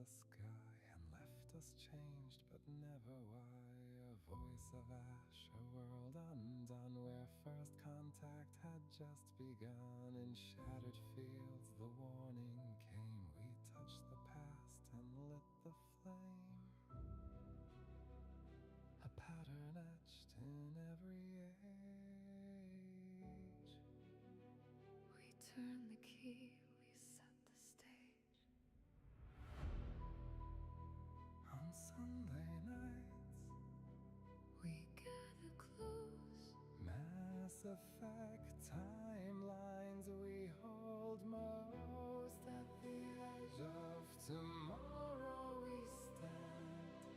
the sky and left us changed, but never why. A voice of ash, a world undone, where first contact had just begun. In shattered fields the warning came, we touched the past and lit the flame. A pattern etched in every age. We turn the key, we set the stage. On Sunday nights we gather close. Mass Effect timelines we hold most. At the edge of tomorrow we stand,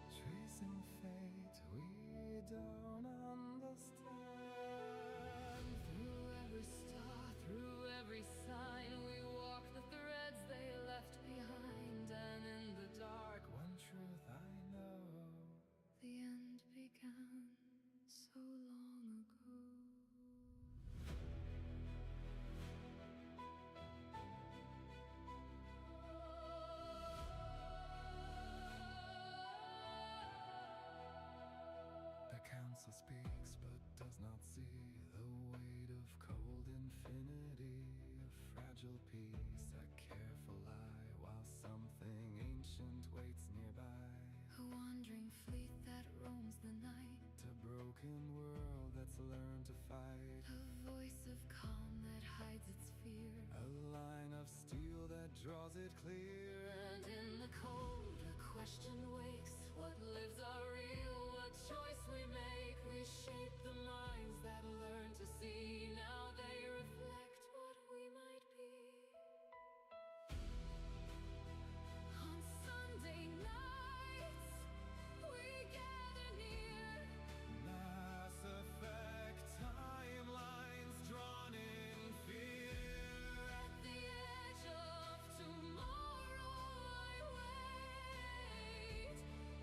tracing fate we don't understand. Through every star, through every sign, we walk the threads they left behind. And in the dark, one truth I know, the end began so long ago. The council speaks but does not see the weight of cold infinity. A fragile piece, a careful lie, while something ancient waits nearby. A wandering fleet that roams the night, A broken world that's learned to fight. a voice of calm that hides its fear, A line of steel that draws it clear. and in the cold a question wakes. What lives are real, what choice we make. We shape the minds that learn to see. Now they reflect what we might be. On Sunday nights we gather near. Mass Effect timelines drawn in fear. At the edge of tomorrow I wait,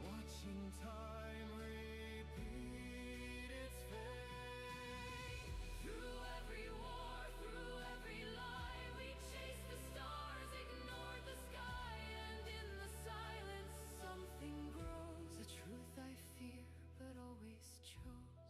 Watching time repeat its fate. through every war, through every lie. We chase the stars, ignored the sky, and in the silence something grows. A truth I fear but always chose.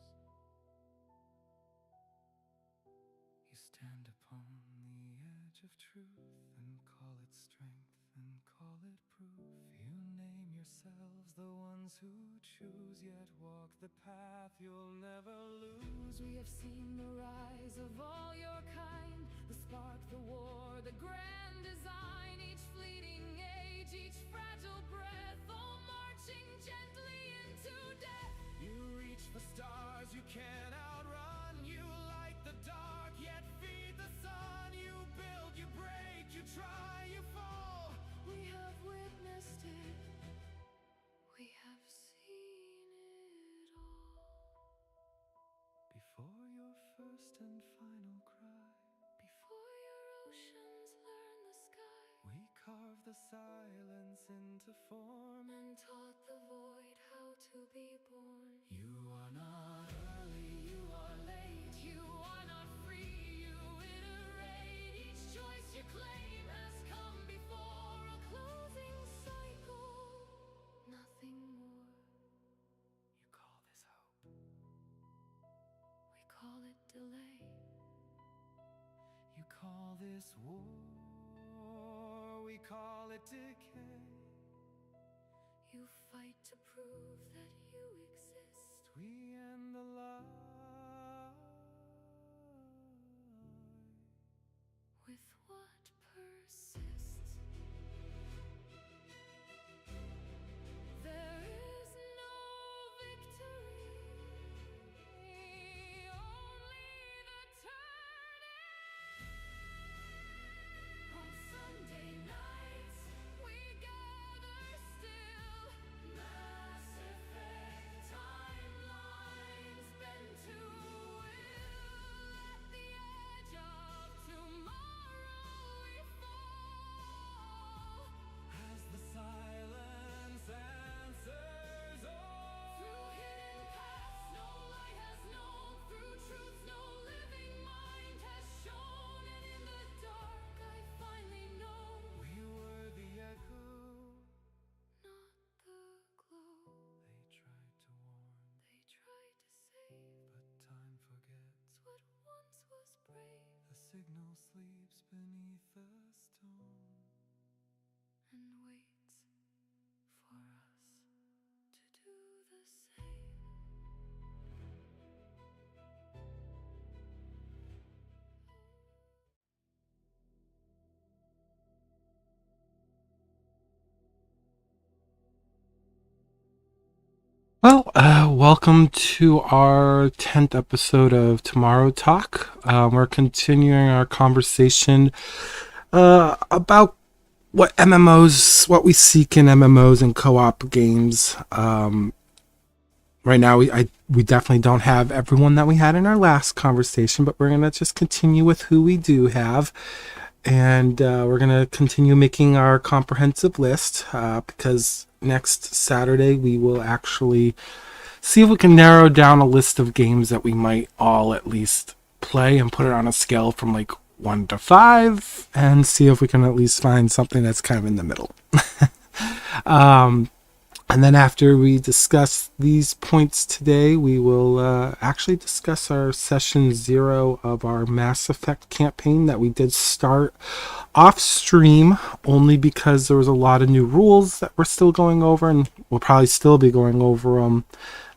You stand upon the edge of truth and call it strength and call it proof. You name yourselves the ones who choose, yet walk the path you'll never lose. We have seen the rise of all your kind, the spark, the war, the grand design. Each fleeting age, each fragile breath, all marching gently into death. You reach for stars you can't outrun. You light the dark, yet feed the sun. You build, you break, you try, you fall. We have witnessed it, we have seen it all. Before your first and final cry, Before your oceans learn the sky, we carve the silence into form. and taught the void how to be born. You are not early, you are late. You are not free, you iterate. Each choice you claim has come before a closing cycle, nothing more. You call this hope, We call it delay. you call this war, we call it decay. You fight to prove that you exist. We end the lie. With what persists, there is no victory, only the turning. On Sunday nights we gather still, massive welcome to our 10th episode of Tomorrow Talk. We're continuing our conversation about what we seek in MMOs and co-op games. Right now, we definitely don't have everyone that we had in our last conversation, but we're going to just continue with who we do have. And we're going to continue making our comprehensive list because next Saturday we will actually see if we can narrow down a list of games that we might all at least play and put it on a scale from like 1 to 5 and see if we can at least find something that's kind of in the middle. And then after we discuss these points today, we will actually discuss our session 0 of our Mass Effect campaign that we did start off stream only because there was a lot of new rules that we're still going over, and we'll probably still be going over them,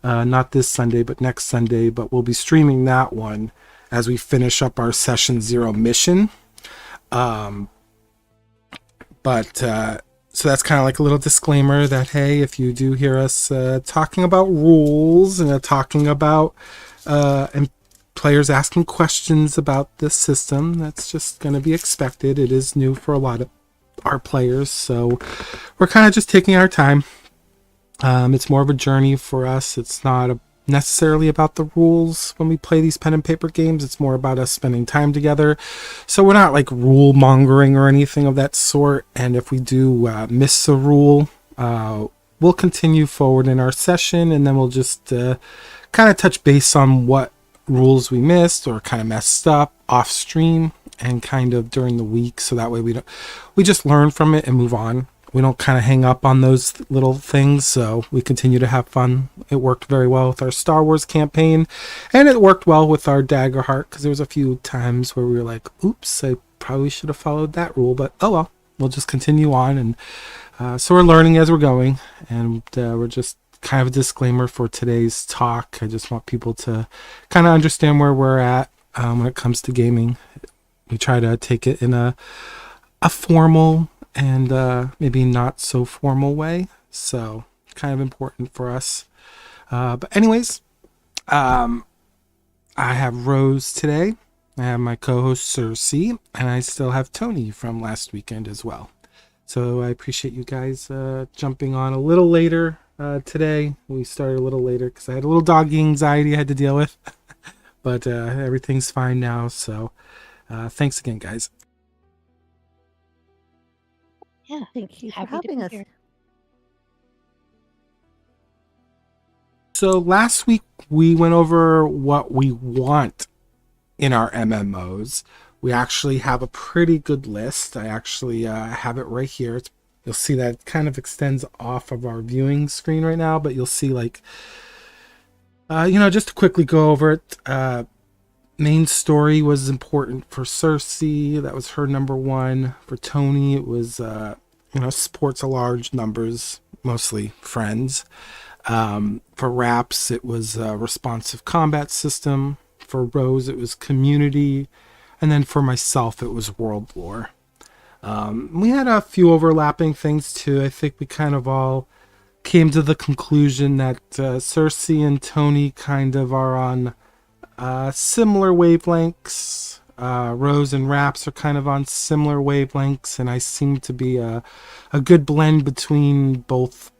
not this Sunday, but next Sunday, but we'll be streaming that one as we finish up our session 0 mission. So that's kind of like a little disclaimer that, hey, if you do hear us talking about rules and talking about and players asking questions about this system, that's just going to be expected. It is new for a lot of our players, so we're kind of just taking our time. It's more of a journey for us. It's not necessarily about the rules when we play these pen and paper games. It's more about us spending time together. So we're not like rule mongering or anything of that sort. And if we do miss a rule, we'll continue forward in our session, and then we'll just kind of touch base on what rules we missed or kind of messed up off stream and kind of during the week. So that way we just learn from it and move on. We don't kind of hang up on those little things, so we continue to have fun. It worked very well with our Star Wars campaign, and it worked well with our Daggerheart, because there was a few times where we were like, oops, I probably should have followed that rule, but oh well, we'll just continue on. And so we're learning as we're going, and we're just kind of a disclaimer for today's talk. I just want people to kind of understand where we're at when it comes to gaming. We try to take it in a formal and maybe not so formal way, so kind of important for us. But anyways, I have Rose today, I have my co-host Cersei, and I still have Tony from last weekend as well. So I appreciate you guys jumping on a little later today. We started a little later because I had a little dog anxiety I had to deal with, but everything's fine now, so thanks again, guys. Yeah, Thank you for happy to having be us. here. So last week we went over what we want in our MMOs. We actually have a pretty good list. I actually have it right here. You'll see that it kind of extends off of our viewing screen right now, but you'll see like, just to quickly go over it. Main story was important for Cersei. That was her number one. For Tony, it was, sports of large numbers, mostly friends. For Raps, it was a responsive combat system. For Rose, it was community. And then for myself, it was world lore. We had a few overlapping things too. I think we kind of all came to the conclusion that Cersei and Tony kind of are on similar wavelengths. Rose and Raps are kind of on similar wavelengths, and I seem to be a good blend between both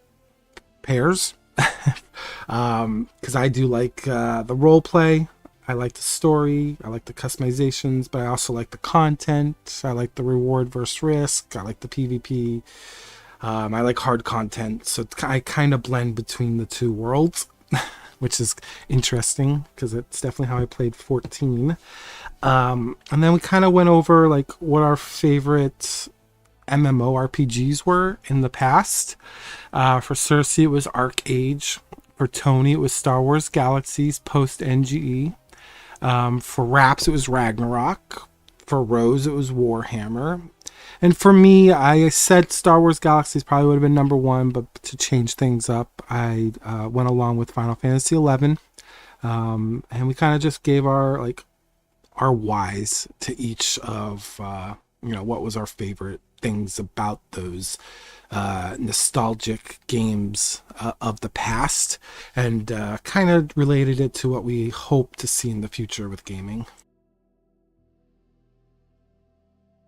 pairs. Because I do like the role play, I like the story, I like the customizations, but I also like the content. I like the reward versus risk, I like the PvP, I like hard content, so I kind of blend between the two worlds. Which is interesting because it's definitely how I played 14. And then we kind of went over like what our favorite MMORPGs were in the past. For Cersei, it was Arc Age. For Tony, it was Star Wars Galaxies post NGE. For Raps, it was Ragnarok. For Rose, it was Warhammer. And for me, I said Star Wars Galaxies probably would have been number one, but to change things up, I went along with Final Fantasy 11. And we kind of just gave our whys to each of, what was our favorite things about those nostalgic games of the past, and kind of related it to what we hope to see in the future with gaming.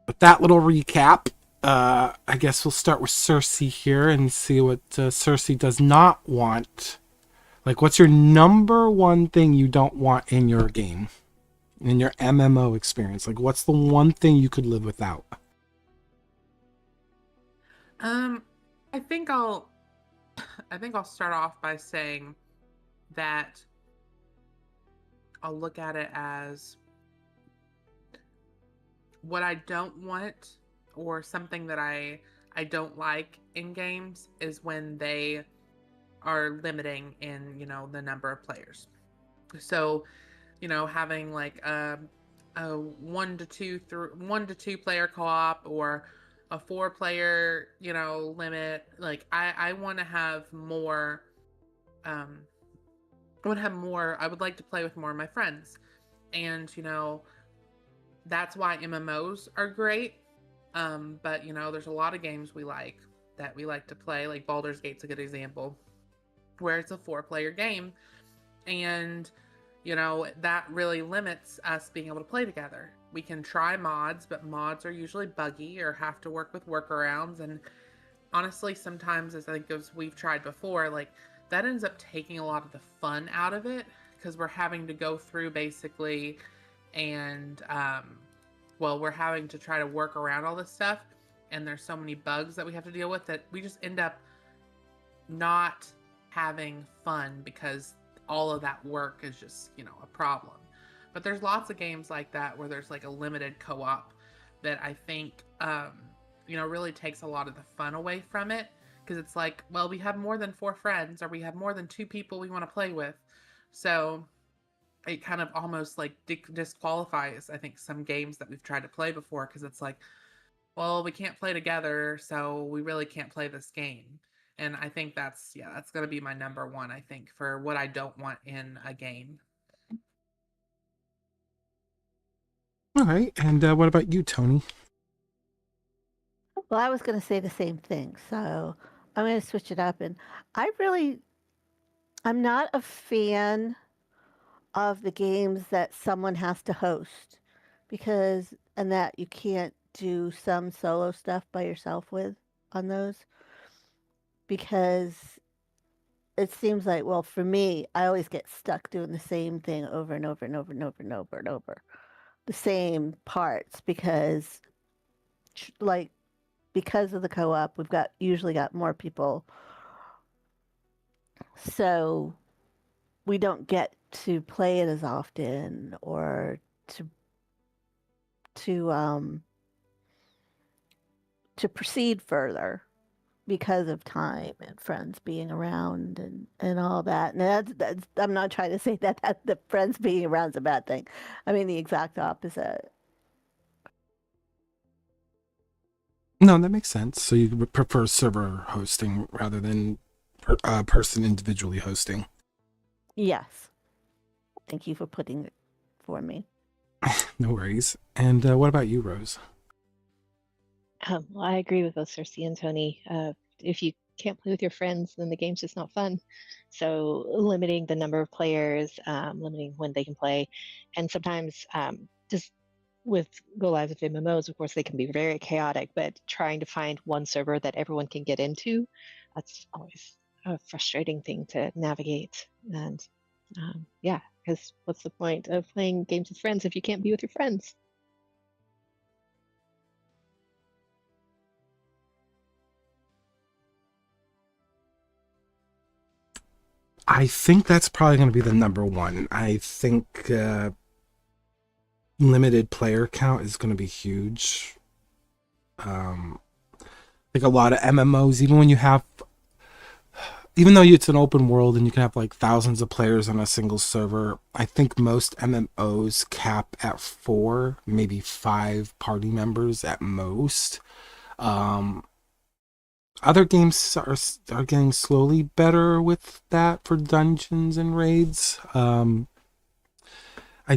With that little recap, I guess we'll start with Cersei here and see what Cersei does not want. Like, what's your number one thing you don't want in your game, in your MMO experience? Like, what's the one thing you could live without? I think I'll start off by saying that I'll look at it as what I don't want, or something that I don't like in games, is when they are limiting in, the number of players. So, having like a 1 to 2 player co-op, or a 4 player, limit. Like I want to have more. I would have more. I would like to play with more of my friends, and that's why MMOs are great. But there's a lot of games we like to play. Like Baldur's Gate's a good example, where it's a 4-player game, and that really limits us being able to play together. We can try mods, but mods are usually buggy or have to work with workarounds. And honestly, sometimes, as I think as we've tried before, like that ends up taking a lot of the fun out of it, because we're having to go through basically, and we're having to try to work around all this stuff, and there's so many bugs that we have to deal with that we just end up not having fun, because all of that work is just, a problem. But there's lots of games like that where there's like a limited co-op that I think, really takes a lot of the fun away from it. Because it's like, well, we have more than 4 friends, or we have more than 2 people we want to play with. So it kind of almost like disqualifies, I think, some games that we've tried to play before, because it's like, well, we can't play together, so we really can't play this game. And I think that's going to be my number one, I think, for what I don't want in a game. All right, and what about you, Tony? Well, I was going to say the same thing, so I'm going to switch it up. And I'm not a fan of the games that someone has to host, and that you can't do some solo stuff by yourself with on those, because it seems like, well, for me, I always get stuck doing the same thing over and over and over and over and over and over, the same parts, because of the co-op, we've usually got more people, so we don't get to play it as often, or to proceed further, because of time and friends being around, and all that. And that's I'm not trying to say that the friends being around is a bad thing. I mean the exact opposite. No, that makes sense. So you would prefer server hosting rather than person individually hosting. Yes. Thank you for putting it for me. No worries. And what about you, Rose? Well, I agree with both Cersei and Tony. If you can't play with your friends, then the game's just not fun. So limiting the number of players, limiting when they can play, and sometimes just with go lives with MMOs, of course, they can be very chaotic. But trying to find one server that everyone can get into, that's always a frustrating thing to navigate. And because what's the point of playing games with friends if you can't be with your friends? I think that's probably going to be the number one. I think limited player count is going to be huge. Like a lot of MMOs, even though it's an open world and you can have like thousands of players on a single server, I think most MMOs cap at 4, maybe 5 party members at most. Other games are getting slowly better with that for dungeons and raids. I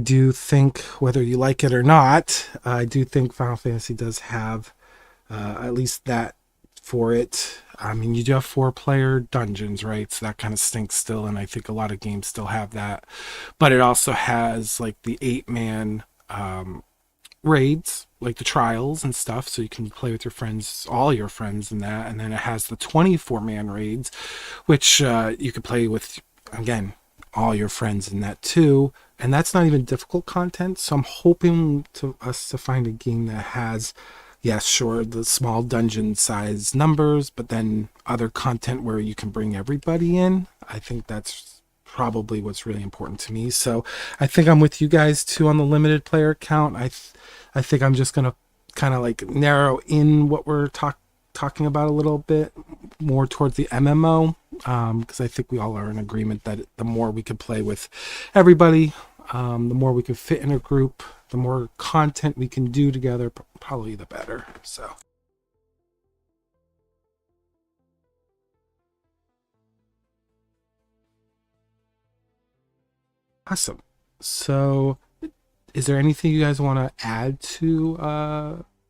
do think, whether you like it or not, I do think Final Fantasy does have at least that for it. I mean, you do have 4-player dungeons, right? So that kind of stinks still, and I think a lot of games still have that. But it also has like the 8-man raids, like the trials and stuff, so you can play with your friends, all your friends in that. And then it has the 24-man raids, which you could play with, again, all your friends in that too. And that's not even difficult content, so I'm hoping to us to find a game that has, yes, sure, the small dungeon size numbers, but then other content where you can bring everybody in. I think that's probably what's really important to me. So I think I'm with you guys too on the limited player count. I think I'm just gonna kind of like narrow in what we're talking about a little bit more towards the MMO, because I think we all are in agreement that the more we could play with everybody, the more we could fit in a group, the more content we can do together, probably the better. So awesome. So is there anything you guys want to add to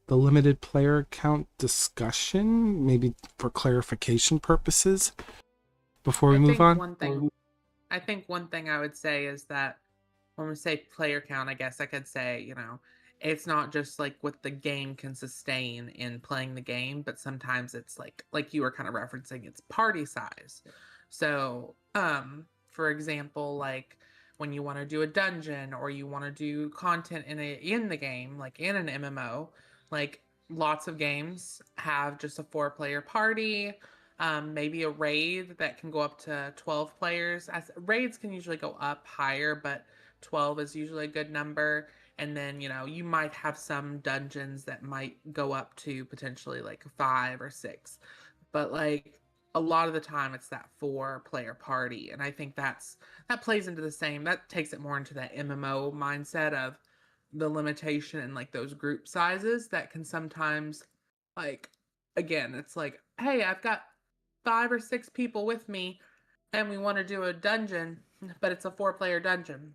the limited player count discussion, maybe for clarification purposes, before we move on? I think one thing I would say is that when we say player count, I guess I could say, it's not just like what the game can sustain in playing the game, but sometimes it's like you were kind of referencing, it's party size. So, for example, like when you want to do a dungeon or you want to do content in the game, like in an MMO, like lots of games have just a 4-player party. Maybe a raid that can go up to 12 players. Raids can usually go up higher, but 12 is usually a good number. And then, you might have some dungeons that might go up to potentially like 5 or 6. But like a lot of the time it's that 4-player party. And I think that plays into that takes it more into that MMO mindset of the limitation and like those group sizes that can sometimes, like, again, it's like, hey, I've got 5 or 6 people with me and we want to do a dungeon, but it's a 4-player dungeon.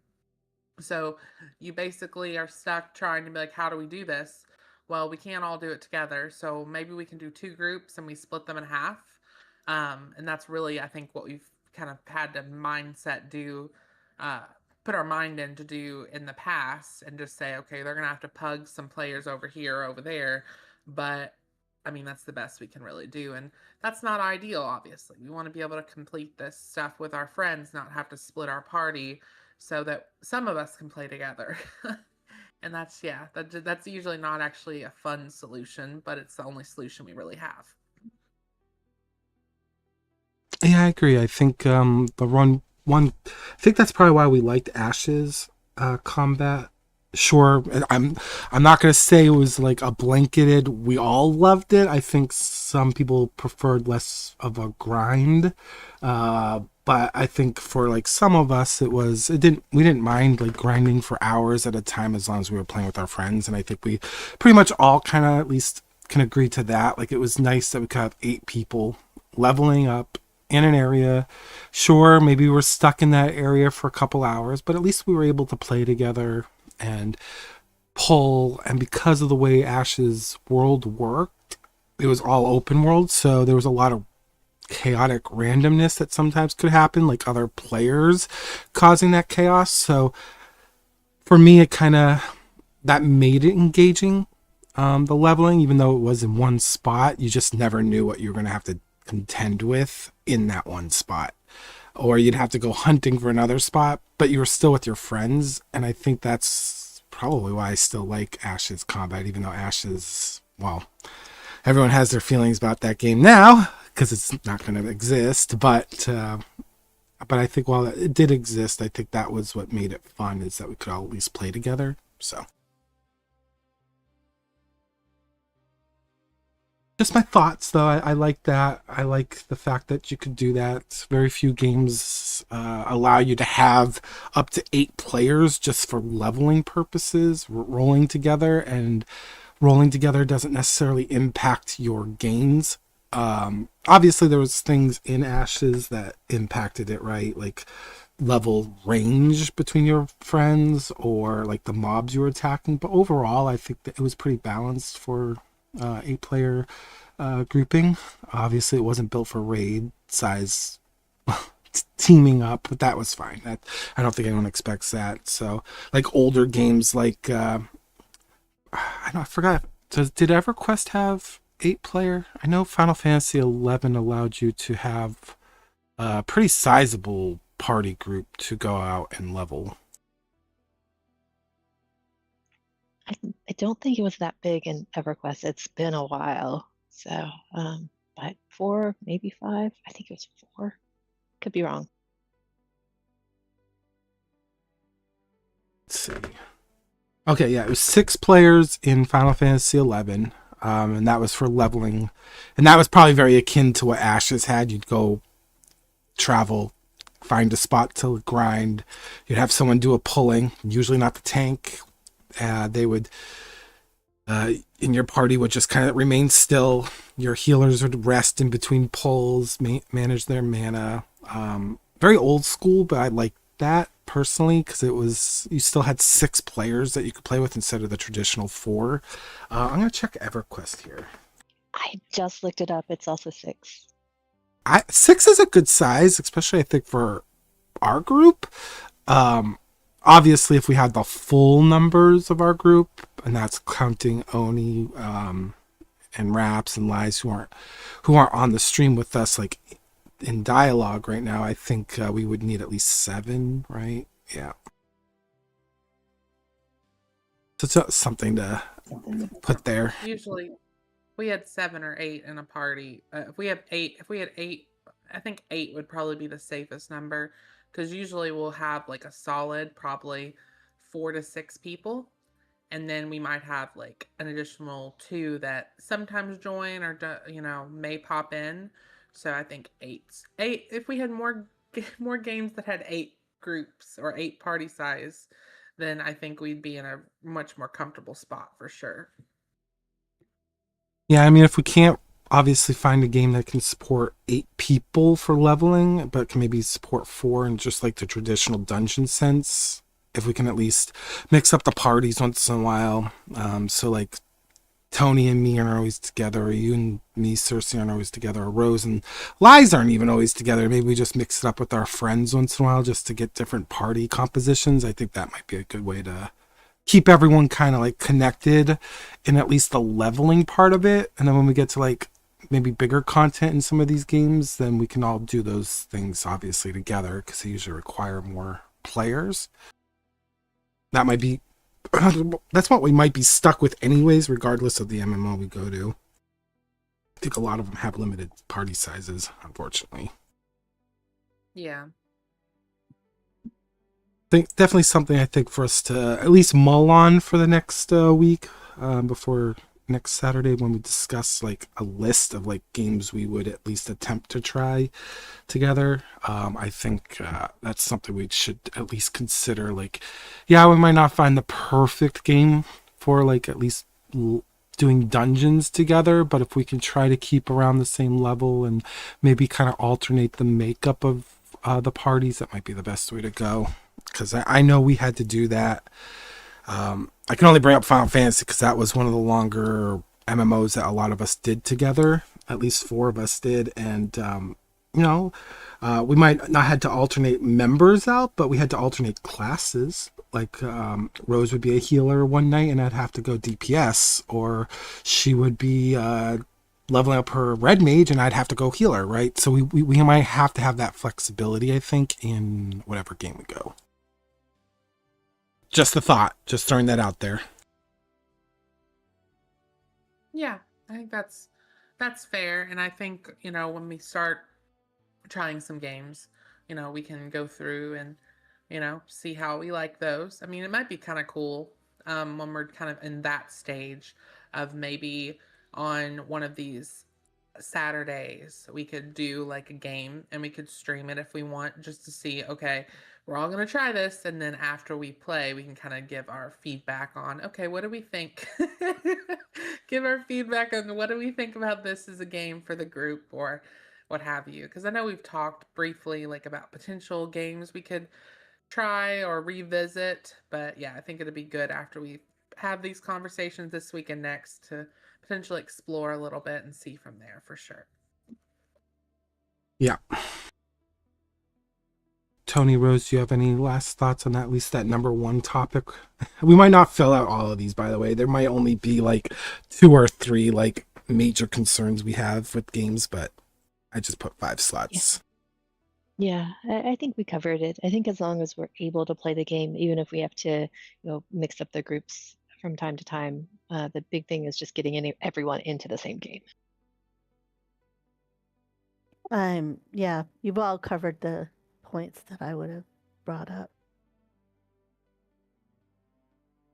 So you basically are stuck trying to be like, how do we do this? Well, we can't all do it together. So maybe we can do 2 groups and we split them in half. And that's really, I think, what we've kind of had to put our mind in to do in the past, and just say, okay, they're going to have to pug some players over here or over there. But I mean, that's the best we can really do. And that's not ideal, obviously. We want to be able to complete this stuff with our friends, not have to split our party so that some of us can play together. And that's usually not actually a fun solution, but it's the only solution we really have. Yeah, I agree. I think the I think that's probably why we liked Ash's combat. Sure, I'm not gonna say it was like a blanketed, we all loved it. I think some people preferred less of a grind, but I think for like some of us we didn't mind like grinding for hours at a time as long as we were playing with our friends. And I think we pretty much all kind of at least can agree to that. Like, it was nice that we could have 8 people leveling up in an area. Sure, maybe we were stuck in that area for a couple hours, but at least we were able to play together and pull. And because of the way Ash's world worked, it was all open world, so there was a lot of chaotic randomness that sometimes could happen, like other players causing that chaos. So for me, it kind of, that made it engaging. The leveling, even though it was in one spot, you just never knew what you were going to have to contend with in that one spot, or you'd have to go hunting for another spot, but you were still with your friends. And I think that's probably why I still like Ash's combat, even though Ash's, well, everyone has their feelings about that game now because it's not going to exist, but I think while it did exist, I think that was what made it fun, is that we could all at least play together. So just my thoughts, though. I like that. I like the fact that you could do that. Very few games allow you to have up to 8 players just for leveling purposes, rolling together. And rolling together doesn't necessarily impact your gains. Obviously, there was things in Ashes that impacted it, right? Like level range between your friends or like the mobs you were attacking. But overall, I think that it was pretty balanced for 8-player grouping. Obviously, it wasn't built for raid size teaming up, but that was fine. I don't think anyone expects that. So, like older games, like I forgot. Did EverQuest have 8-player? I know Final Fantasy 11 allowed you to have a pretty sizable party group to go out and level. I don't think it was that big in EverQuest. It's been a while. So, but 4, maybe 5. I think it was 4. Could be wrong. Let's see. Okay, yeah, it was 6 players in Final Fantasy 11, and that was for leveling, and that was probably very akin to what Ashes had. You'd go travel, find a spot to grind. You'd have someone do a pulling, usually not the tank. They would, in your party, would just kind of remain still. Your healers would rest in between pulls, manage their mana. Very old school, but I like that personally because it was, you still had 6 players that you could play with instead of the traditional 4. I'm gonna check EverQuest here. I just looked it up. It's also 6. 6 is a good size, especially I think for our group. Obviously, if we had the full numbers of our group, and that's counting Oni and Raps and Lies who aren't on the stream with us, like in dialogue right now, I think we would need at least 7, right? Yeah. So it's something to put there. Usually, we had 7 or 8 in a party. If we had eight, I think 8 would probably be the safest number because usually we'll have like a solid probably 4 to 6 people, and then we might have like an additional 2 that sometimes join or may pop in. So I think 8. If we had more more games that had 8 groups or 8 party size, then I think we'd be in a much more comfortable spot for sure. Yeah, I mean, if we can't obviously find a game that can support 8 people for leveling, but can maybe support 4 in just like the traditional dungeon sense, if we can at least mix up the parties once in a while. So like Tony and me aren't always together, or you and me, Cersei, aren't always together, or Rose and Lies aren't even always together. Maybe we just mix it up with our friends once in a while just to get different party compositions. I think that might be a good way to keep everyone kind of like connected in at least the leveling part of it. And then when we get to like maybe bigger content in some of these games, then we can all do those things obviously together because they usually require more players. That might be, that's what we might be stuck with anyways, regardless of the MMO we go to. I think a lot of them have limited party sizes, unfortunately. Yeah. Definitely something I think for us to at least mull on for the next week, before next Saturday when we discuss like a list of like games we would at least attempt to try together. I think that's something we should at least consider. Like, yeah, we might not find the perfect game for like at least doing dungeons together, but if we can try to keep around the same level and maybe kind of alternate the makeup of the parties, that might be the best way to go. Because I know we had to do that. I can only bring up Final Fantasy because that was one of the longer MMOs that a lot of us did together. At least 4 of us did. And, we might not had to alternate members out, but we had to alternate classes. Like Rose would be a healer one night and I'd have to go DPS. Or she would be leveling up her red mage and I'd have to go healer, right? So we might have to have that flexibility, I think, in whatever game we go. Just a thought, just throwing that out there. Yeah, I think that's fair. And I think, when we start trying some games, we can go through and, see how we like those. I mean, it might be kind of cool when we're kind of in that stage of maybe on one of these Saturdays, we could do like a game and we could stream it if we want, just to see, okay, we're all going to try this. And then after we play, we can kind of give our feedback on, okay, what do we think? Give our feedback on what do we think about this as a game for the group or what have you. Because I know we've talked briefly like about potential games we could try or revisit. But yeah, I think it'd be good after we have these conversations this week and next to potentially explore a little bit and see from there for sure. Yeah. Tony, Rose, do you have any last thoughts on that, at least that number one topic? We might not fill out all of these, by the way. There might only be like 2 or 3 like major concerns we have with games, but I just put 5 slots. Yeah, I think we covered it. I think as long as we're able to play the game, even if we have to, mix up the groups from time to time, the big thing is just getting everyone into the same game. Yeah, you've all covered the points that I would have brought up.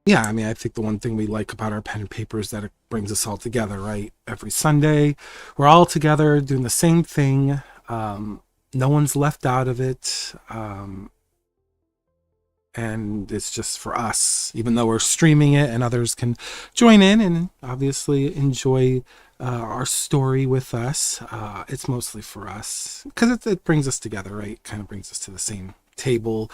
Yeah, I mean, I think the one thing we like about our pen and paper is that it brings us all together, right? Every Sunday, we're all together doing the same thing. No one's left out of it. And it's just for us, even though we're streaming it and others can join in and obviously enjoy our story with us. It's mostly for us because it brings us together, right? Kind of brings us to the same table.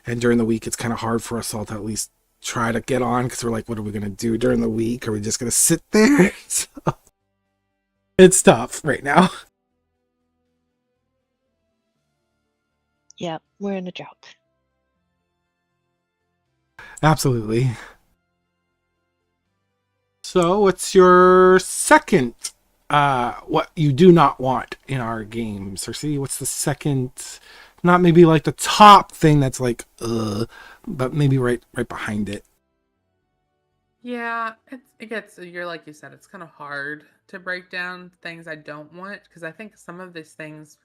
And during the week, it's kind of hard for us all to at least try to get on because we're like, what are we going to do during the week? Are we just going to sit there? So, it's tough right now. Yeah, we're in a drought. Absolutely. So, what's your second what you do not want in our games? Cersei, what's the second, not maybe like the top thing that's like but maybe right behind it? Yeah, it gets, you're like you said, it's kind of hard to break down things I don't want because I think some of these things,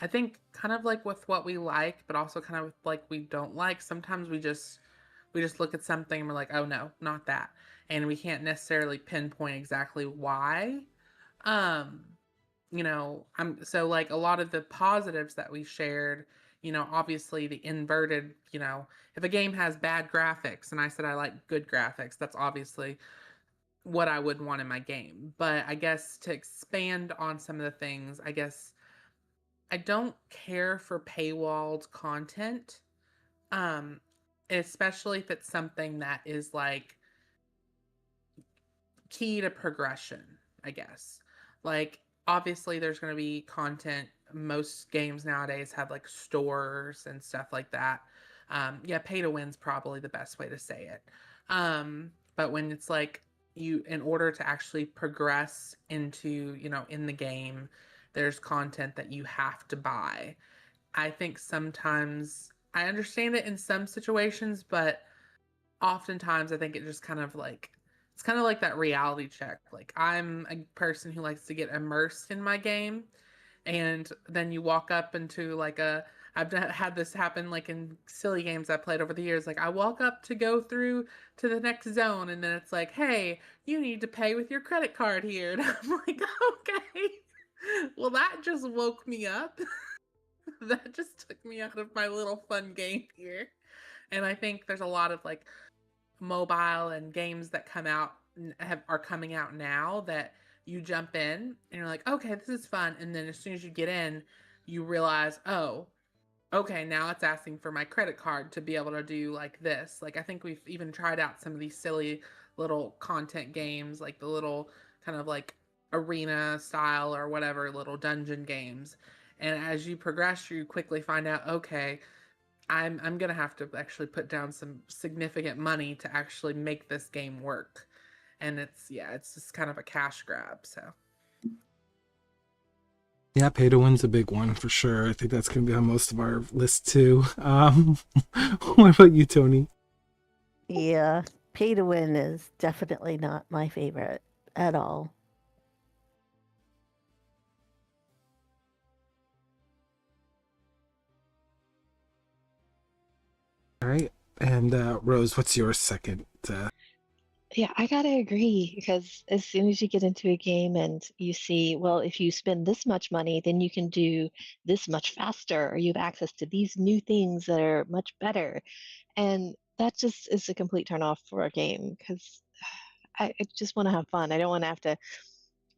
I think kind of like with what we like, but also kind of with like we don't like. Sometimes we just look at something and we're like, oh no, not that, and we can't necessarily pinpoint exactly why. Um, I'm so like a lot of the positives that we shared, obviously the inverted, if a game has bad graphics and I said I like good graphics, that's obviously what I would want in my game. But I guess to expand on some of the things, I guess I don't care for paywalled content. Um, especially if it's something that is like key to progression, I guess. Like, obviously, there's going to be content. Most games nowadays have like stores and stuff like that. Yeah, pay to win's probably the best way to say it. But when it's like in order to actually progress into, in the game, there's content that you have to buy. I think sometimes I understand it in some situations, but oftentimes I think it just kind of like it's kind of like that reality check. Like I'm a person who likes to get immersed in my game, and then you walk up into like I've had this happen like in silly games I played over the years. Like I walk up to go through to the next zone, and then it's like, hey, you need to pay with your credit card here. And I'm like, okay. Well, that just woke me up. That just took me out of my little fun game here. And I think there's a lot of like mobile and games that come out are coming out now that you jump in and you're like, okay, this is fun. And then as soon as you get in, you realize, oh, okay, now it's asking for my credit card to be able to do like this. Like, I think we've even tried out some of these silly little content games, like the little kind of like arena style or whatever little dungeon games. And as you progress, you quickly find out, okay, I'm gonna have to actually put down some significant money to actually make this game work. And it's just kind of a cash grab. So Yeah, pay to win's a big one for sure. I think that's going to be on most of our list too. What about you, Tony? Yeah, pay to win is definitely not my favorite at all. All right. And Rose, what's your second? Yeah, I gotta agree because as soon as you get into a game and you see, well, if you spend this much money, then you can do this much faster, or you have access to these new things that are much better. And that just is a complete turn off for a game because I just want to have fun. I don't want to have to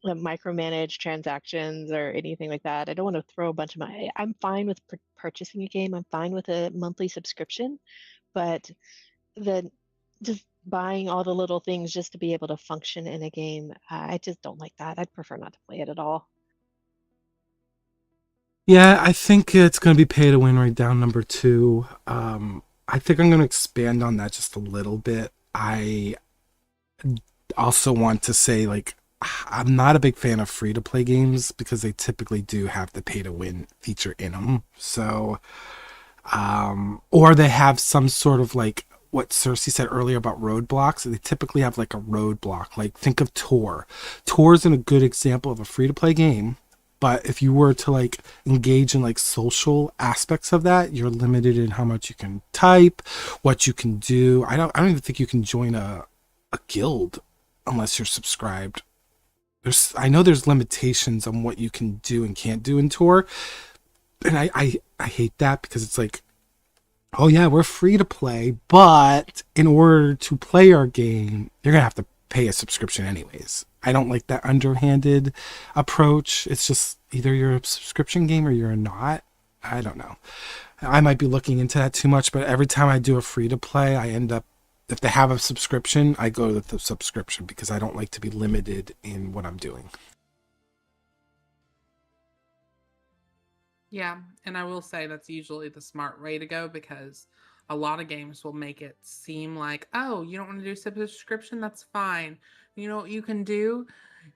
micromanage transactions or anything like that. I don't want to throw a bunch of money. I'm fine with purchasing a game. I'm fine with a monthly subscription, but the just buying all the little things just to be able to function in a game. I just don't like that. I'd prefer not to play it at all. Yeah, I think it's going to be pay to win right down number two. I think I'm going to expand on that just a little bit. I also want to say, like, I'm not a big fan of free to play games because they typically do have the pay to win feature in them. So, or they have some sort of like what Cersei said earlier about roadblocks. They typically have like a roadblock. Like, think of Tor. Tor isn't a good example of a free to play game, but if you were to like engage in like social aspects of that, you're limited in how much you can type, what you can do. I don't even think you can join a guild unless you're subscribed. I know there's limitations on what you can do and can't do in Tor, and I hate that because it's like, oh yeah, we're free to play, but in order to play our game, you're gonna have to pay a subscription anyways. I don't like that underhanded approach. It's just either you're a subscription game or you're not. I don't know. I might be looking into that too much, but every time I do a free to play, I end up, if they have a subscription, I go with the subscription because I don't like to be limited in what I'm doing. Yeah, and I will say that's usually the smart way to go because a lot of games will make it seem like, oh, you don't want to do subscription? That's fine. You know what you can do?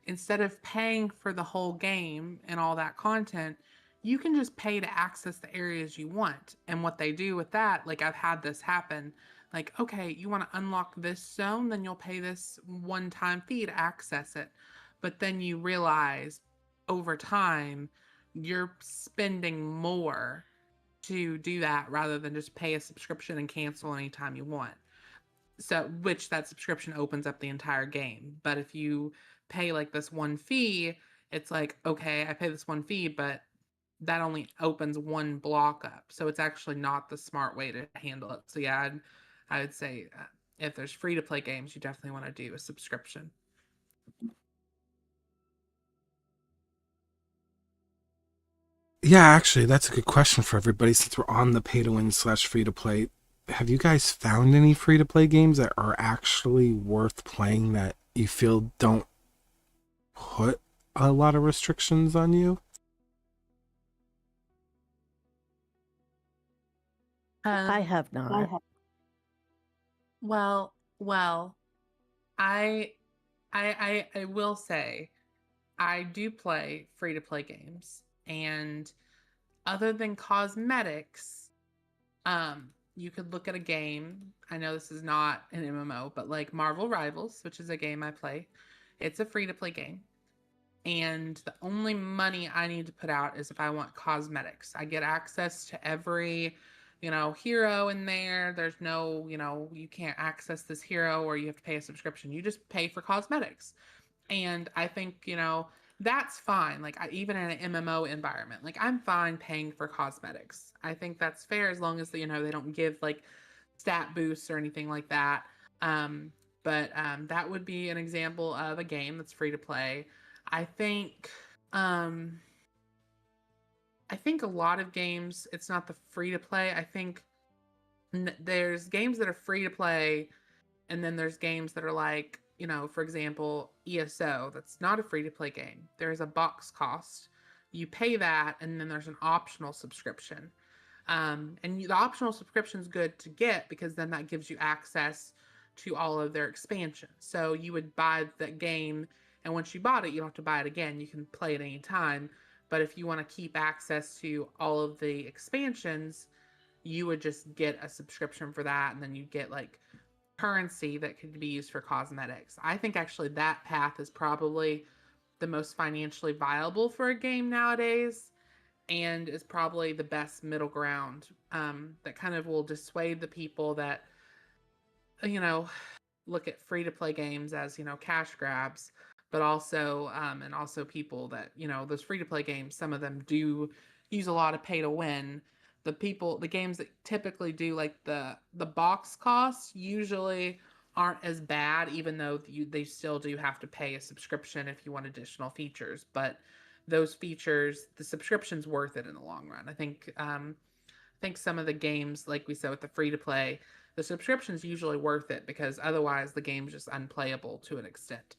Instead of paying for the whole game and all that content, you can just pay to access the areas you want. And what they do with that, like I've had this happen, like, okay, you want to unlock this zone, then you'll pay this one time fee to access it. But then you realize over time, you're spending more to do that rather than just pay a subscription and cancel anytime you want. So, which that subscription opens up the entire game. But if you pay like this one fee, it's like, okay, I pay this one fee, but that only opens one block up. So it's actually not the smart way to handle it. So yeah, I would say if there's free to play games, you definitely want to do a subscription. Yeah, actually, that's a good question for everybody since we're on the pay to win / free to play. Have you guys found any free to play games that are actually worth playing that you feel don't put a lot of restrictions on you? I have not. Well, I I will say I do play free to play games, and other than cosmetics, you could look at a game. I know this is not an MMO, but like Marvel Rivals, which is a game I play. It's a free to play game. And the only money I need to put out is if I want cosmetics. I get access to every, hero in there. There's no, you can't access this hero or you have to pay a subscription. You just pay for cosmetics. And I think, that's fine. Like even in an MMO environment, like I'm fine paying for cosmetics. I think that's fair as long as they don't give like stat boosts or anything like that. Um, but that would be an example of a game that's free to play. I think um, I think a lot of games it's not the free to play. I think there's games that are free to play and then there's games that are like, for example, ESO, that's not a free to play game. There's a box cost. You pay that, and then there's an optional subscription. And the optional subscription is good to get because then that gives you access to all of their expansions. So you would buy that game, and once you bought it, you don't have to buy it again. You can play it anytime. But if you want to keep access to all of the expansions, you would just get a subscription for that, and then you get like currency that could be used for cosmetics. I think actually that path is probably the most financially viable for a game nowadays and is probably the best middle ground that kind of will dissuade the people that, you know, look at free to play games as, cash grabs, but also, and also people that, those free to play games, some of them do use a lot of pay to win. The games that typically do like the box costs usually aren't as bad, even though they still do have to pay a subscription if you want additional features. But those features, the subscription's worth it in the long run. I think some of the games, like we said with the free to play, the subscription is usually worth it because otherwise the game's just unplayable to an extent.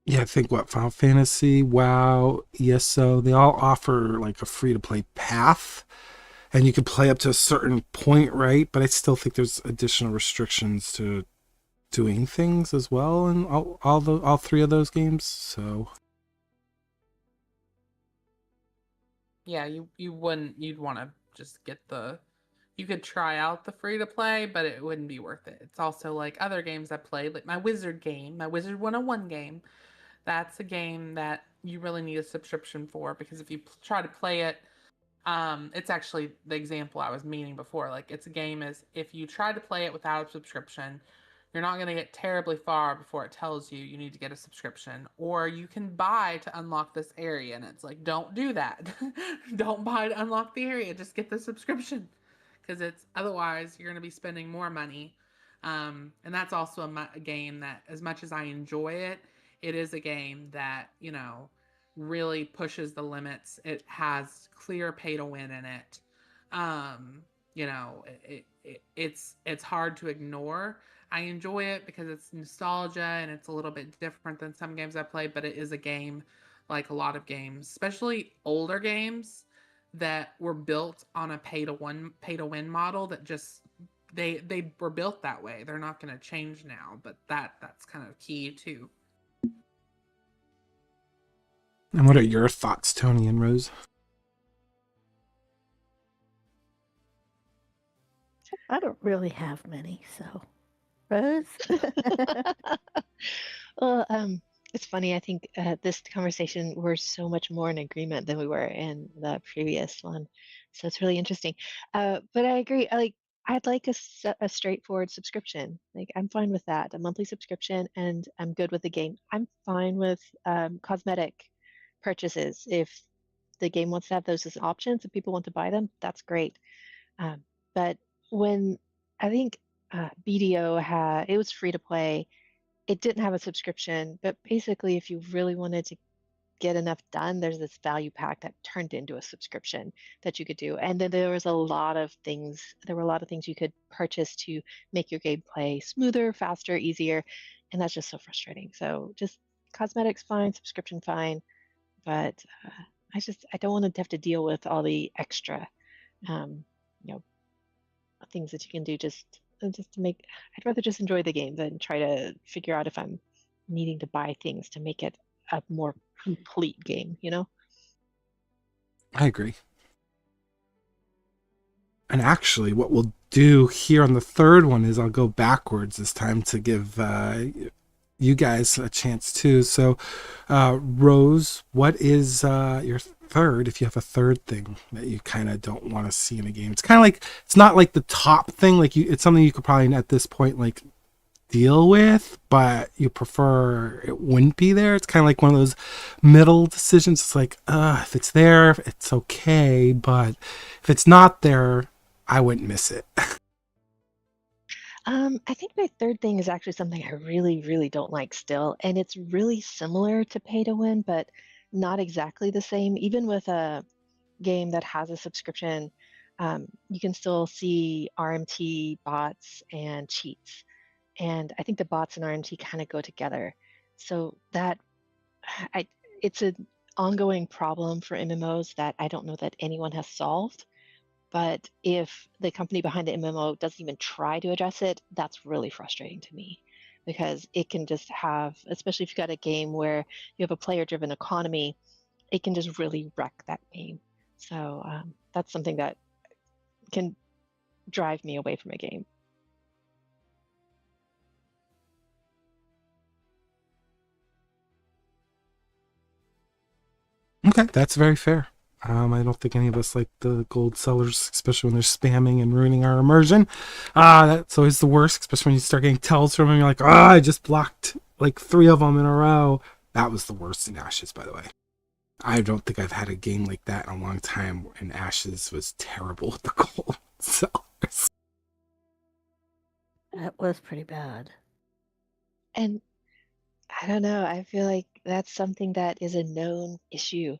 Yeah, I think what Final Fantasy, WoW, ESO, they all offer like a free to play path, and you can play up to a certain point, right? But I still think there's additional restrictions to doing things as well in all three of those games. So Yeah, you'd want to just get you could try out the free to play, but it wouldn't be worth it. It's also like other games I played, like my Wizard game, my Wizard 101 game. That's a game that you really need a subscription for because if you try to play it, it's actually the example I was meaning before. Like it's a game is if you try to play it without a subscription, you're not going to get terribly far before it tells you you need to get a subscription, or you can buy to unlock this area, and it's like don't do that. Don't buy to unlock the area. Just get the subscription because it's otherwise you're going to be spending more money. And that's also a game that, as much as I enjoy it, it is a game that really pushes the limits. It has clear pay to win in it. Um, it's hard to ignore. I enjoy it because it's nostalgia and it's a little bit different than some games I play, but it is a game like a lot of games, especially older games that were built on a pay to win model that just they were built that way. They're not going to change now, but that's kind of key too. and what are your thoughts, Tony and Rose? I don't really have many, so Rose. Well, it's funny. I think this conversation we're so much more in agreement than we were in the previous one, so it's really interesting. But I agree. I'd like a straightforward subscription. Like I'm fine with that, a monthly subscription, and I'm good with the game. I'm fine with cosmetic purchases. If the game wants to have those as options, if people want to buy them, that's great. But when I think BDO had, it was free to play. It didn't have a subscription, but basically, if you really wanted to get enough done, there's this value pack that turned into a subscription that you could do. And then there was a lot of things. There were a lot of things you could purchase to make your gameplay smoother, faster, easier, and that's just so frustrating. So just cosmetics fine, subscription fine, but I don't want to have to deal with all the extra um, you know things that you can do just to make. I'd rather just enjoy the game than try to figure out if I'm needing to buy things to make it a more complete game, you know? I agree. And actually, what we'll do here on the third one is I'll go backwards this time to give you guys a chance too. So, Rose, what is your third, if you have a third thing that you kind of don't want to see in a game? It's kind of like, it's not like the top thing, like it's something you could probably at this point like deal with, but you prefer it wouldn't be there. It's kind of like one of those middle decisions. It's like, if it's there, it's okay, but if it's not there, I wouldn't miss it. I think my third thing is actually something I really, really don't like still, and it's really similar to pay to win, but not exactly the same. Even with a game that has a subscription, you can still see RMT bots and cheats. And I think the bots and RMT kind of go together. So that I it's an ongoing problem for MMOs that I don't know that anyone has solved. But if the company behind the MMO doesn't even try to address it, that's really frustrating to me because it can just have, especially if you've got a game where you have a player-driven economy, it can just really wreck that game. So that's something that can drive me away from a game. Okay, that's very fair. I don't think any of us like the gold sellers, especially when they're spamming and ruining our immersion. That's always the worst, especially when you start getting tells from them. You're like, I just blocked like 3 of them in a row. That was the worst in Ashes, by the way. I don't think I've had a game like that in a long time, and Ashes was terrible with the gold sellers. That was pretty bad. And I don't know, I feel like that's something that is a known issue.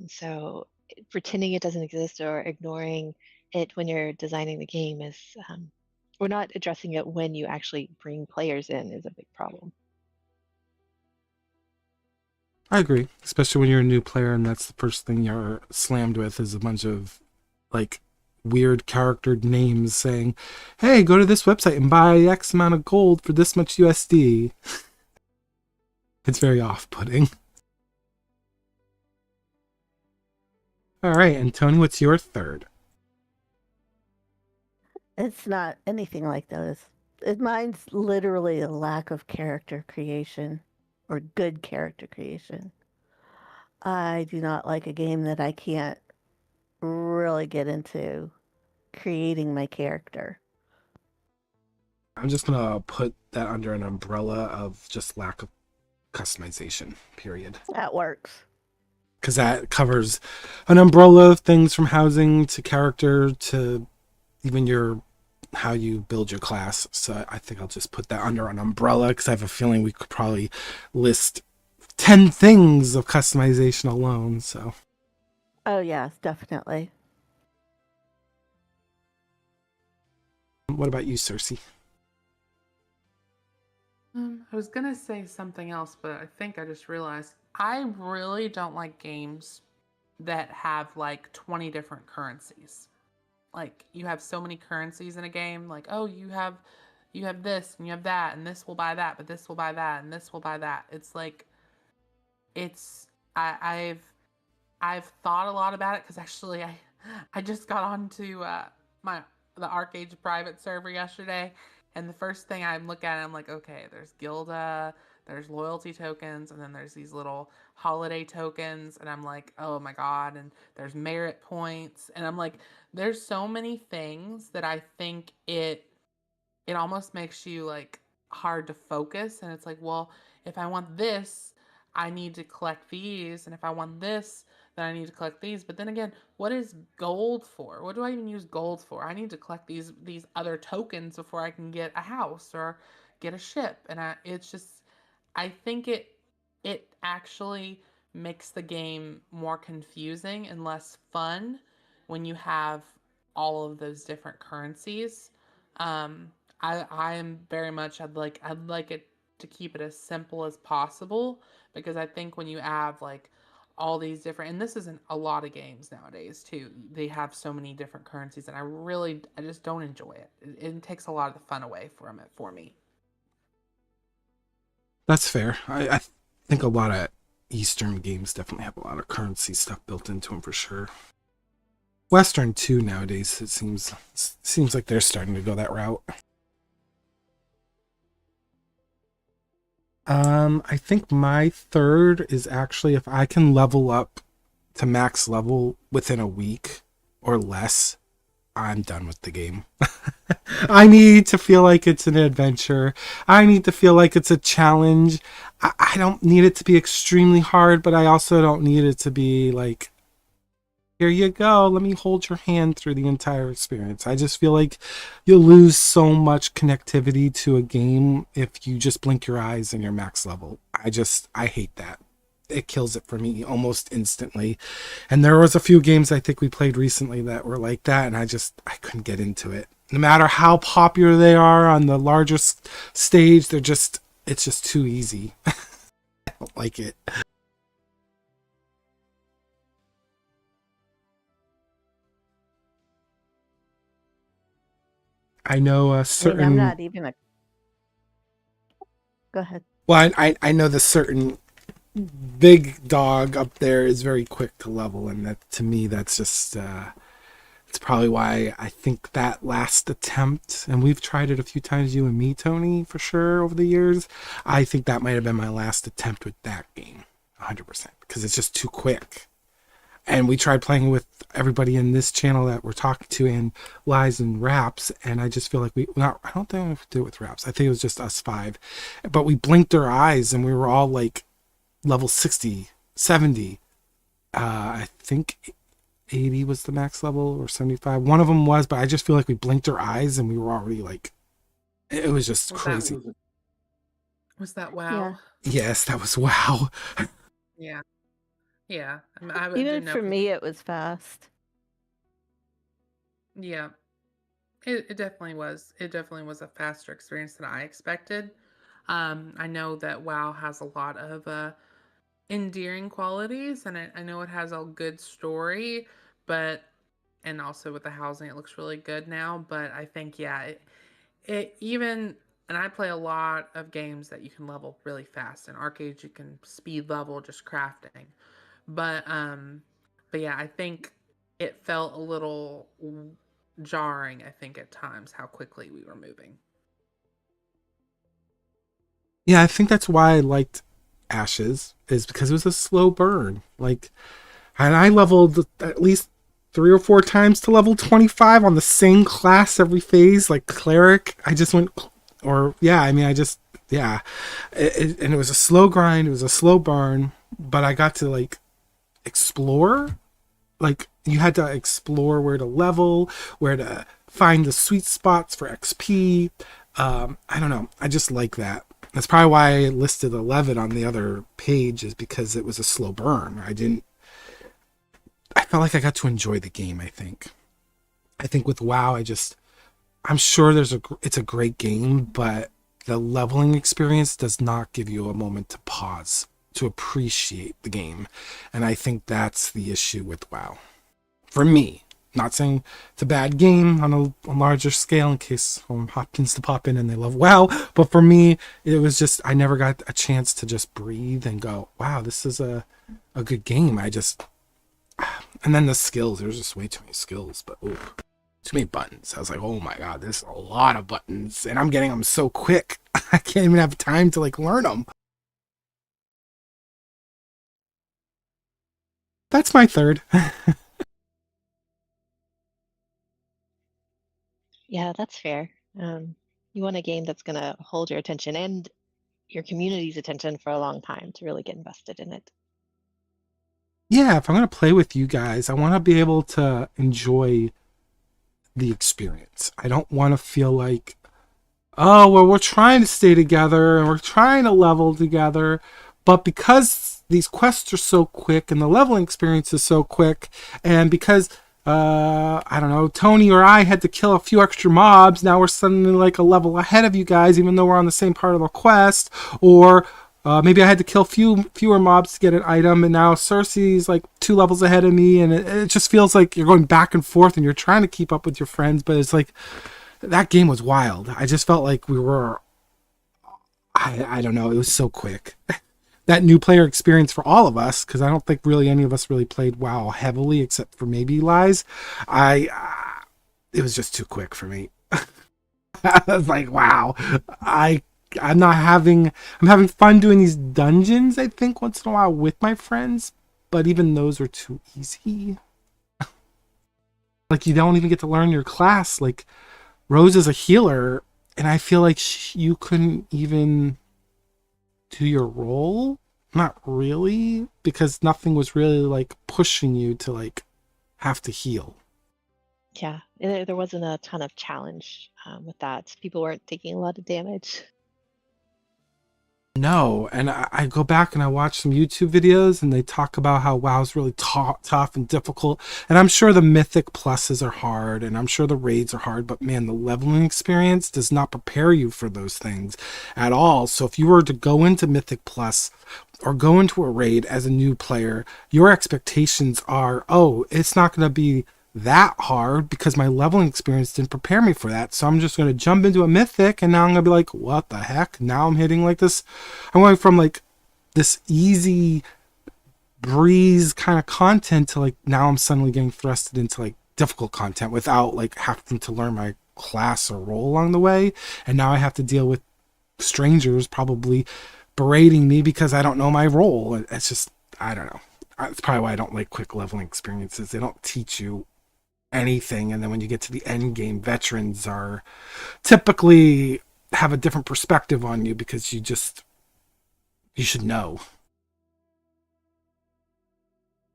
So pretending it doesn't exist or ignoring it when you're designing the game is, or not addressing it when you actually bring players in is a big problem. I agree, especially when you're a new player and that's the first thing you're slammed with is a bunch of like weird charactered names saying, "Hey, go to this website and buy X amount of gold for this much USD." It's very off-putting. All right, and Tony, what's your third? It's not anything like those. Mine's literally a lack of character creation or good character creation. I do not like a game that I can't really get into creating my character. I'm just gonna put that under an umbrella of just lack of customization, period. That works. Because that covers an umbrella of things from housing to character to even your how you build your class. So I think I'll just put that under an umbrella because I have a feeling we could probably list 10 things of customization alone. So Oh, yes, definitely. what about you, Cersei? I was gonna say something else, but I think I just realized I really don't like games that have like 20 different currencies. Like you have so many currencies in a game, like, oh, you have this and you have that, and this will buy that, but this will buy that, and this will buy that. It's like it's I've thought a lot about it because actually I just got onto the Arcade private server yesterday, and the first thing I'm looking at, I'm like, okay, there's Gilda, there's loyalty tokens, and then there's these little holiday tokens, and I'm like, oh my god, and there's merit points, and I'm like, there's so many things that I think it almost makes you like hard to focus, and it's like, well, if I want this, I need to collect these, and if I want this, then I need to collect these. But then again, what is gold for? What do I even use gold for? I need to collect these other tokens before I can get a house or get a ship. And it's just I think it actually makes the game more confusing and less fun when you have all of those different currencies. Um, I am very much I'd like it to keep it as simple as possible, because I think when you have like all these different, and this isn't a lot of games nowadays too, they have so many different currencies, and I just don't enjoy it. It takes a lot of the fun away from it for me. That's fair. I think a lot of Eastern games definitely have a lot of currency stuff built into them for sure. Western too nowadays. It seems like they're starting to go that route. I think my third is actually if I can level up to max level within a week or less, I'm done with the game. I need to feel like it's an adventure. I need to feel like it's a challenge. I don't need it to be extremely hard, but I also don't need it to be like, here you go, let me hold your hand through the entire experience. I just feel like you'll lose so much connectivity to a game if you just blink your eyes and you're max level. I hate that. It kills it for me almost instantly. And there was a few games I think we played recently that were like that, and I couldn't get into it. No matter how popular they are on the larger stage, it's just too easy. I don't like it. I know a certain. I'm not even a. Go ahead. Well, I know the certain big dog up there is very quick to level, and that to me that's just it's probably why I think that last attempt, and we've tried it a few times, you and me, Tony, for sure over the years. I think that might have been my last attempt with that game, 100%, because it's just too quick. And we tried playing with everybody in this channel that we're talking to in Lies and Raps, and I just feel like I don't think we did it with Raps. I think it was just us five. But we blinked our eyes and we were all like level 60, 70. I think 80 was the max level, or 75. One of them was, but I just feel like we blinked our eyes and we were already like, it was just crazy. Was that WoW? Yes, that was WoW. Yeah. Yeah, I Even didn't know for if me, it was fast. yeah, it definitely was. It definitely was a faster experience than I expected. I know that WoW has a lot of endearing qualities, and I know it has a good story, but and also with the housing, it looks really good now. But I think yeah, it even and I play a lot of games that you can level really fast. In arcades, you can speed level just crafting. But but yeah, I think it felt a little jarring, I think at times how quickly we were moving. Yeah, I think that's why I liked Ashes, is because it was a slow burn. Like, and I leveled at least 3 or 4 times to level 25 on the same class every phase, like cleric. I just went, or yeah, I mean, I just, yeah. And it was a slow grind, it was a slow burn, but I got to like explore. Like, you had to explore where to level, where to find the sweet spots for XP. I don't know. I just like that. That's probably why I listed 11 on the other page, is because it was a slow burn. I felt like I got to enjoy the game, I think. I think with WoW, I'm sure it's a great game, but the leveling experience does not give you a moment to pause, to appreciate the game. And I think that's the issue with WoW. For me, not saying it's a bad game on a larger scale in case someone happens to pop in and they love WoW, but for me, it was just, I never got a chance to just breathe and go, wow, this is a good game. And then the skills, there's just way too many skills, but ooh, too many buttons. I was like, oh my god, there's a lot of buttons, and I'm getting them so quick. I can't even have time to like learn them. That's my third. Yeah, that's fair. You want a game that's going to hold your attention and your community's attention for a long time to really get invested in it. Yeah, if I'm gonna play with you guys, I want to be able to enjoy the experience. I don't want to feel like, oh, well, we're trying to stay together and we're trying to level together, but because these quests are so quick and the leveling experience is so quick, and because I don't know, Tony or I had to kill a few extra mobs, now we're suddenly like a level ahead of you guys, even though we're on the same part of the quest, or maybe I had to kill fewer mobs to get an item, and now Cersei's like 2 levels ahead of me, and it just feels like you're going back and forth, and you're trying to keep up with your friends, but it's like that game was wild. I just felt like we were, I don't know, it was so quick. That new player experience for all of us, because I don't think really any of us really played WoW heavily except for maybe Lies. It was just too quick for me. I was like, wow, I'm not having, I'm having fun doing these dungeons, I think, once in a while with my friends, but even those are too easy. Like, you don't even get to learn your class. Like, Rose is a healer, and I feel like you couldn't even do your role. Not really, because nothing was really like pushing you to like have to heal. Yeah, there wasn't a ton of challenge with that. People weren't taking a lot of damage. No, and I go back and I watch some YouTube videos, and they talk about how WoW's really tough and difficult. And I'm sure the Mythic Pluses are hard, and I'm sure the raids are hard, but man, the leveling experience does not prepare you for those things at all. So if you were to go into Mythic Plus or go into a raid as a new player, your expectations are, oh, it's not going to be that hard because my leveling experience didn't prepare me for that. So I'm just going to jump into a mythic, and now I'm going to be like, what the heck? Now I'm hitting like this. I'm going from like this easy breeze kind of content to like, now I'm suddenly getting thrusted into like difficult content without like having to learn my class or role along the way. And now I have to deal with strangers probably berating me because I don't know my role. It's just, I don't know. It's probably why I don't like quick leveling experiences. They don't teach you anything, and then when you get to the end game, veterans are typically have a different perspective on you because you should know.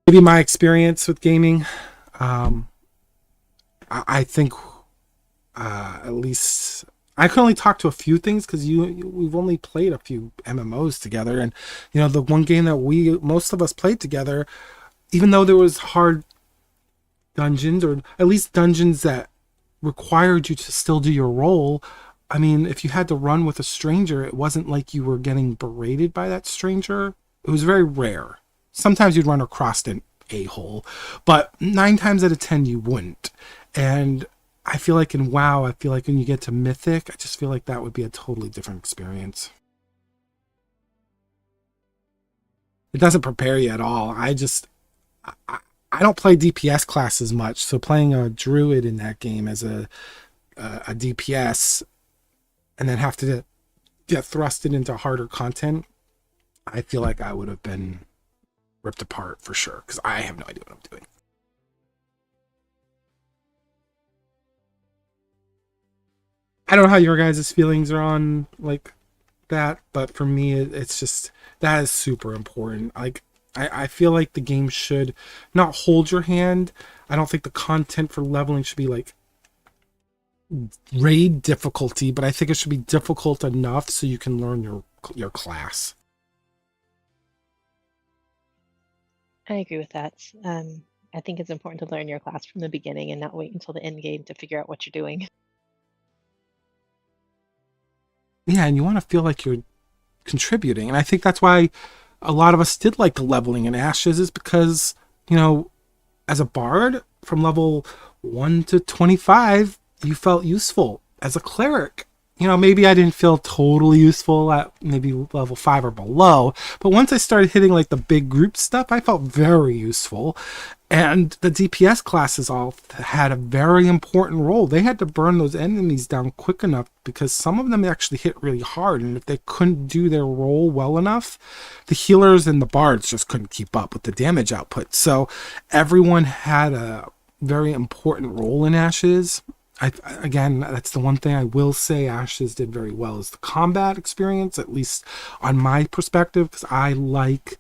Maybe my experience with gaming, I think at least I can only talk to a few things because we've only played a few MMOs together, and the one game that most of us played together, even though there was hard dungeons, or at least dungeons that required you to still do your role. I mean, if you had to run with a stranger, it wasn't like you were getting berated by that stranger. It was very rare. Sometimes you'd run across an a-hole, but 9 times out of 10 you wouldn't. And I feel like in WoW, I feel like when you get to Mythic, I just feel like that would be a totally different experience. It doesn't prepare you at all. I don't play DPS classes much, so playing a druid in that game as a DPS and then have to get thrusted into harder content, I feel like I would have been ripped apart for sure because I have no idea what I'm doing. I don't know how your guys' feelings are on like that, but for me, it's just that is super important. Like, I feel like the game should not hold your hand. I don't think the content for leveling should be like raid difficulty, but I think it should be difficult enough so you can learn your class. I agree with that. I think it's important to learn your class from the beginning and not wait until the end game to figure out what you're doing. Yeah, and you want to feel like you're contributing. And I think that's why a lot of us did like the leveling in Ashes, is because, as a bard from level 1 to 25, you felt useful. As a cleric, maybe I didn't feel totally useful at maybe level 5 or below, but once I started hitting like the big group stuff, I felt very useful. And the DPS classes all had a very important role. They had to burn those enemies down quick enough because some of them actually hit really hard. And if they couldn't do their role well enough, the healers and the bards just couldn't keep up with the damage output. So everyone had a very important role in Ashes. Again, that's the one thing I will say Ashes did very well, is the combat experience, at least on my perspective, because I like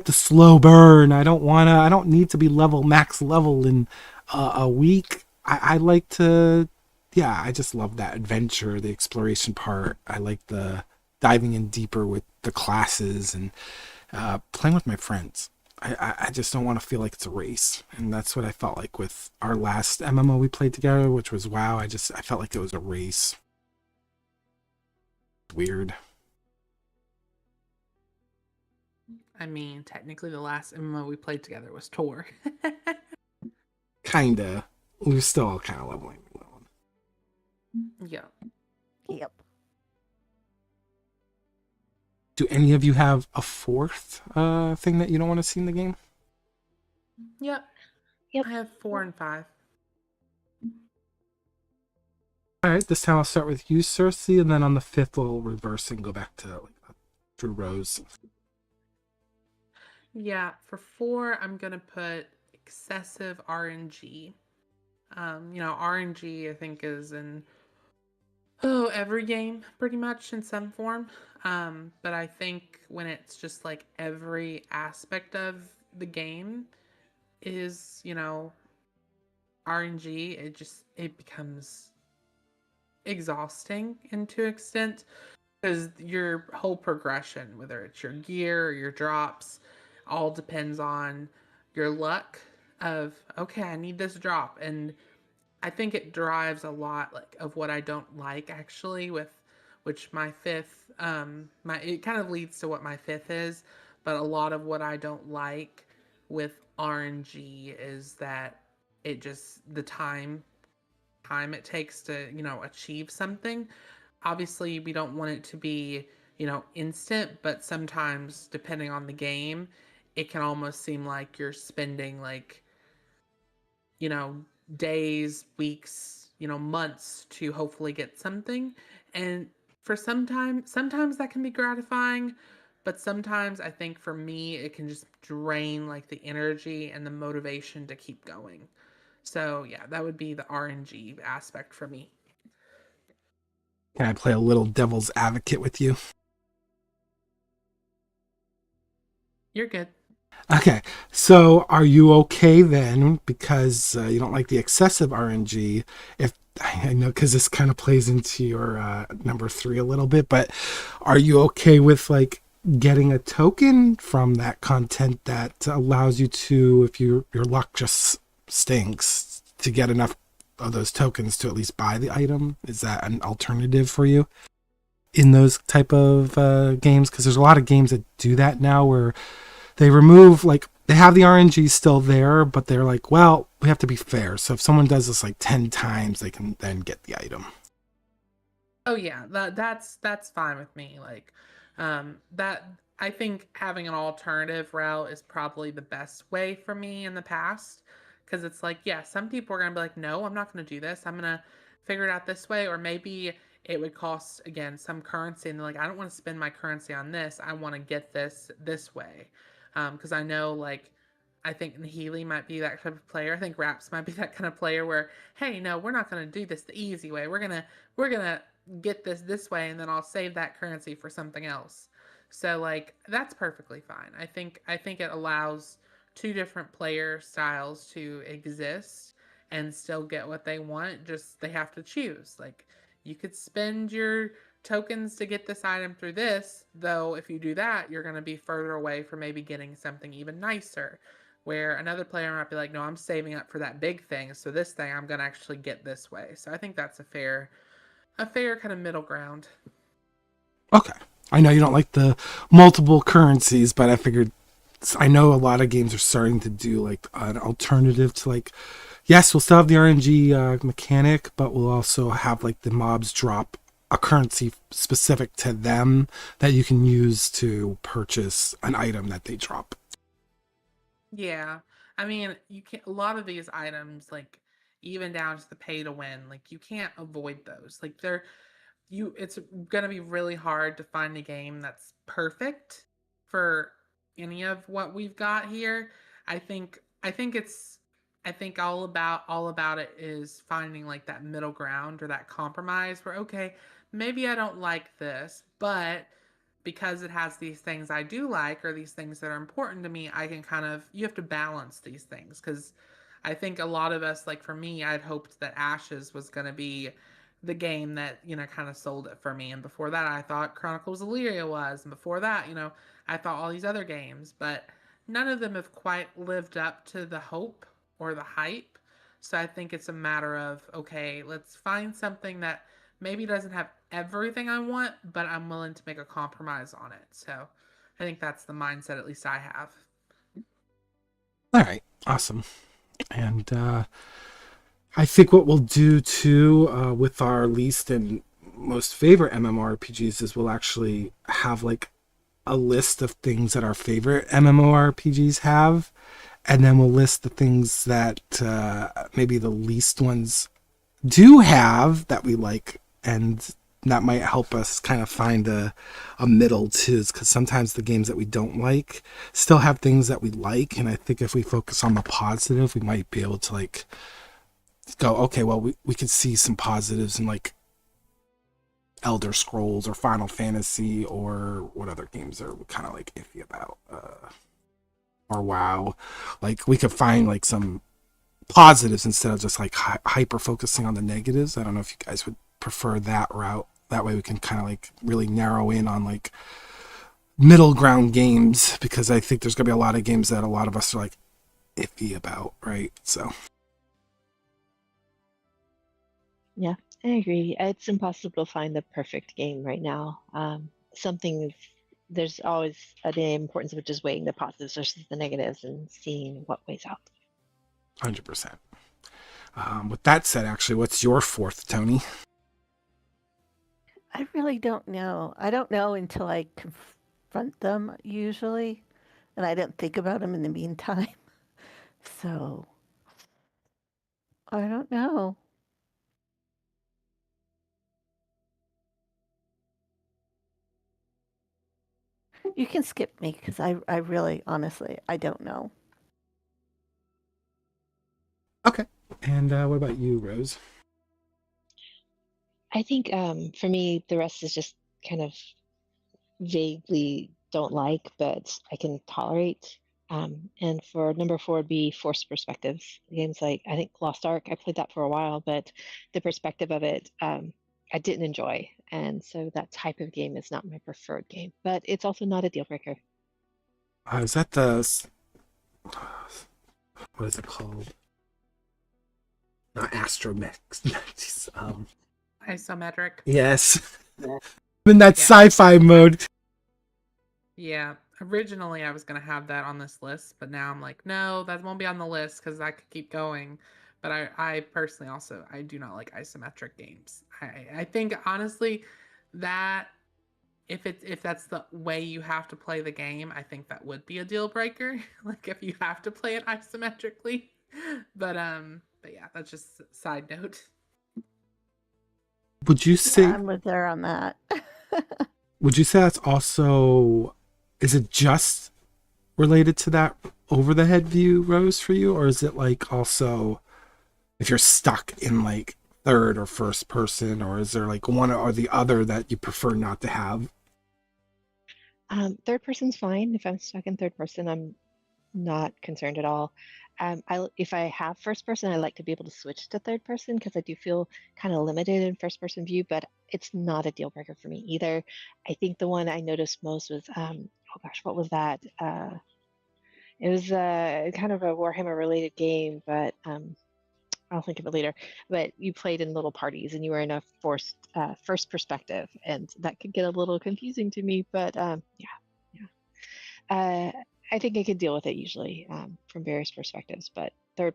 the slow burn. I don't need to be max level in a week. I like to, yeah, I just love that adventure, the exploration part. I like the diving in deeper with the classes and playing with my friends. I just don't want to feel like it's a race. And that's what I felt like with our last MMO we played together, which was WoW. I felt like it was a race. Weird. I mean, technically, the last MMO we played together was Tor. Kinda. We were still all kind of leveling. Yeah. Yep. Do any of you have a fourth thing that you don't want to see in the game? Yep. Yep. I have 4 and 5. All right, this time I'll start with you, Cersei, and then on the 5th we'll reverse and go back to Drew Rose. Yeah, for 4, I'm going to put excessive RNG. RNG, I think, is in every game pretty much in some form. But I think when it's just like every aspect of the game is, RNG, it becomes exhausting to an extent, because your whole progression, whether it's your gear or your drops, all depends on your luck of, okay, I need this drop. And I think it drives a lot like of what I don't like, actually, with which my 5th, it kind of leads to what my 5th is, but a lot of what I don't like with RNG is that the time it takes to, achieve something. Obviously, we don't want it to be, instant, but sometimes, depending on the game, it can almost seem like you're spending like, you know, days, weeks, months to hopefully get something. And sometimes that can be gratifying, but sometimes I think for me, it can just drain like the energy and the motivation to keep going. So yeah, that would be the RNG aspect for me. Can I play a little devil's advocate with you? You're good. Okay, so are you okay then, because you don't like the excessive RNG? If I know, because this kind of plays into your number three a little bit, but are you okay with like getting a token from that content that allows you to, if your luck just stinks, to get enough of those tokens to at least buy the item? Is that an alternative for you in those type of games? Because there's a lot of games that do that now, where they remove, like, they have the RNG still there, but they're like, well, we have to be fair. So if someone does this like 10 times, they can then get the item. Oh yeah, that's fine with me. Like, that I think having an alternative route is probably the best way for me in the past, because it's like, yeah, some people are gonna be like, no, I'm not gonna do this. I'm gonna figure it out this way, or maybe it would cost again some currency, and they're like, I don't want to spend my currency on this. I want to get this way, because I know like. I think Healy might be that type of player. I think Raps might be that kind of player where, hey, no, we're not going to do this the easy way. We're gonna get this way, and then I'll save that currency for something else. So like that's perfectly fine. I think it allows two different player styles to exist and still get what they want. Just they have to choose. Like you could spend your tokens to get this item through this, though if you do that, you're going to be further away from maybe getting something even nicer. Where another player might be like, no, I'm saving up for that big thing, so this thing I'm going to actually get this way. So I think that's a fair kind of middle ground. Okay. I know you don't like the multiple currencies, but I figured, I know a lot of games are starting to do like an alternative to, like, yes, we'll still have the RNG mechanic, but we'll also have like the mobs drop a currency specific to them that you can use to purchase an item that they drop. Yeah. I mean, you can't, a lot of these items, like even down to the pay to win, like you can't avoid those. Like it's gonna be really hard to find a game that's perfect for any of what we've got here. I think all about it is finding like that middle ground or that compromise where okay, maybe I don't like this, but because it has these things I do like or these things that are important to me, I can kind of you have to balance these things because I think a lot of us, like for me, I'd hoped that Ashes was going to be the game that kind of sold it for me, and before that, I thought Chronicles of Lyria was, and before that, I thought all these other games, but none of them have quite lived up to the hope or the hype. So I think it's a matter of okay, let's find something that maybe doesn't have everything I want, but I'm willing to make a compromise on it. So I think that's the mindset at least I have. All right. Awesome. And I think what we'll do too, with our least and most favorite MMORPGs, is we'll actually have like a list of things that our favorite MMORPGs have, and then we'll list the things that maybe the least ones do have that we like, and that might help us kind of find a middle too, because sometimes the games that we don't like still have things that we like, and I think if we focus on the positive, we might be able to like go, okay, well, we could see some positives in like Elder Scrolls or Final Fantasy, or what other games are kind of like iffy about, or WoW. Like we could find like some positives instead of just like hyper focusing on the negatives. I don't know if you guys would prefer that route. That way we can kind of like really narrow in on like middle ground games, because I think there's gonna be a lot of games that a lot of us are like iffy about, right? So Yeah, I agree. It's impossible to find the perfect game right now. Something there's always the importance of just weighing the positives versus the negatives and seeing what weighs out. 100%. With that said, actually, what's your fourth, Tony? I really don't know. I don't know until I confront them usually, and I don't think about them in the meantime. So I don't know. You can skip me because I really, honestly, I don't know. Okay. And what about you, Rose? I think for me, the rest is just kind of vaguely don't like, but I can tolerate. And for number 4 would be forced perspectives. Games like, I think, Lost Ark, I played that for a while, but the perspective of it, I didn't enjoy. And so that type of game is not my preferred game, but it's also not a deal breaker. Is that the what is it called? Not astromech. Isometric. Yes. I'm in that sci-fi mode. Yeah. Originally, I was going to have that on this list, but now I'm like, no, that won't be on the list because I could keep going. But I personally also, I do not like isometric games. I think, honestly, that if that's the way you have to play the game, I think that would be a deal breaker. Like if you have to play it isometrically. But yeah, that's just a side note. Would you say I'm with her on that. would you say that's also, is it just related to that over the head view, Rose, for you? Or is it like also if you're stuck in like third or first person, or is there like one or the other that you prefer not to have? Third person's fine. If I'm stuck in third person, I'm not concerned at all. If I have first person, I like to be able to switch to third person because I do feel kind of limited in first person view, but it's not a deal breaker for me either. I think the one I noticed most was, oh gosh, what was that? It was kind of a Warhammer related game, but I'll think of it later. But you played in little parties and you were in a forced first perspective, and that could get a little confusing to me, but yeah. I think I could deal with it usually from various perspectives, but third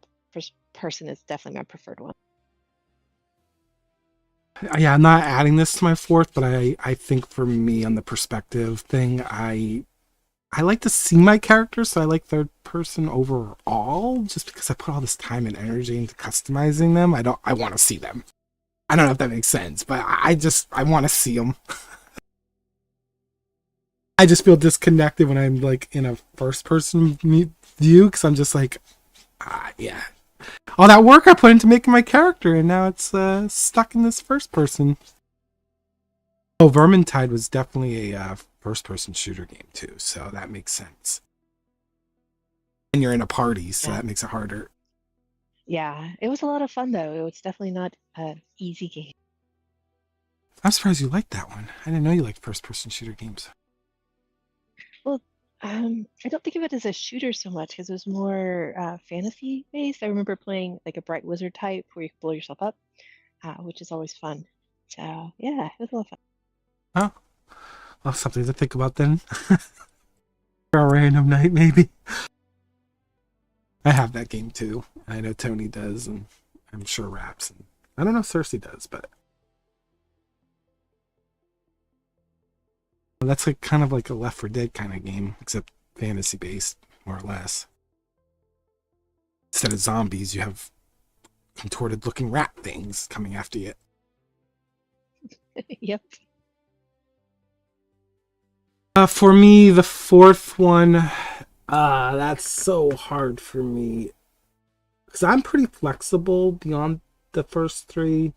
person is definitely my preferred one. Yeah, I'm not adding this to my fourth, but I think for me on the perspective thing, I like to see my characters, so I like third person overall, just because I put all this time and energy into customizing them. I want to see them. I don't know if that makes sense, but I want to see them. I just feel disconnected when I'm like in a first person view, because I'm just like, yeah, all that work I put into making my character, and now it's stuck in this first person. Oh, Vermintide was definitely a first person shooter game too, so that makes sense. And you're in a party, so that makes it harder. Yeah, it was a lot of fun though. It was definitely not an easy game. I'm surprised you liked that one. I didn't know you liked first person shooter games. Well, I don't think of it as a shooter so much because it was more fantasy based. I remember playing like a Bright Wizard type where you could blow yourself up, which is always fun. So yeah, it was a lot of fun. Oh, well, something to think about then. For a random night, maybe. I have that game too. I know Tony does, and I'm sure Raps, and I don't know if Cersei does, but that's like kind of like a Left 4 Dead kind of game, except fantasy based, more or less. Instead of zombies, you have contorted looking rat things coming after you. Yep. For me, the fourth one, that's so hard for me. Because I'm pretty flexible beyond the first three.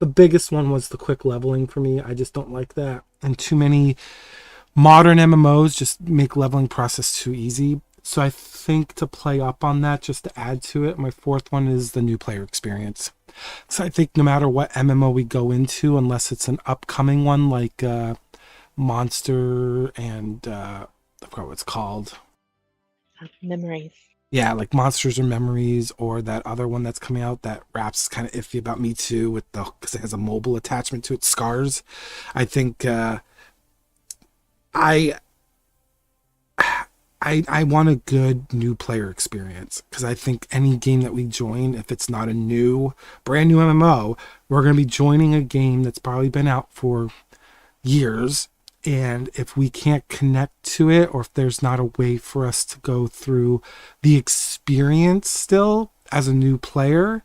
The biggest one was the quick leveling for me. I just don't like that. And too many modern MMOs just make leveling process too easy. So I think to play up on that, just to add to it, my fourth one is the new player experience. So I think no matter what MMO we go into, unless it's an upcoming one like Monster and I forgot what it's called. Memories. Yeah, like Monsters or Memories, or that other one that's coming out that Raps kind of iffy about me too, with the because it has a mobile attachment to it, Scars. I think I want a good new player experience, because I think any game that we join, if it's not a brand new MMO, we're going to be joining a game that's probably been out for years. And if we can't connect to it, or if there's not a way for us to go through the experience still as a new player,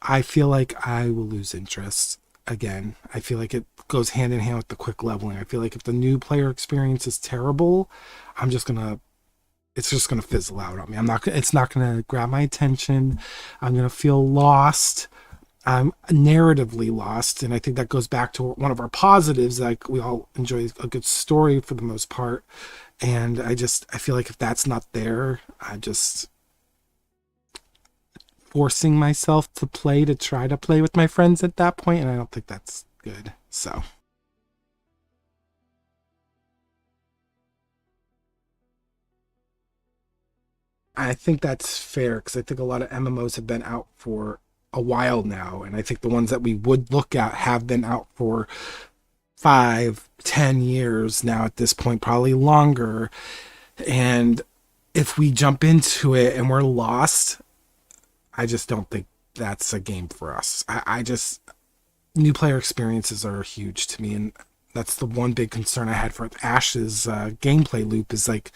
I feel like I will lose interest again. I feel like it goes hand in hand with the quick leveling. I feel like if the new player experience is terrible, it's just gonna fizzle out on me. It's not gonna grab my attention. I'm gonna feel lost. I'm narratively lost, and I think that goes back to one of our positives. Like, we all enjoy a good story for the most part, And I feel like if that's not there, I just forcing myself to try to play with my friends at that point, and I don't think that's good. So I think that's fair because I think a lot of MMOs have been out for a while now, and I think the ones that we would look at have been out for 5, 10 years now at this point, probably longer. And if we jump into it and we're lost, I just don't think that's a game for us. I just, new player experiences are huge to me, and that's the one big concern I had for Ash's gameplay loop is like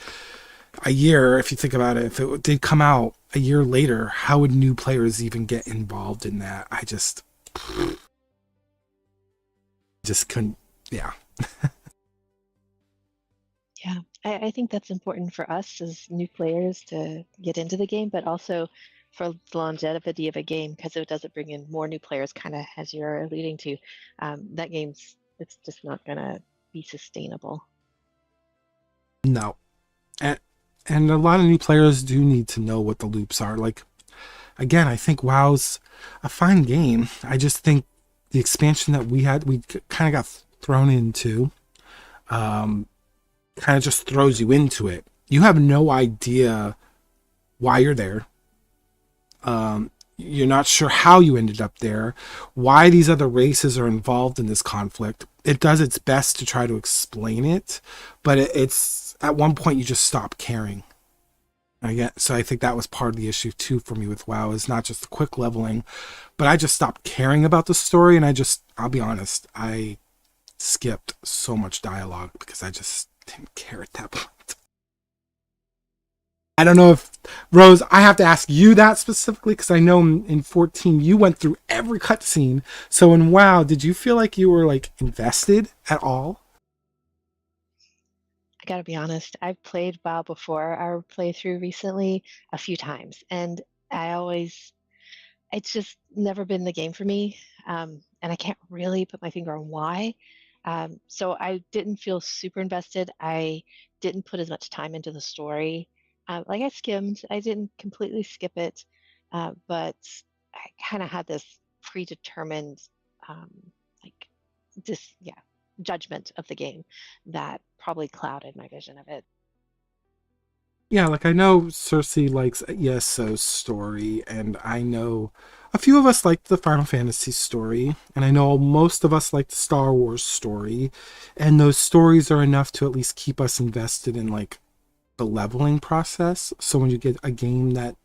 a year, if you think about it, if it did come out a year later, how would new players even get involved in that? I just couldn't, yeah. Yeah, I think that's important for us as new players to get into the game, but also for the longevity of a game because if it doesn't bring in more new players, kind of as you're alluding to, that it's just not gonna be sustainable. No. And a lot of new players do need to know what the loops are. Like, again, I think WoW's a fine game. I just think the expansion that we kind of got thrown into, kind of just throws you into it. You have no idea why you're there. You're not sure how you ended up there, why these other races are involved in this conflict. It does its best to try to explain it, but it's at one point you just stop caring. So I think that was part of the issue too for me with WoW is not just the quick leveling, but I just stopped caring about the story and I'll be honest, I skipped so much dialogue because I just didn't care at that point. I don't know if, Rose, I have to ask you that specifically because I know in 14 you went through every cutscene. So in WoW, did you feel like you were like invested at all? I gotta be honest, I've played WoW before our playthrough recently a few times, and I always, it's just never been the game for me. And I can't really put my finger on why. So I didn't feel super invested. I didn't put as much time into the story. Like I skimmed, I didn't completely skip it, but I kind of had this predetermined, um, like, yeah, judgment of the game that probably clouded my vision of it. Yeah, like I know Cersei likes ESO's story, and I know a few of us like the Final Fantasy story, and I know most of us like the Star Wars story, and those stories are enough to at least keep us invested in like the leveling process. So when you get a game that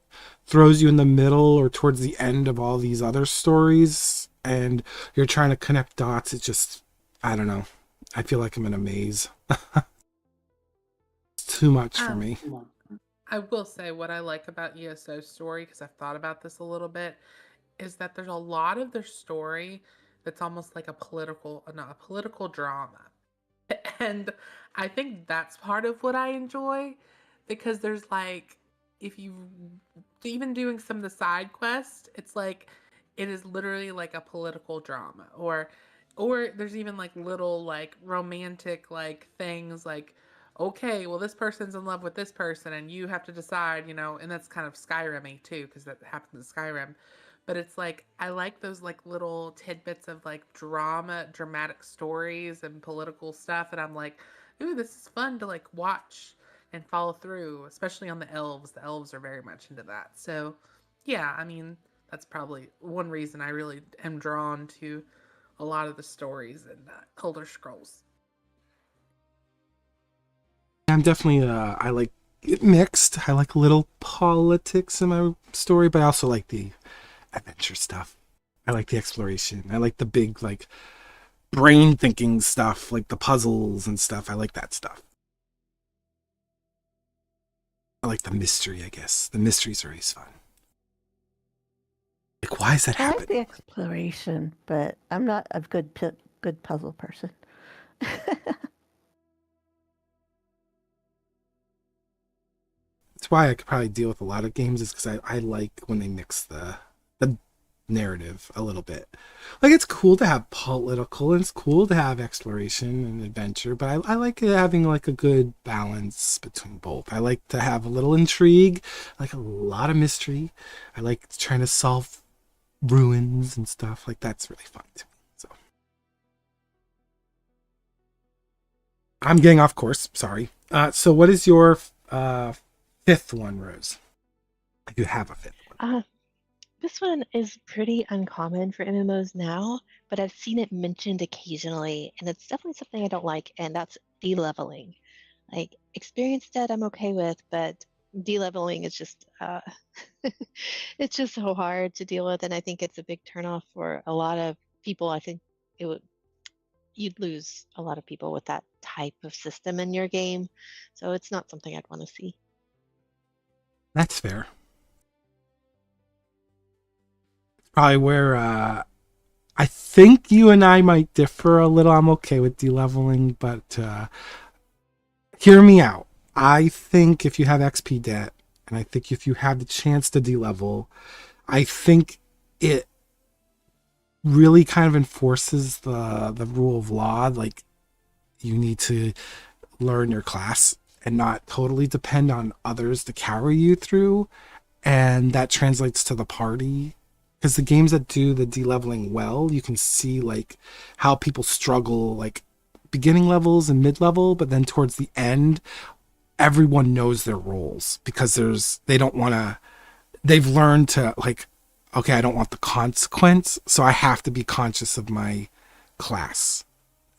throws you in the middle or towards the end of all these other stories and you're trying to connect dots, it just, I don't know. I feel like I'm in a maze. It's too much for me. I will say what I like about ESO's story, because I've thought about this a little bit, is that there's a lot of their story that's almost like a political, not a political drama. And I think that's part of what I enjoy because there's like, if you even doing some of the side quests, it's like it is literally like a political drama or there's even like little like romantic like things like okay, well this person's in love with this person and you have to decide, and that's kind of Skyrim-y too because that happens in Skyrim. But it's like I like those like little tidbits of like dramatic stories and political stuff, and I'm like, ooh, this is fun to like watch and follow through, especially on the elves. The elves are very much into that. So, yeah, I mean, that's probably one reason I really am drawn to a lot of the stories in Elder Scrolls. I'm definitely, I like it mixed. I like a little politics in my story, but I also like the adventure stuff. I like the exploration. I like the big, like, brain thinking stuff, like the puzzles and stuff. I like that stuff. I like the mystery, I guess. The mysteries are always fun. Like, why is that I like happening? the exploration, but I'm not a good puzzle person. That's why I could probably deal with a lot of games is because I like when they mix the narrative a little bit. Like, it's cool to have political and it's cool to have exploration and adventure, but I like having like a good balance between both. I like to have a little intrigue, like a lot of mystery. I like trying to solve ruins and stuff. Like, that's really fun to me. So I'm getting off course. Sorry. So what is your fifth one, Rose? You have a fifth one. This one is pretty uncommon for MMOs now, but I've seen it mentioned occasionally, and it's definitely something I don't like, and that's de-leveling. Like experience debt, I'm okay with, but de-leveling is just it's just so hard to deal with, and I think it's a big turnoff for a lot of people. I think it would you'd lose a lot of people with that type of system in your game, so it's not something I'd want to see. That's fair. Probably where I think you and I might differ a little. I'm okay with de-leveling, but hear me out. I think if you have XP debt, and I think if you have the chance to de-level, I think it really kind of enforces the rule of law. Like, you need to learn your class and not totally depend on others to carry you through, and that translates to the party. Because the games that do the de-leveling well, you can see like how people struggle, like beginning levels and mid-level, but then towards the end, everyone knows their roles because they've learned to, like, okay, I don't want the consequence, so I have to be conscious of my class.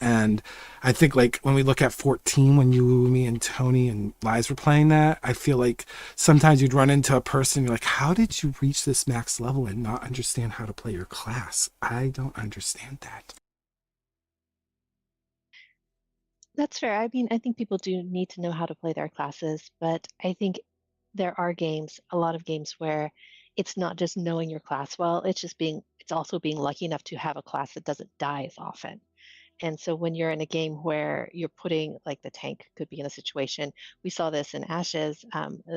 And I think, like, when we look at 14, when you, me, and Tony and Liz were playing that, I feel like sometimes you'd run into a person, you're like, how did you reach this max level and not understand how to play your class? I don't understand that. That's fair. I mean, I think people do need to know how to play their classes, but I think there are games, a lot of games where it's not just knowing your class well, it's also being lucky enough to have a class that doesn't die as often. And so when you're in a game where you're putting, like the tank could be in a situation, we saw this in Ashes,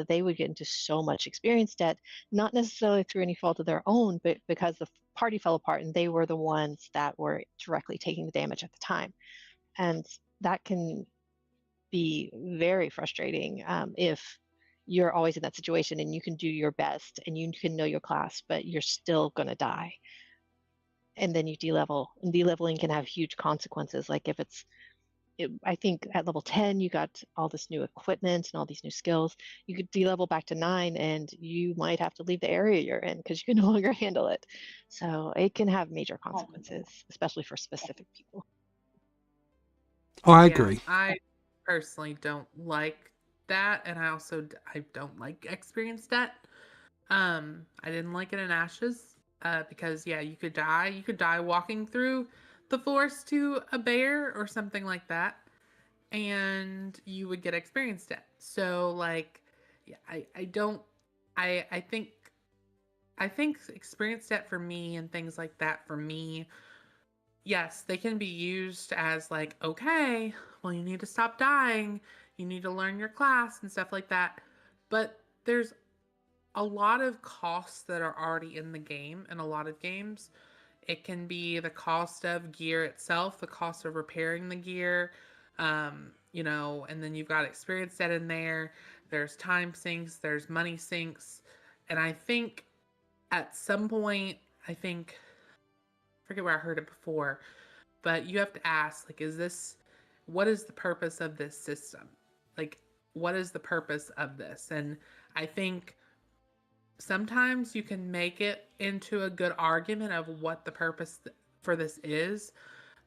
they would get into so much experience debt, not necessarily through any fault of their own, but because the party fell apart and they were the ones that were directly taking the damage at the time. And that can be very frustrating if you're always in that situation and you can do your best and you can know your class, but you're still going to die. And then you de-level, and de-leveling can have huge consequences. Like if I think at level 10, you got all this new equipment and all these new skills. You could de-level back to 9 and you might have to leave the area you're in because you can no longer handle it. So it can have major consequences, especially for specific people. Oh, I Yeah, agree. I personally don't like that, and I don't like experience debt. I didn't like it in Ashes, because yeah, you could die. You could die walking through the forest to a bear or something like that, and you would get experience debt. So like, yeah, I don't. I think experience debt for me and things like that for me, yes, they can be used as like, okay, well, you need to stop dying, you need to learn your class and stuff like that. But there's a lot of costs that are already in the game in a lot of games. It can be the cost of gear itself, the cost of repairing the gear, and then you've got experience debt in there. There's time sinks, there's money sinks. And I think at some point, I forget where I heard it before, but you have to ask, like, what is the purpose of this system? Like, what is the purpose of this? And I think sometimes you can make it into a good argument of what the purpose for this is.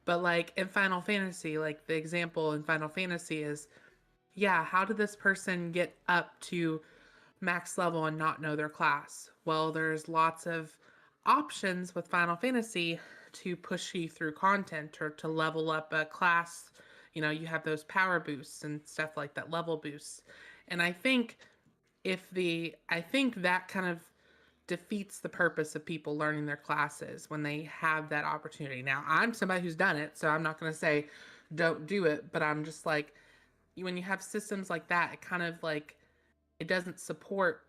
But like in Final Fantasy, like the example in Final Fantasy is, yeah, how did this person get up to max level and not know their class? Well, there's lots of options with Final Fantasy to push you through content or to level up a class. You have those power boosts and stuff like that, level boosts. And I think that kind of defeats the purpose of people learning their classes when they have that opportunity. Now, I'm somebody who's done it, so I'm not going to say don't do it, but I'm just like, when you have systems like that, it kind of like, it doesn't support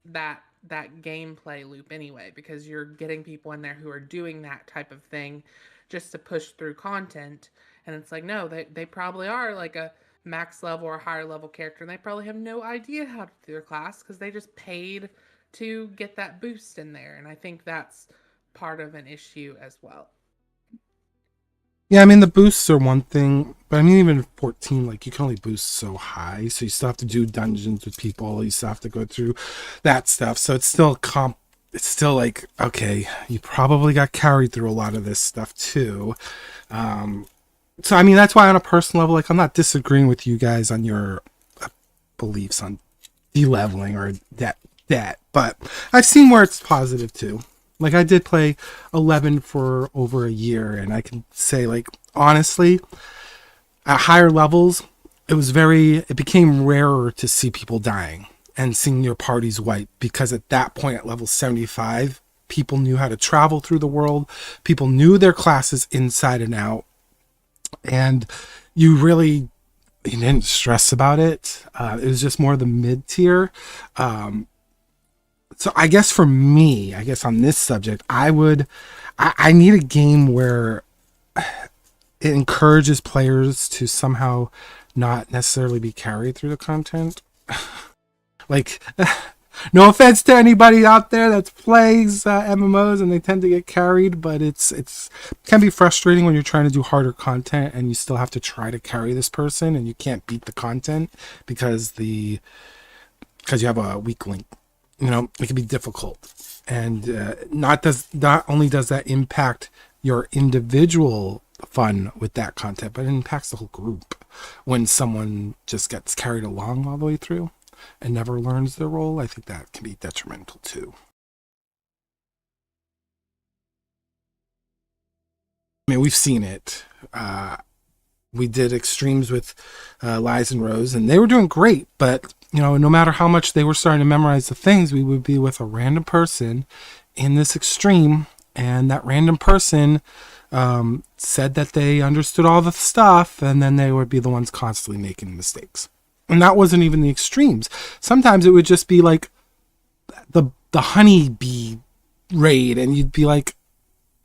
that gameplay loop anyway, because you're getting people in there who are doing that type of thing just to push through content. And it's like, no, they probably are like a max level or higher level character, and they probably have no idea how to do their class because they just paid to get that boost in there. And I think that's part of an issue as well. Yeah, I mean the boosts are one thing, but I mean even 14, like you can only boost so high, so you still have to do dungeons with people. You still have to go through that stuff. So it's still It's still like, okay, you probably got carried through a lot of this stuff too. So I mean that's why on a personal level, like I'm not disagreeing with you guys on your beliefs on de-leveling or that, but I've seen where it's positive too. Like I did play 11 for over a year, and I can say, like, honestly, at higher levels, it became rarer to see people dying and seeing your parties wipe, because at that point at level 75, people knew how to travel through the world. People knew their classes inside and out, and you didn't stress about it. It was just more the mid tier. So I guess for me, I guess on this subject, I need a game where it encourages players to somehow not necessarily be carried through the content. Like, no offense to anybody out there that plays MMOs and they tend to get carried, but it's can be frustrating when you're trying to do harder content and you still have to try to carry this person and you can't beat the content because you have a weak link. You know, it can be difficult, and not only does that impact your individual fun with that content, but it impacts the whole group when someone just gets carried along all the way through and never learns their role. I think that can be detrimental too. I mean, we've seen it. We did extremes with Lies and Rose, and they were doing great, but no matter how much they were starting to memorize the things, we would be with a random person in this extreme, and that random person said that they understood all the stuff, and then they would be the ones constantly making mistakes. And that wasn't even the extremes. Sometimes it would just be like the honeybee raid, and you'd be like,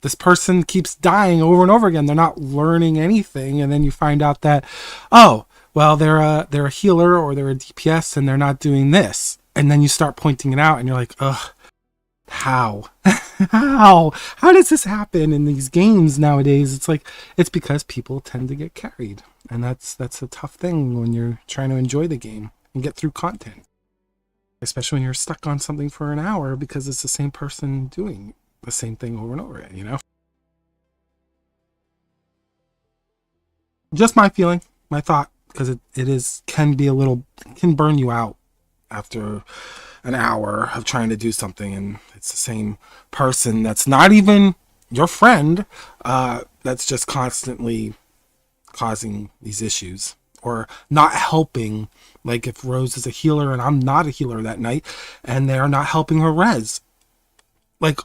this person keeps dying over and over again. They're not learning anything, and then you find out that, oh, well, they're a healer or they're a DPS and they're not doing this. And then you start pointing it out and you're like, ugh, how? How does this happen in these games nowadays? It's like, it's because people tend to get carried. And that's a tough thing when you're trying to enjoy the game and get through content. Especially when you're stuck on something for an hour because it's the same person doing the same thing over and over again, Just my feeling, my thought. Because it can burn you out after an hour of trying to do something, and it's the same person that's not even your friend, that's just constantly causing these issues or not helping. Like if Rose is a healer and I'm not a healer that night and they're not helping her res, like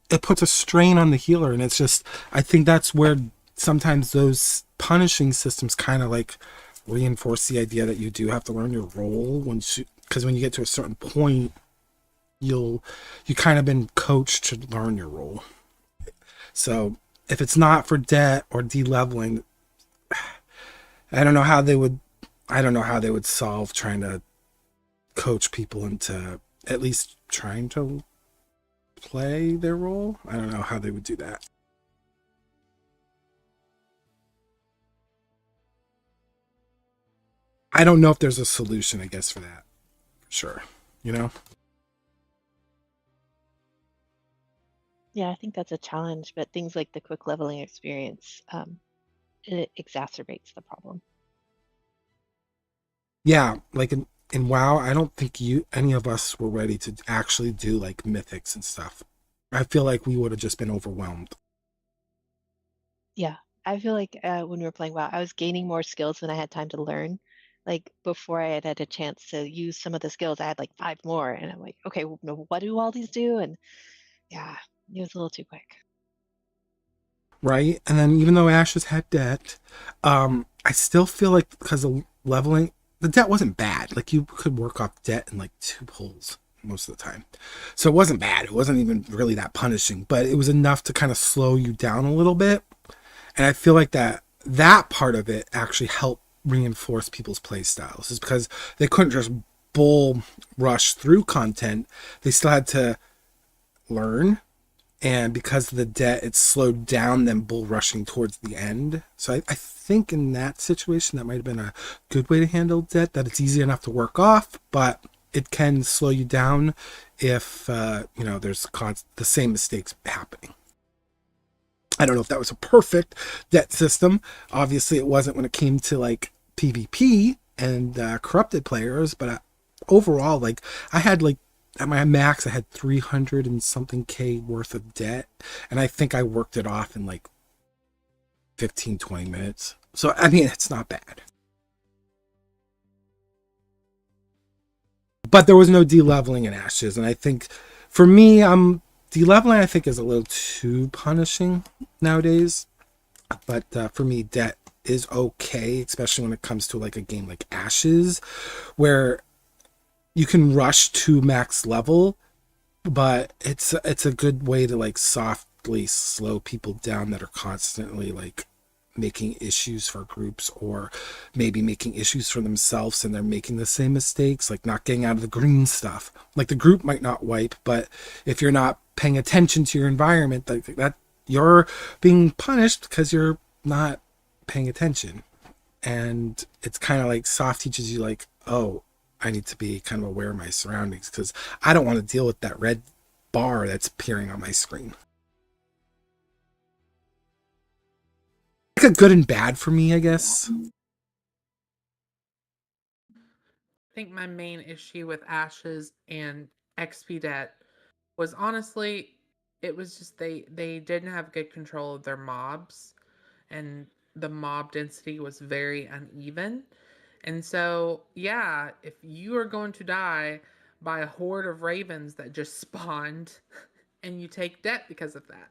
it puts a strain on the healer, and it's just, I think that's where sometimes those punishing systems kind of like reinforce the idea that you do have to learn your role because when you get to a certain point, you kind of been coached to learn your role. So if it's not for debt or de-leveling, I don't know how they would solve trying to coach people into at least trying to play their role. I don't know how they would do that. I don't know if there's a solution, I guess, for that. For sure. Yeah, I think that's a challenge, but things like the quick leveling experience, it exacerbates the problem. Yeah, like in WoW, I don't think any of us were ready to actually do like mythics and stuff. I feel like we would have just been overwhelmed. Yeah, I feel like when we were playing WoW, I was gaining more skills than I had time to learn. Like before I had a chance to use some of the skills, I had like 5 more, and I'm like, okay, well, no, what do all these do? And yeah, it was a little too quick. Right? And then even though Ashes had debt, I still feel like because of leveling, the debt wasn't bad. Like you could work off debt in like 2 pulls. most of the time. So it wasn't bad. It wasn't even really that punishing, but it was enough to kind of slow you down a little bit. And I feel like that part of it actually helped reinforce people's play styles, is because they couldn't just bull rush through content. They still had to learn, and because of the debt, it slowed down them bull rushing towards the end. So I think in that situation, that might have been a good way to handle debt, that it's easy enough to work off, but it can slow you down if there's the same mistakes happening. I don't know if that was a perfect debt system. Obviously it wasn't when it came to like PvP and corrupted players, but overall, like, I had like at my max I had 300 and something K worth of debt, and I think I worked it off in like 15-20 minutes. So I mean, it's not bad. But there was no de-leveling in Ashes, and I think for me, de-leveling I think is a little too punishing nowadays. But for me, debt is okay, especially when it comes to like a game like Ashes, where you can rush to max level, but it's a good way to like softly slow people down that are constantly like making issues for groups, or maybe making issues for themselves, and they're making the same mistakes, like not getting out of the green stuff. Like the group might not wipe, but if you're not paying attention to your environment, like that, you're being punished because you're not paying attention. And it's kind of like soft teaches you like, oh, I need to be kind of aware of my surroundings, because I don't want to deal with that red bar that's appearing on my screen. Like a good and bad for me, I guess. I think my main issue with Ashes and XP debt was honestly, it was just they didn't have good control of their mobs, and the mob density was very uneven. And so, yeah, if you are going to die by a horde of ravens that just spawned and you take debt because of that,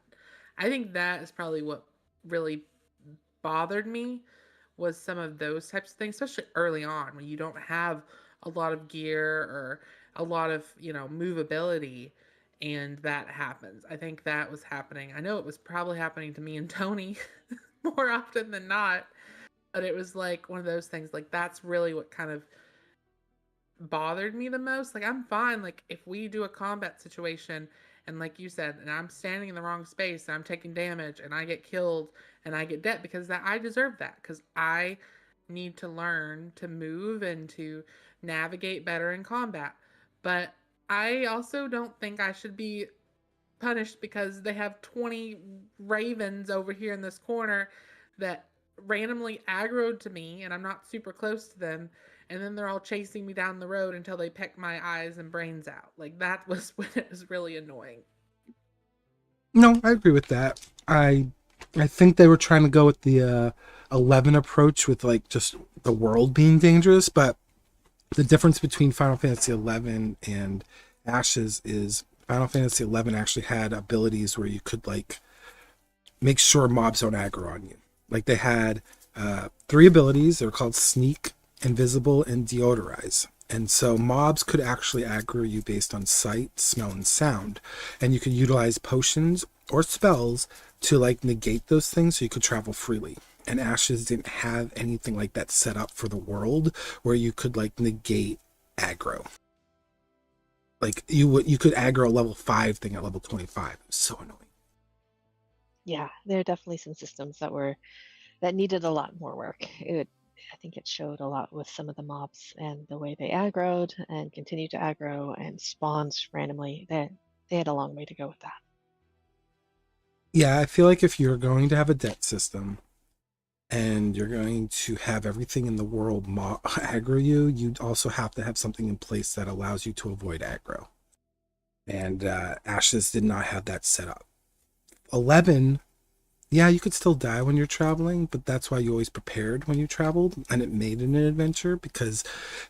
I think that is probably what really bothered me, was some of those types of things, especially early on when you don't have a lot of gear or a lot of, movability, and that happens. I think that was happening. I know it was probably happening to me and Tony more often than not, but it was like one of those things, like that's really what kind of bothered me the most. Like, I'm fine, like if we do a combat situation and like you said, and I'm standing in the wrong space and I'm taking damage and I get killed and I get debt, because that I deserve that, because I need to learn to move and to navigate better in combat. But I also don't think I should be punished because they have 20 ravens over here in this corner that randomly aggroed to me and I'm not super close to them, and then they're all chasing me down the road until they peck my eyes and brains out. Like, that was when it was really annoying. No, I agree with that. I think they were trying to go with the 11 approach, with like just the world being dangerous, but the difference between Final Fantasy 11 and Ashes is Final Fantasy 11 actually had abilities where you could like make sure mobs don't aggro on you. Like they had 3 abilities. They're called Sneak, Invisible, and Deodorize. And so mobs could actually aggro you based on sight, smell, and sound. And you could utilize potions or spells to like negate those things so you could travel freely. And Ashes didn't have anything like that set up for the world where you could like negate aggro. Like you could aggro a level 5 thing at level 25. It was so annoying. Yeah, there are definitely some systems that needed a lot more work. I think it showed a lot with some of the mobs and the way they aggroed and continued to aggro and spawns randomly. They had a long way to go with that. Yeah, I feel like if you're going to have a debt system and you're going to have everything in the world aggro you, you'd also have to have something in place that allows you to avoid aggro. And Ashes did not have that set up. 11, yeah, you could still die when you're traveling, but that's why you always prepared when you traveled, and it made it an adventure, because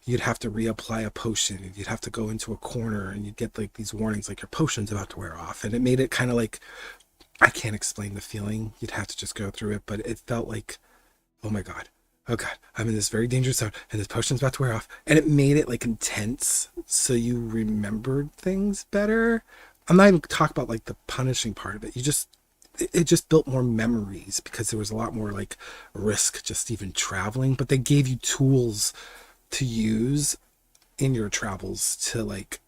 you'd have to reapply a potion, and you'd have to go into a corner, and you'd get like these warnings like your potion's about to wear off, and it made it kind of like, I can't explain the feeling. You'd have to just go through it, but it felt like, oh my god, oh god, I'm in this very dangerous zone and this potion's about to wear off. And it made it like intense so you remembered things better. I'm not even talking about like the punishing part of it. It just built more memories because there was a lot more like risk just even traveling, but they gave you tools to use in your travels to like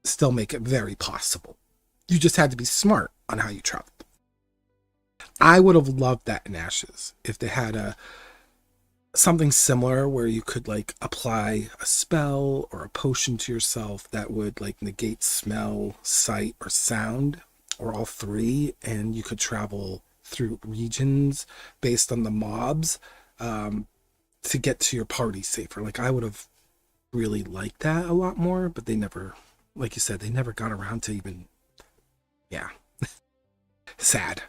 still make it very possible. You just had to be smart on how you traveled. I would have loved that in Ashes if they had something similar where you could like apply a spell or a potion to yourself that would like negate smell, sight, or sound, or all three, and you could travel through regions based on the mobs to get to your party safer. Like I would have really liked that a lot more, but they never, like you said, they never got around to even, yeah. Sad.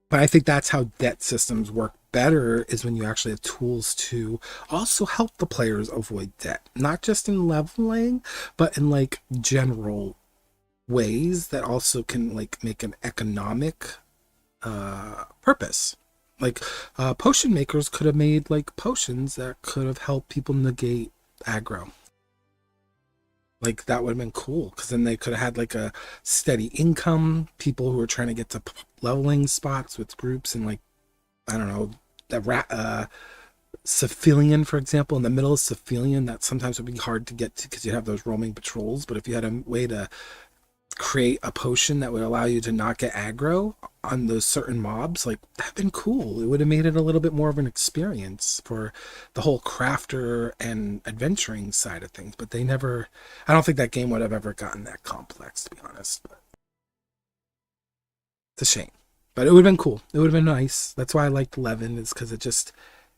But I think that's how debt systems work better, is when you actually have tools to also help the players avoid debt. Not just in leveling, but in like general ways that also can like make an economic purpose. Like potion makers could have made like potions that could have helped people negate aggro. Like that would have been cool, because then they could have had like a steady income, people who were trying to get to leveling spots with groups, and like, I don't know, the Cephalian, for example, in the middle of Cephalian, that sometimes would be hard to get to because you have those roaming patrols. But if you had a way to create a potion that would allow you to not get aggro on those certain mobs, like that'd been cool. It would have made it a little bit more of an experience for the whole crafter and adventuring side of things. But they never, I don't think that game would have ever gotten that complex, to be honest. But it's a shame, but it would have been cool. It would have been nice. That's why I liked 11, is because it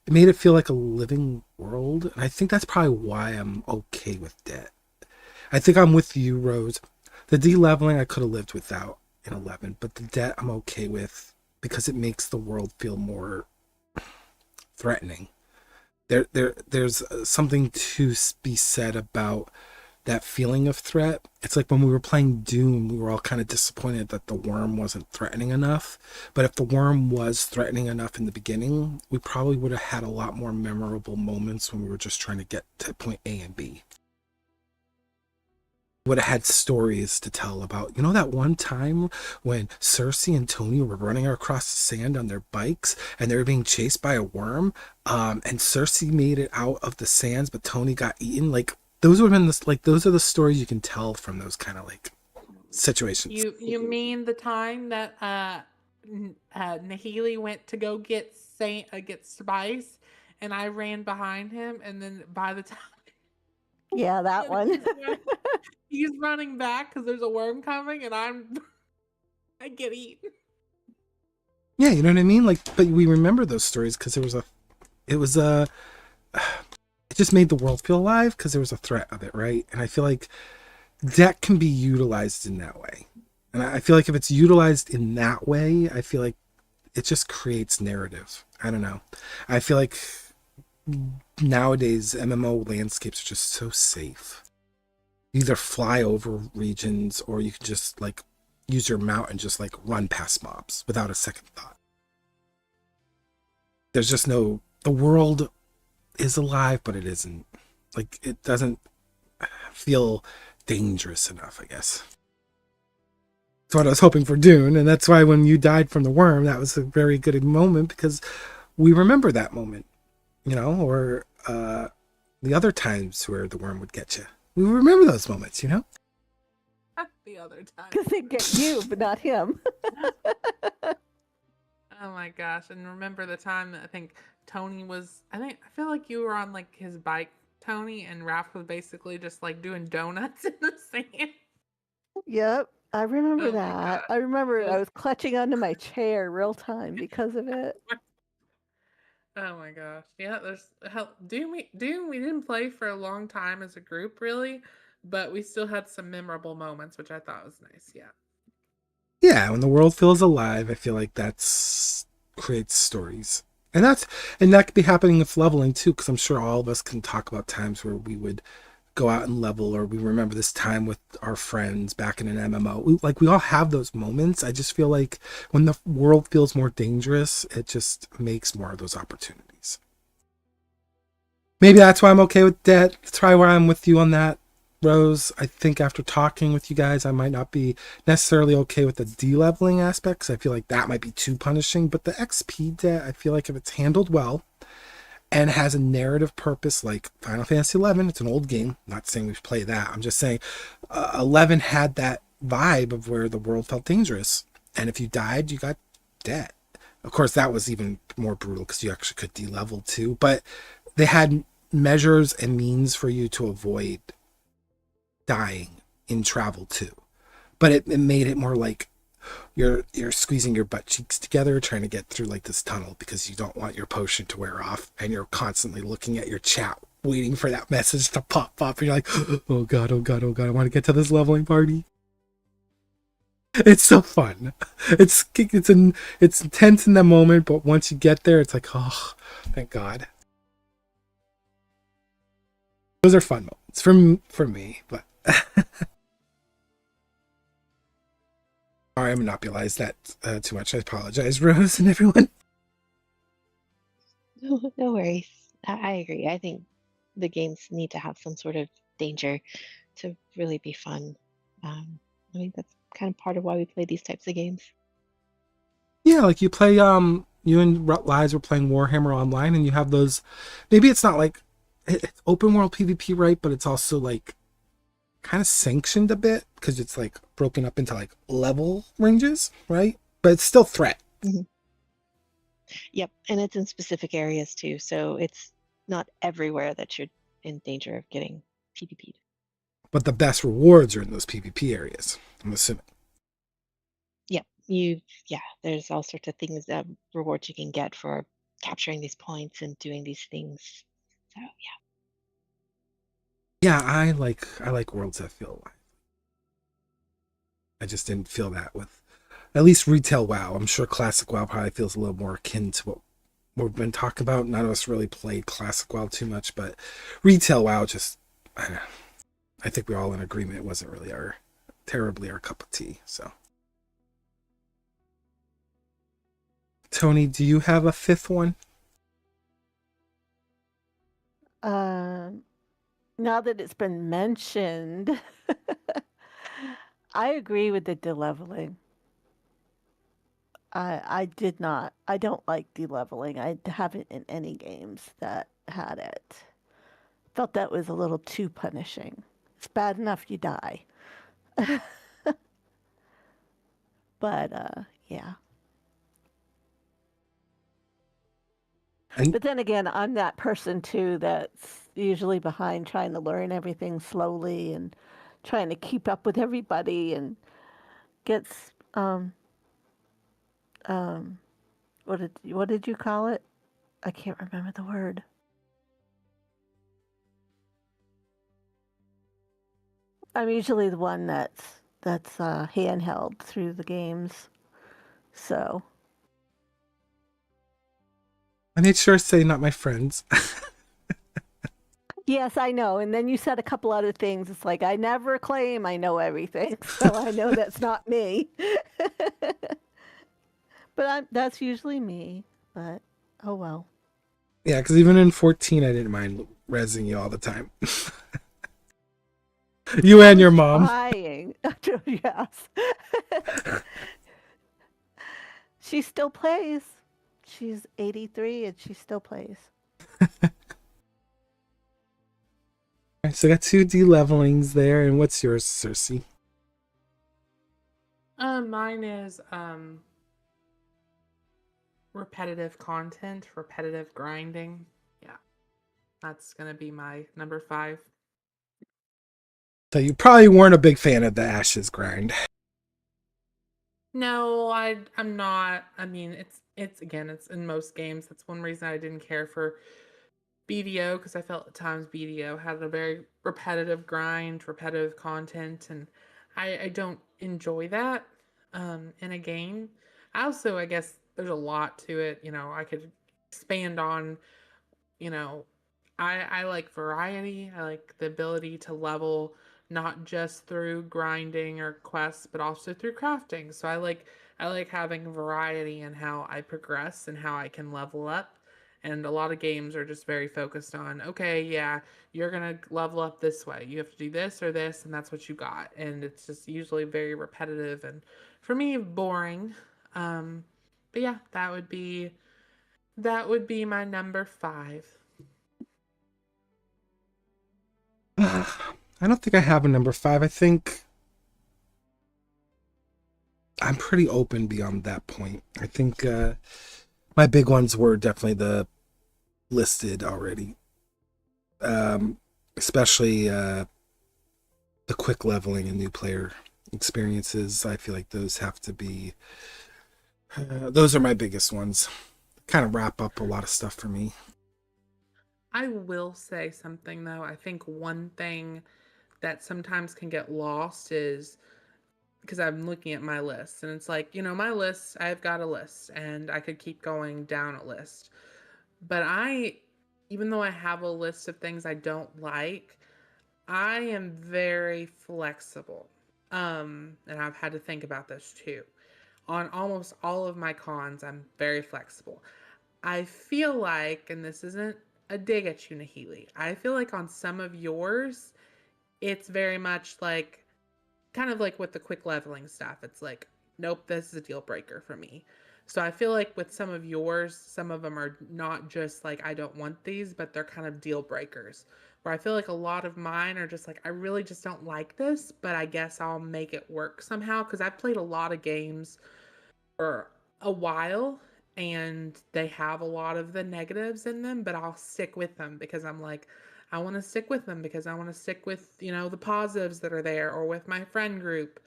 made it feel like a living world. And I think that's probably why I'm okay with debt. I think I'm with you, Rose. The de-leveling I could have lived without in 11, but the debt I'm okay with because it makes the world feel more threatening. There's something to be said about that feeling of threat. It's like when we were playing Doom, we were all kind of disappointed that the worm wasn't threatening enough. But if the worm was threatening enough in the beginning, we probably would have had a lot more memorable moments when we were just trying to get to point A and B. Would have had stories to tell about, that one time when Cersei and Tony were running across the sand on their bikes and they were being chased by a worm, and Cersei made it out of the sands, but Tony got eaten. Like those would have been those are the stories you can tell from those kind of like situations. You mean the time that Nahili went to go get spice, and I ran behind him, and then by the time Yeah, that one. he's running back because there's a worm coming, and I get eaten. Yeah, you know what I mean? Like, but we remember those stories because it just made the world feel alive because there was a threat of it, right? And I feel like that can be utilized in that way. And I feel like if it's utilized in that way, I feel like it just creates narrative. I don't know. I feel like nowadays MMO landscapes are just so safe. You either fly over regions or you can just like use your mount and just like run past mobs without a second thought. There's just the world is alive, but it isn't. Like, it doesn't feel dangerous enough, I guess. That's what I was hoping for Dune, and that's why when you died from the worm, that was a very good moment, because we remember that moment, or the other times where the worm would get you. We remember those moments, The other time. Because they get you, but not him. Oh my gosh. And remember the time that I think Tony was, I feel like you were on like his bike, Tony, and Ralph was basically just like doing donuts in the sand. Yep, I remember Oh my that. God. I remember I was clutching onto my chair real time because of it. Oh my gosh. Yeah, Doom we didn't play for a long time as a group really, but we still had some memorable moments, which I thought was nice. Yeah. Yeah, when the world feels alive, I feel like that's creates stories. And that could be happening with leveling too, because I'm sure all of us can talk about times where we would go out and level, or we remember this time with our friends back in an MMO. We all have those moments. I just feel like when the world feels more dangerous, it just makes more of those opportunities. Maybe that's why I'm okay with that. That's probably why I'm with you on that, Rose. I think after talking with you guys, I might not be necessarily okay with the de-leveling aspects. I feel like that might be too punishing. But the XP debt, I feel like if it's handled well and has a narrative purpose like Final Fantasy 11, it's an old game. I'm not saying we play that. I'm just saying 11 had that vibe of where the world felt dangerous. And if you died, you got debt. Of course, that was even more brutal because you actually could de-level too. But they had measures and means for you to avoid dying in travel too. But it made it more like you're squeezing your butt cheeks together trying to get through like this tunnel because you don't want your potion to wear off, and you're constantly looking at your chat waiting for that message to pop up, and you're like, oh god, oh god, oh god, I want to get to this leveling party. It's so fun. It's intense in the moment, but once you get there, it's like, oh, thank God. Those are fun moments for me, but sorry, I monopolized that too much. I apologize, Rose and everyone. No worries. I agree. I think the games need to have some sort of danger to really be fun. I think that's kind of part of why we play these types of games. Yeah, like you play you and Lies were playing Warhammer Online, and you have those. Maybe it's not like it's open world PvP, right? But it's also like kind of sanctioned a bit because it's like broken up into like level ranges, right? But it's still threat. Mm-hmm. Yep, and it's in specific areas too, so it's not everywhere that you're in danger of getting PvP'd. But the best rewards are in those PvP areas, I'm assuming. Yep, there's all sorts of things that rewards you can get for capturing these points and doing these things. So yeah. I like worlds that feel alive. I just didn't feel that with at least retail WoW. I'm sure classic WoW probably feels a little more akin to what we've been talking about. None of us really played classic WoW too much, but retail WoW just, I think we're all in agreement. It wasn't really terribly our cup of tea. So, Tony, do you have a fifth one? Now that it's been mentioned, I agree with the de-leveling. I did not. I don't like de-leveling. I haven't in any games that had it. Felt that was a little too punishing. It's bad enough you die. But yeah. But then again, I'm that person too that's usually behind trying to learn everything slowly and trying to keep up with everybody and gets um what did you call it? I can't remember the word. I'm usually the one that's handheld through the games. So I made sure to say not my friends. yes, I know. And then you said a couple other things. It's like I never claim I know everything, so I know that's not me. But that's usually me. But oh well. Yeah, because even in 14, I didn't mind rezzing you all the time. You and your mom. Trying. Yes. She still plays. She's 83 and she still plays. So I got 2 de-levelings there, and what's yours, Cersei? Mine is repetitive content, repetitive grinding. Yeah, that's gonna be my number 5. So you probably weren't a big fan of the Ashes grind. No, I'm not. I mean, it's again, it's in most games. That's one reason I didn't care for BDO, because I felt at times BDO had a very repetitive grind, repetitive content, and I don't enjoy that in a game. I guess there's a lot to it. I could expand on, you know, I like variety. I like the ability to level not just through grinding or quests, but also through crafting. So I like having variety in how I progress and how I can level up. And a lot of games are just very focused on, okay, yeah, you're gonna level up this way. You have to do this or this, and that's what you got. And it's just usually very repetitive and for me boring. Um, but yeah, that would be my number five. I don't think I have a number five. I think I'm pretty open beyond that point. I think my big ones were definitely the listed already. Um, Especially the quick leveling and new player experiences. I feel like those have to be, those are my biggest ones. Kind of wrap up a lot of stuff for me. I will say something though. I think one thing that sometimes can get lost is because I'm looking at my list and it's like, my list, I've got a list and I could keep going down a list. But even though I have a list of things I don't like, I am very flexible. And I've had to think about this too. On almost all of my cons, I'm very flexible. I feel like, and this isn't a dig at you, Nahili, I feel like on some of yours, it's very much like, kind of like with the quick leveling stuff. It's like, nope, this is a deal breaker for me. So I feel like with some of yours, some of them are not just like, I don't want these, but they're kind of deal breakers. Where I feel like a lot of mine are just like, I really just don't like this, but I guess I'll make it work somehow. Because I've played a lot of games for a while and they have a lot of the negatives in them, but I'll stick with them because I'm like, I want to stick with them because I want to stick with, the positives that are there or with my friend group.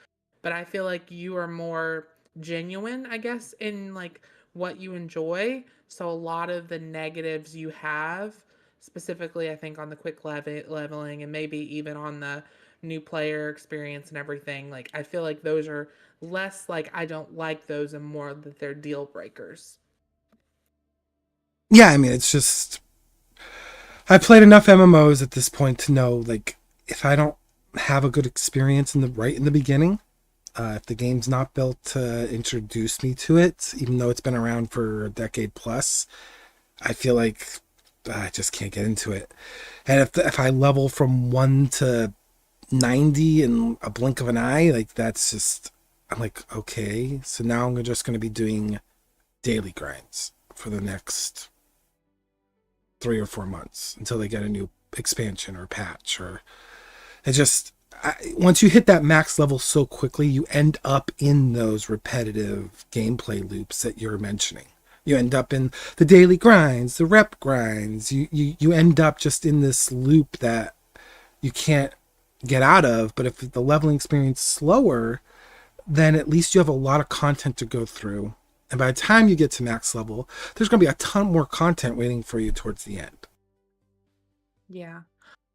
But I feel like you are more genuine, I guess, in like what you enjoy. So a lot of the negatives you have, specifically, I think on the quick leveling and maybe even on the new player experience and everything, like I feel like those are less like I don't like those and more that they're deal breakers. Yeah, I mean, it's just I've played enough MMOs at this point to know, like, if I don't have a good experience in the beginning, if the game's not built to introduce me to it, even though it's been around for a decade plus, I feel like I just can't get into it. And if I level from 1 to 90 in a blink of an eye, like that's just, I'm like, okay, so now I'm just going to be doing daily grinds for the next 3 or 4 months until they get a new expansion or patch. Or it just, once you hit that max level so quickly, you end up in those repetitive gameplay loops that you're mentioning. You end up in the daily grinds, the rep grinds. You end up just in this loop that you can't get out of. But if the leveling experience is slower, then at least you have a lot of content to go through. And by the time you get to max level, there's going to be a ton more content waiting for you towards the end. Yeah.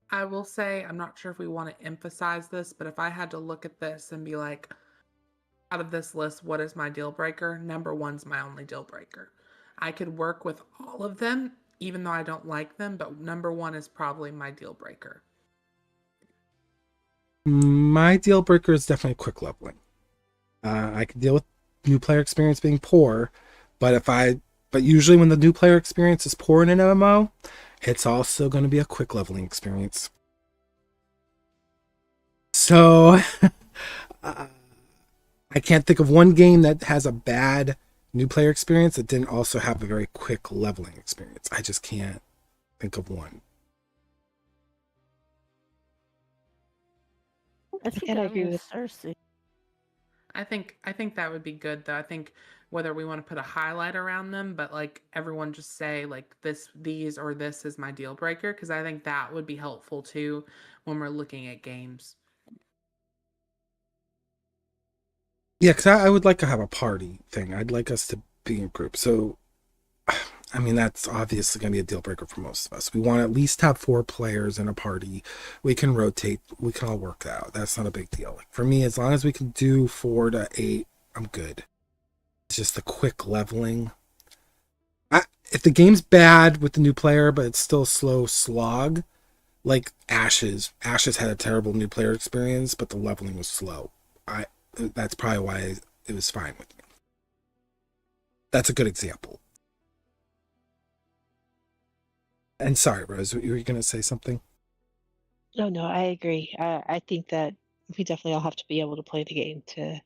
I will say, I'm not sure if we want to emphasize this, but if I had to look at this and be like, out of this list, what is my deal breaker? Number one's my only deal breaker. I could work with all of them, even though I don't like them, but number one is probably my deal breaker. My deal breaker is definitely quick leveling. I can deal with new player experience being poor, but usually when the new player experience is poor in an MMO, it's also going to be a quick leveling experience. So I can't think of one game that has a bad new player experience that didn't also have a very quick leveling experience. I just can't think of one. I think And I I agree agree with Cersei. I think that would be good though. I think whether we want to put a highlight around them, but like everyone just say like these or this is my deal breaker, because I think that would be helpful too when we're looking at games. Yeah, because I would like to have a party thing. I'd like us to be in group. So, I mean, that's obviously going to be a deal breaker for most of us. We want to at least have 4 players in a party. We can rotate. We can all work out. That's not a big deal. Like for me, as long as we can do 4 to 8, I'm good. It's just the quick leveling. if the game's bad with the new player, but it's still a slow slog, like Ashes had a terrible new player experience, but the leveling was slow. I That's probably why it was fine with me. That's a good example. And sorry, Rose, you were going to say something? Oh no, I agree. I think that we definitely all have to be able to play the game to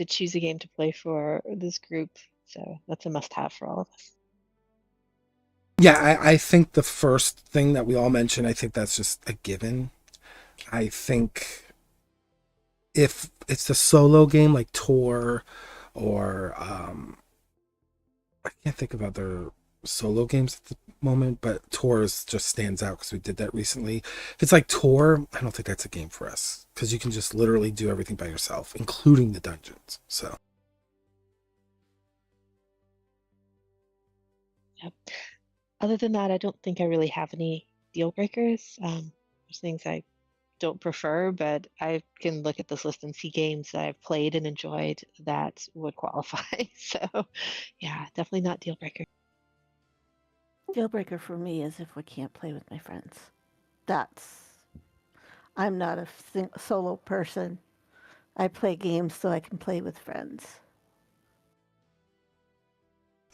choose a game to play for this group. So that's a must-have for all of us. Yeah, I think the first thing that we all mentioned, I think that's just a given. I think if it's a solo game like Tor or I can't think of other solo games at the moment, but Tor just stands out because we did that recently. If it's like Tor, I don't think that's a game for us because you can just literally do everything by yourself, including the dungeons. So Yep. Other than that, I don't think I really have any deal breakers. There's things I don't prefer, but I can look at this list and see games that I've played and enjoyed that would qualify. So, yeah, definitely not deal breaker. Deal breaker for me is if we can't play with my friends. That's I'm not a solo person. I play games so I can play with friends.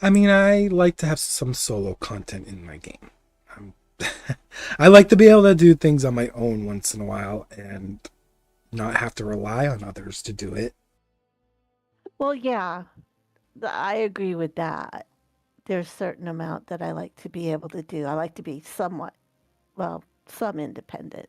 I mean, I like to have some solo content in my game. Um, I like to be able to do things on my own once in a while and not have to rely on others to do it. Well, yeah, I agree with that. There's a certain amount that I like to be able to do. I like to be somewhat, well, some independent.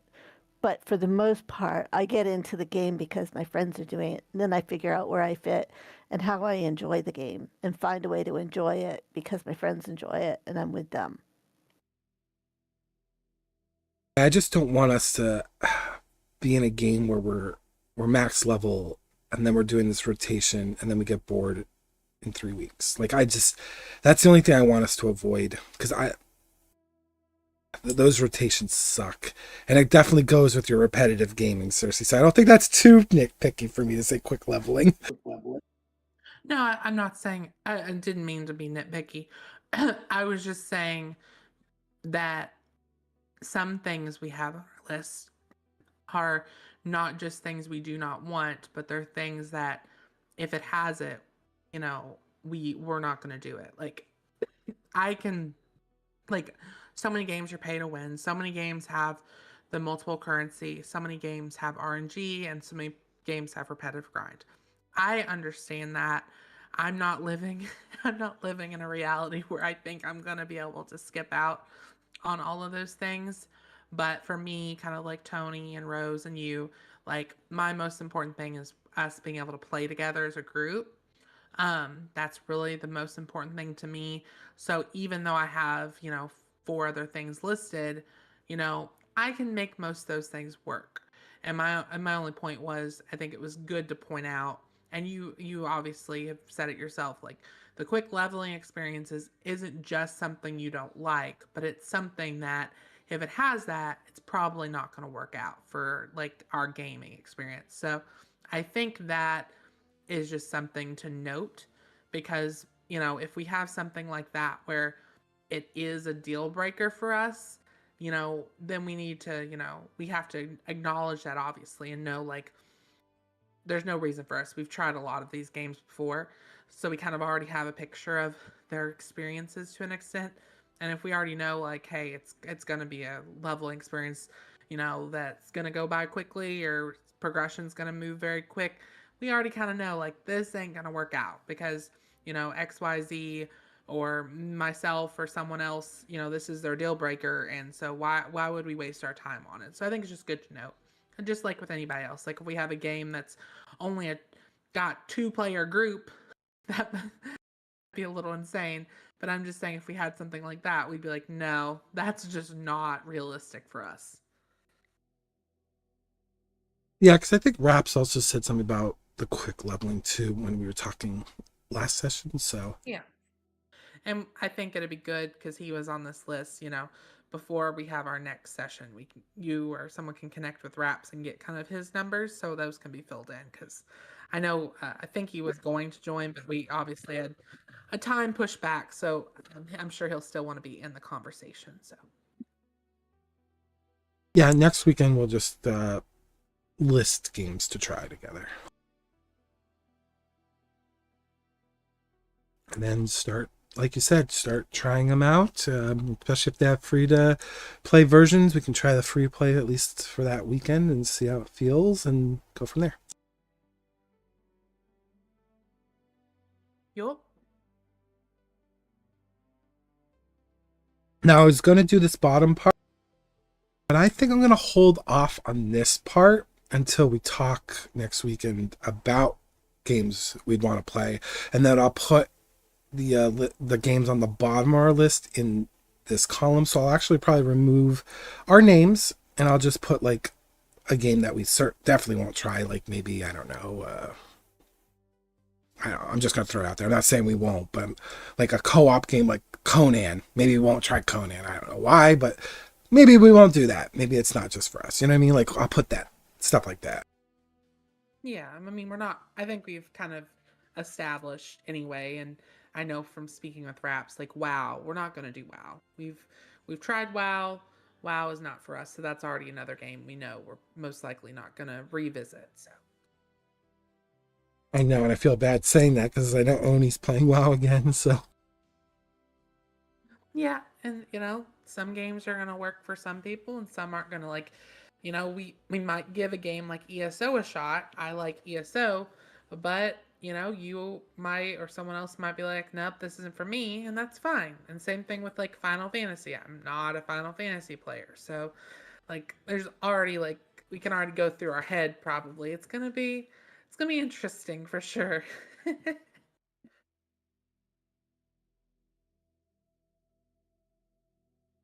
But for the most part, I get into the game because my friends are doing it. And then I figure out where I fit and how I enjoy the game and find a way to enjoy it because my friends enjoy it and I'm with them. I just don't want us to be in a game where we're max level and then we're doing this rotation and then we get bored in 3 weeks. Like that's the only thing I want us to avoid because those rotations suck, and it definitely goes with your repetitive gaming, Cersei. So I don't think that's too nitpicky for me to say quick leveling. No, I'm not saying, I didn't mean to be nitpicky. I was just saying that some things we have on our list are not just things we do not want, but they're things that if it has it, we're not going to do it. Like I can like so many games are pay to win. So many games have the multiple currency. So many games have RNG and so many games have repetitive grind. I understand that. I'm not living I'm not living in a reality where I think I'm going to be able to skip out on all of those things. But for me, kind of like Tony and Rose and you, like my most important thing is us being able to play together as a group. That's really the most important thing to me. So even though I have, four other things listed, I can make most of those things work. And my only point was I think it was good to point out, and you obviously have said it yourself, like the quick leveling experiences isn't just something you don't like, but it's something that if it has that, it's probably not going to work out for like our gaming experience. So I think that is just something to note because, if we have something like that where it is a deal breaker for us, then we need to, we have to acknowledge that obviously and know like there's no reason for us. We've tried a lot of these games before, so we kind of already have a picture of their experiences to an extent. And if we already know like, hey, it's going to be a leveling experience, that's going to go by quickly or progression's going to move very quick, we already kind of know like this ain't going to work out because, XYZ or myself or someone else, this is their deal breaker, and so why would we waste our time on it? So I think it's just good to know. And just like with anybody else, like if we have a game that's only got 2-player group, that might be a little insane. But I'm just saying if we had something like that, we'd be like, no, that's just not realistic for us. Yeah, because I think Raps also said something about the quick leveling too when we were talking last session. So Yeah. And I think it'd be good because he was on this list, before we have our next session, you or someone can connect with Raps and get kind of his numbers so those can be filled in because I know I think he was going to join, but we obviously had a time pushback. So I'm sure he'll still want to be in the conversation. So Yeah, next weekend we'll just list games to try together. And then start, like you said, start trying them out. Especially if they have free to play versions, we can try the free play at least for that weekend and see how it feels and go from there. Yup. Now I was going to do this bottom part, but I think I'm going to hold off on this part until we talk next weekend about games we'd want to play, and then I'll put the games on the bottom of our list in this column. So I'll actually probably remove our names, and I'll just put like a game that we definitely won't try. Like maybe, I don't know. I'm just gonna throw it out there. I'm not saying we won't, but like a co-op game like Conan. Maybe we won't try Conan. I don't know why, but maybe we won't do that. Maybe it's not just for us. You know what I mean? Like I'll put that stuff like that. Yeah, I mean, we're not. I think we've kind of established anyway, and I know from speaking with Raps, like WoW, we're not gonna do WoW. We've tried WoW. WoW is not for us, so that's already another game we know we're most likely not gonna revisit. So. I know, and I feel bad saying that because I know Oni's playing WoW again, so. Yeah, and some games are gonna work for some people and some aren't gonna. Like, we might give a game like ESO a shot. I like ESO, but you might, or someone else might be like, nope, this isn't for me, and that's fine. And same thing with like Final Fantasy. I'm not a Final Fantasy player, so like there's already like we can already go through our head probably. It's gonna be interesting for sure.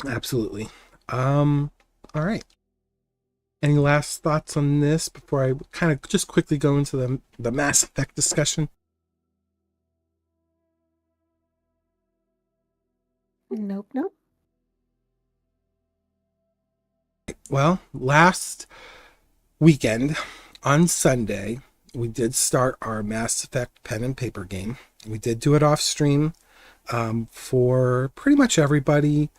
Absolutely. All right. Any last thoughts on this before I kind of just quickly go into the Mass Effect discussion? Nope. Well, last weekend on Sunday, we did start our Mass Effect pen and paper game. We did do it off stream for pretty much everybody.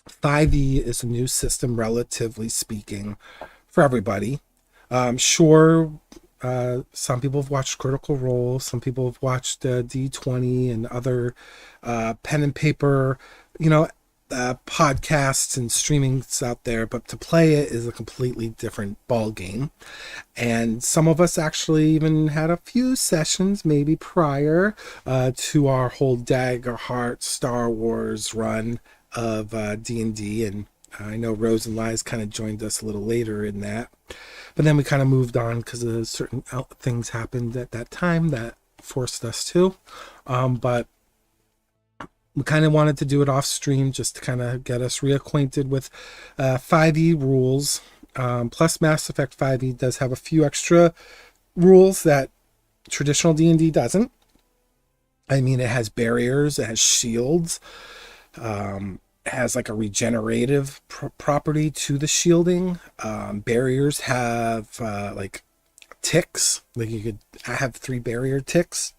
5e is a new system, relatively speaking, for everybody. Sure, some people have watched Critical Role, some people have watched D20 and other pen and paper, podcasts and streamings out there, but to play it is a completely different ball game. And some of us actually even had a few sessions maybe prior to our whole Daggerheart Star Wars run of D&D, and I know Rose and Lies kind of joined us a little later in that, but then we kind of moved on because of certain things happened at that time that forced us to, but we kind of wanted to do it off stream just to kind of get us reacquainted with 5e rules. Plus Mass Effect 5e does have a few extra rules that traditional D&D doesn't. I mean, it has barriers, it has shields, has like a regenerative property to the shielding. Barriers have like ticks, like you could have 3 barrier ticks,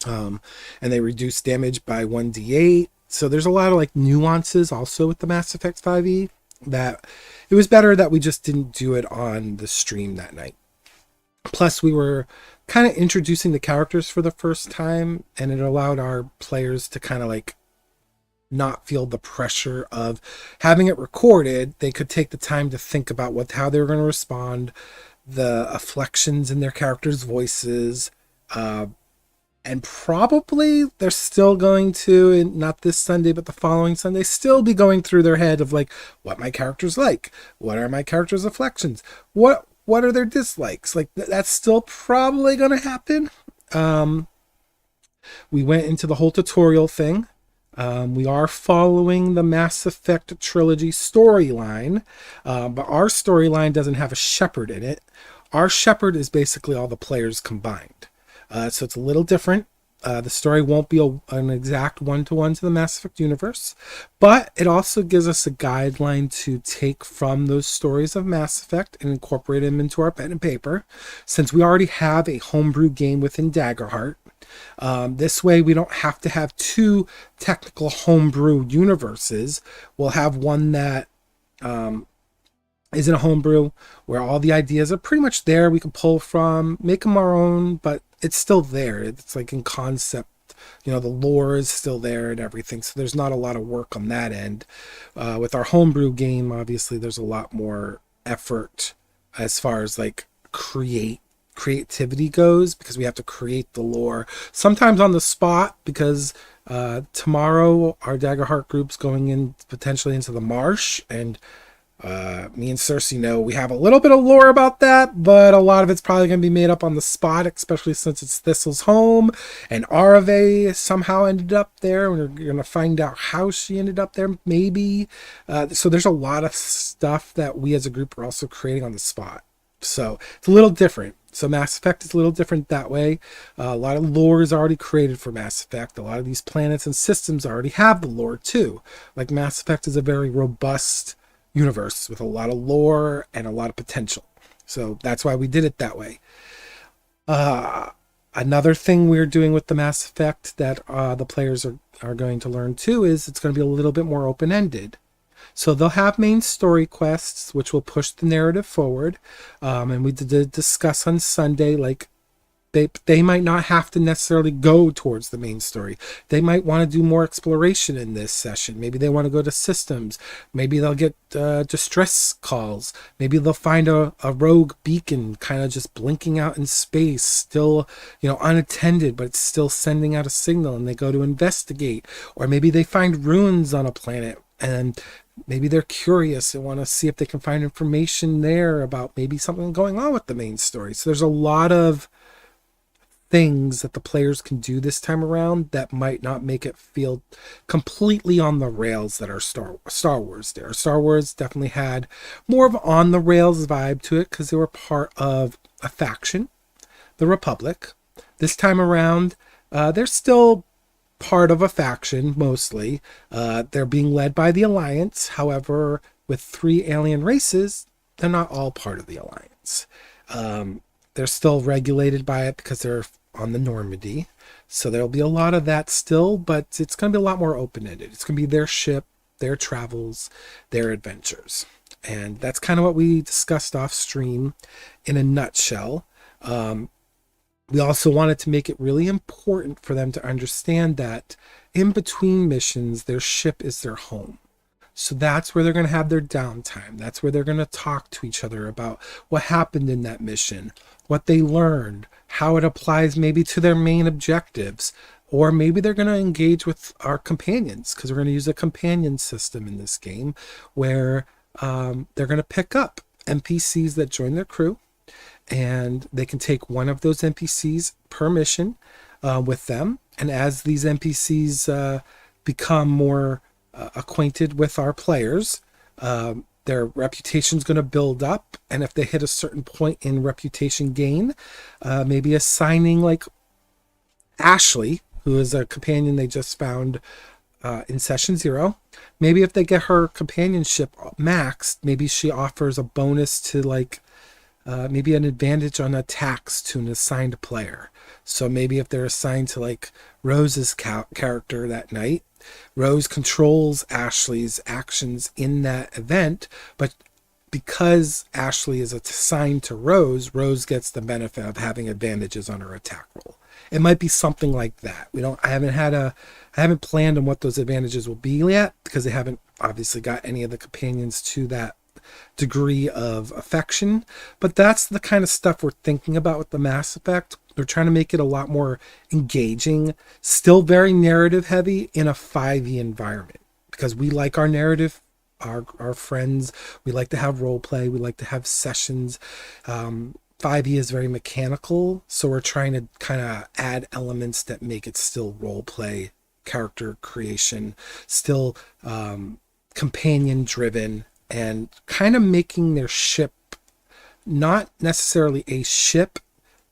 and they reduce damage by 1d8. So there's a lot of like nuances also with the Mass Effect 5e that it was better that we just didn't do it on the stream that night. Plus we were kind of introducing the characters for the first time, and it allowed our players to kind of like not feel the pressure of having it recorded. They could take the time to think about how they were going to respond, the inflections in their characters' voices, and probably they're still going to, not this Sunday, but the following Sunday, still be going through their head of like, what my character's like, what are my character's inflections, what are their dislikes, like that's still probably going to happen. We went into the whole tutorial thing. We are following the Mass Effect trilogy storyline, but our storyline doesn't have a shepherd in it. Our shepherd is basically all the players combined. So it's a little different. The story won't be an exact one-to-one to the Mass Effect universe, but it also gives us a guideline to take from those stories of Mass Effect and incorporate them into our pen and paper. Since we already have a homebrew game within Daggerheart, This way, we don't have to have two technical homebrew universes. We'll have one that isn't a homebrew, where all the ideas are pretty much there. We can pull from, make them our own, but it's still there. It's like in concept. The lore is still there and everything, so there's not a lot of work on that end. With our homebrew game, obviously, there's a lot more effort as far as like creativity goes, because we have to create the lore sometimes on the spot, because tomorrow our Daggerheart group's going in potentially into the marsh, and me and Cersei know we have a little bit of lore about that, but a lot of it's probably going to be made up on the spot, especially since it's Thistle's home, and Arave somehow ended up there. We're going to find out how she ended up there, maybe. So there's a lot of stuff that we as a group are also creating on the spot. So it's a little different. So Mass Effect is a little different that way. A lot of lore is already created for Mass Effect. A lot of these planets and systems already have the lore too. Like Mass Effect is a very robust universe with a lot of lore and a lot of potential. So that's why we did it that way. Another thing we're doing with the Mass Effect that the players are going to learn too is it's going to be a little bit more open-ended. So they'll have main story quests, which will push the narrative forward. And we did discuss on Sunday, like, they might not have to necessarily go towards the main story. They might want to do more exploration in this session. Maybe they want to go to systems. Maybe they'll get distress calls. Maybe they'll find a rogue beacon kind of just blinking out in space, still, unattended, but it's still sending out a signal, and they go to investigate. Or maybe they find ruins on a planet, and maybe they're curious and want to see if they can find information there about maybe something going on with the main story. So there's a lot of things that the players can do this time around that might not make it feel completely on the rails that our Star Wars did. Our Star Wars definitely had more of an on the rails vibe to it because they were part of a faction, the Republic. This time around, they're still part of a faction mostly. They're being led by the Alliance. However, with 3 alien races, they're not all part of the Alliance. They're still regulated by it because they're on the Normandy. So there'll be a lot of that still, but it's going to be a lot more open-ended. It's going to be their ship, their travels, their adventures. And that's kind of what we discussed off stream in a nutshell. We also wanted to make it really important for them to understand that in between missions, their ship is their home. So that's where they're going to have their downtime. That's where they're going to talk to each other about what happened in that mission, what they learned, how it applies maybe to their main objectives, or maybe they're going to engage with our companions, because we're going to use a companion system in this game where they're going to pick up NPCs that join their crew, and they can take one of those NPCs per mission with them. And as these NPCs become more acquainted with our players, their reputation's going to build up, and if they hit a certain point in reputation gain, maybe assigning like Ashley, who is a companion they just found in session 0, maybe if they get her companionship maxed, maybe she offers a bonus to like maybe an advantage on attacks to an assigned player. So maybe if they're assigned to like Rose's character that night, Rose controls Ashley's actions in that event, but because Ashley is assigned to Rose, Rose gets the benefit of having advantages on her attack roll. It might be something like that. I haven't planned on what those advantages will be yet, because they haven't obviously got any of the companions to that degree of affection, but that's the kind of stuff we're thinking about with the Mass Effect. We're trying to make it a lot more engaging, still very narrative heavy in a 5e environment, because we like our narrative, our friends, we like to have role play, we like to have sessions. 5e is very mechanical, so we're trying to kind of add elements that make it still role play, character creation, still companion driven, and kind of making their ship not necessarily a ship,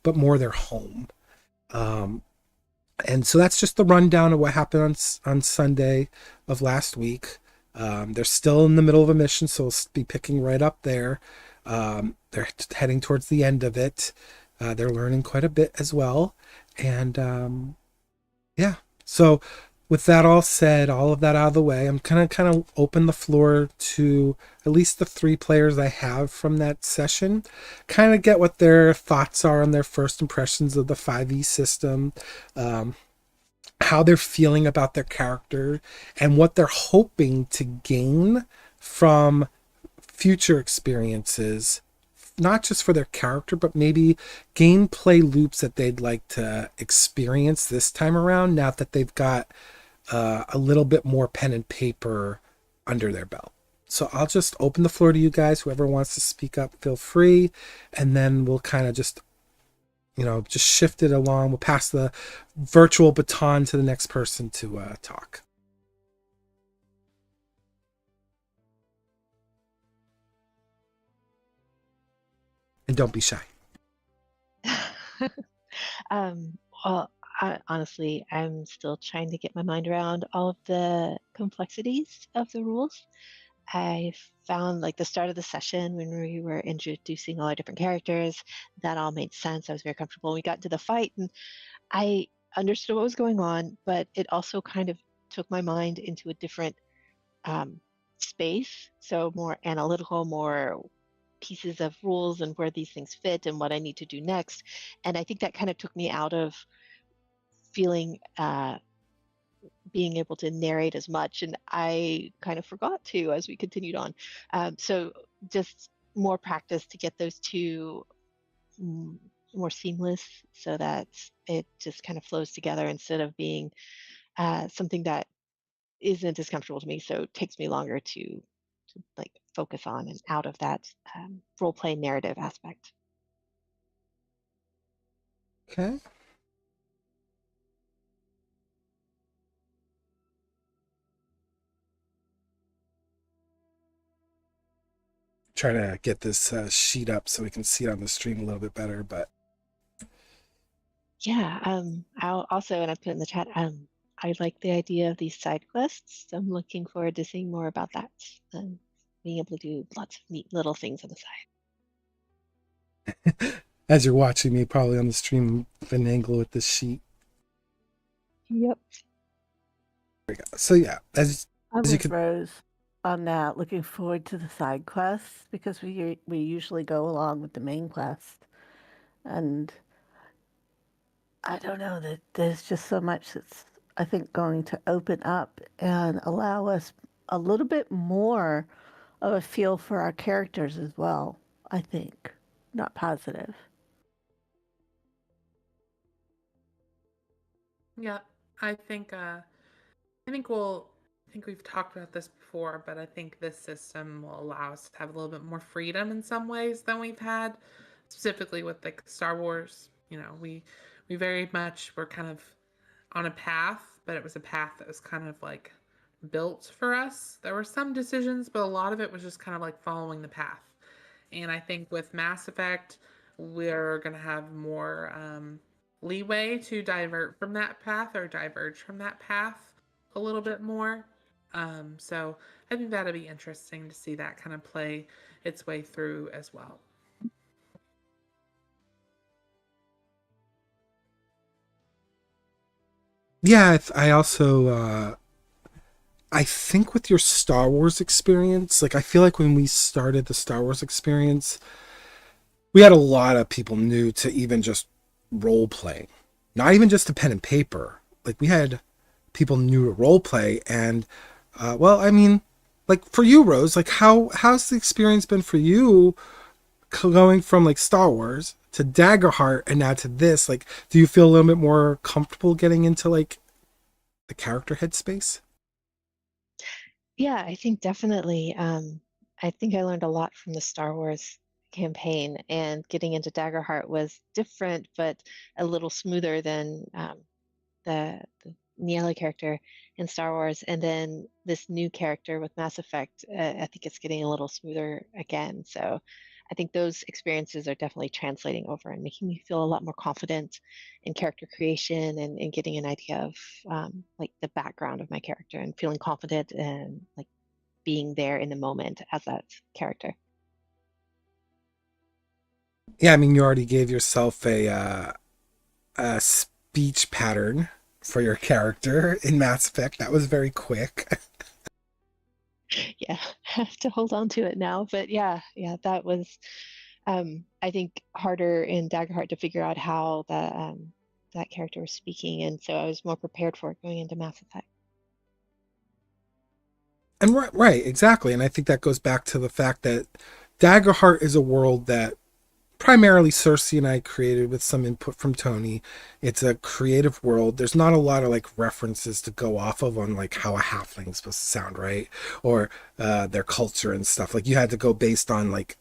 but more their home. And so that's just the rundown of what happened on Sunday of last week. They're still in the middle of a mission, so we'll be picking right up there. They're heading towards the end of it. They're learning quite a bit as well. And yeah. So with that all said, all of that out of the way, I'm gonna kind of open the floor to at least the three players I have from that session, kind of get what their thoughts are on their first impressions of the 5e system, um, how they're feeling about their character, and what they're hoping to gain from future experiences, not just for their character, but maybe gameplay loops that they'd like to experience this time around now that they've got a little bit more pen and paper under their belt. So I'll just open the floor to you guys. Whoever wants to speak up, feel free. And then we'll kind of just, just shift it along. We'll pass the virtual baton to the next person to talk. And don't be shy. Well, honestly, I'm still trying to get my mind around all of the complexities of the rules. I found like the start of the session when we were introducing all our different characters, that all made sense. I was very comfortable. We got into the fight and I understood what was going on, but it also kind of took my mind into a different space. So more analytical, more pieces of rules and where these things fit and what I need to do next. And I think that kind of took me out of feeling being able to narrate as much, and I kind of forgot to as we continued on. So just more practice to get those two more seamless, so that it just kind of flows together instead of being something that isn't as comfortable to me. So it takes me longer to like focus on and out of that role play narrative aspect. Okay. Try to get this sheet up so we can see it on the stream a little bit better, but Yeah, I'll also, and I put in the chat, I like the idea of these side quests. So I'm looking forward to seeing more about that and being able to do lots of neat little things on the side. as you're watching me probably on the stream finagle with this sheet. Yep. There we go. So yeah, I'm as you with can, Rose on that. Looking forward to the side quests because we usually go along with the main quest, and I don't know that there's just so much that's I think going to open up and allow us a little bit more of a feel for our characters as well. I think, not positive. Yeah, I think I think we've talked about this before, but I think this system will allow us to have a little bit more freedom in some ways than we've had, specifically with like Star Wars. We very much were kind of on a path, but it was a path that was kind of like built for us. There were some decisions, but a lot of it was just kind of like following the path. And I think with Mass Effect, we're going to have more leeway to divert from that path or diverge from that path a little bit more. So I think that'll be interesting to see that kind of play its way through as well. yeah, I also I think with your Star Wars experience, like I feel like when we started the Star Wars experience, we had a lot of people new to even just role playing, not even just to pen and paper. Like we had people new to role play, and well, I mean, like for you, Rose, like how's the experience been for you going from like Star Wars to Daggerheart and now to this? Like, do you feel a little bit more comfortable getting into like the character headspace? Yeah, I think definitely. I think I learned a lot from the Star Wars campaign, and getting into Daggerheart was different, but a little smoother than the Niella character in Star Wars. And then this new character with Mass Effect, I think it's getting a little smoother again. So I think those experiences are definitely translating over and making me feel a lot more confident in character creation, and getting an idea of like the background of my character and feeling confident and like being there in the moment as that character. Yeah, I mean, you already gave yourself a speech pattern for your character in Mass Effect. That was very quick. Yeah, have to hold on to it now. But yeah, that was I think harder in Daggerheart to figure out how that character was speaking, and so I was more prepared for it going into Mass Effect. And right, exactly. And I think that goes back to the fact that Daggerheart is a world that primarily Cersei and I created with some input from Tony. It's a creative world. There's not a lot of like references to go off of on like how a halfling is supposed to sound, right? Or their culture and stuff. Like you had to go based on like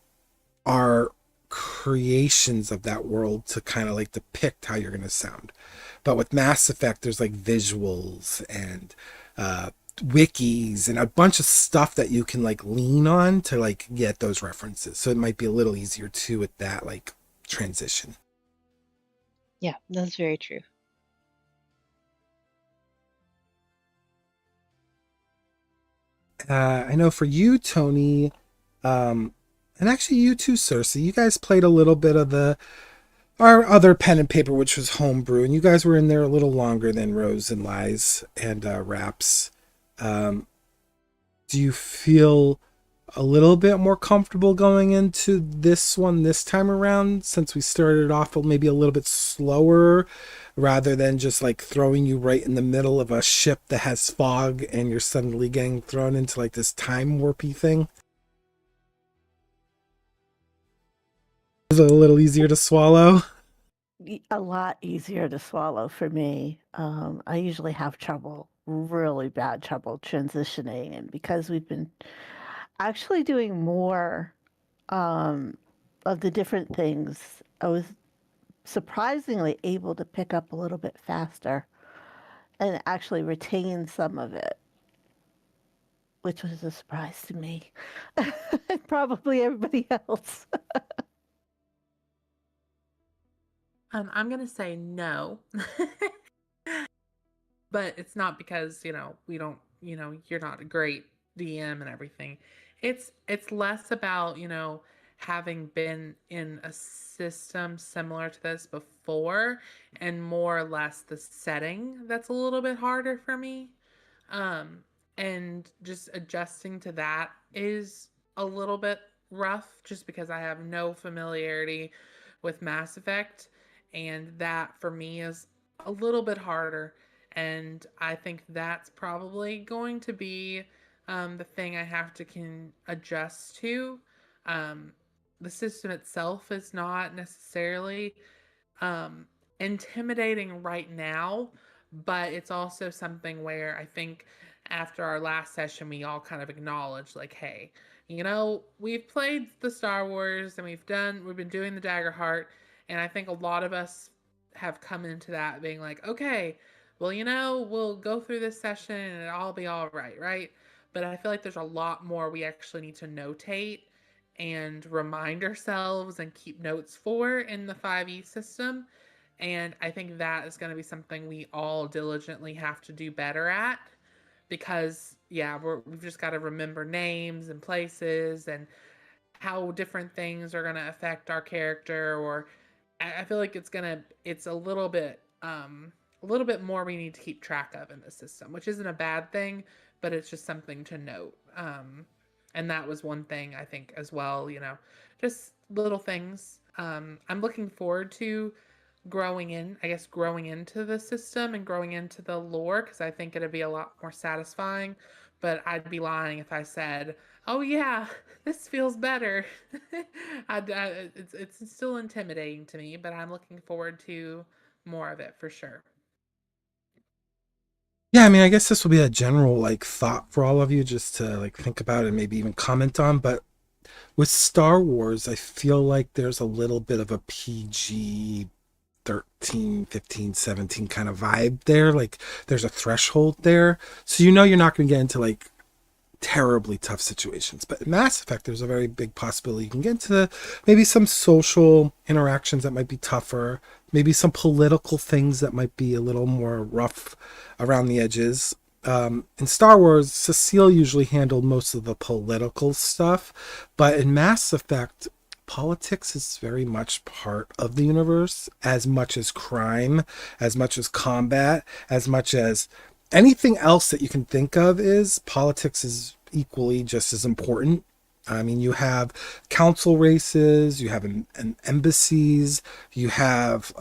our creations of that world to kind of like depict how you're going to sound. But with Mass Effect, there's like visuals and wikis and a bunch of stuff that you can like lean on to like get those references. So it might be a little easier too with that like transition. Yeah, that's very true. I know for you, Tony, and actually you too, Cersei, you guys played a little bit of our other pen and paper, which was homebrew, and you guys were in there a little longer than Rose and Lies and Raps. Do you feel a little bit more comfortable going into this one this time around, since we started off maybe a little bit slower rather than just like throwing you right in the middle of a ship that has fog and you're suddenly getting thrown into like this time warpy thing? Is it a little easier to swallow? A lot easier to swallow for me. I usually have really bad trouble transitioning, and because we've been actually doing more of the different things, I was surprisingly able to pick up a little bit faster and actually retain some of it, which was a surprise to me. And probably everybody else. I'm gonna say no. But it's not because, we don't, you're not a great DM and everything. It's less about, having been in a system similar to this before, and more or less the setting that's a little bit harder for me. Um, and just adjusting to that is a little bit rough, just because I have no familiarity with Mass Effect, and that for me is a little bit harder. And I think that's probably going to be the thing I have to adjust to. Um, the system itself is not necessarily um, intimidating right now, but it's also something where I think after our last session, we all kind of acknowledged, like, hey, we've played the Star Wars and we've been doing the Daggerheart, and I think a lot of us have come into that being like, okay, well, we'll go through this session and it'll all be all right, right? But I feel like there's a lot more we actually need to notate and remind ourselves and keep notes for in the 5e system. And I think that is going to be something we all diligently have to do better at, because, yeah, we've just got to remember names and places and how different things are going to affect our character. Or I feel like it's a little bit more we need to keep track of in the system, which isn't a bad thing, but it's just something to note. And that was one thing I think as well, just little things. I'm looking forward to growing into the system and growing into the lore, because I think it'd be a lot more satisfying. But I'd be lying if I said, oh yeah, this feels better. It's still intimidating to me, but I'm looking forward to more of it for sure. Yeah, I mean, I guess this will be a general like thought for all of you just to like think about and maybe even comment on. But with Star Wars, I feel like there's a little bit of a PG 13, 15, 17 kind of vibe there. Like there's a threshold there. So you're not going to get into like terribly tough situations. But in Mass Effect, there's a very big possibility you can get into maybe some social interactions that might be tougher, maybe some political things that might be a little more rough around the edges. In Star Wars, Cecile usually handled most of the political stuff, but in Mass Effect, politics is very much part of the universe, as much as crime, as much as combat, as much as anything else that you can think of. Is politics is equally just as important. I mean, you have council races, you have an embassies, you have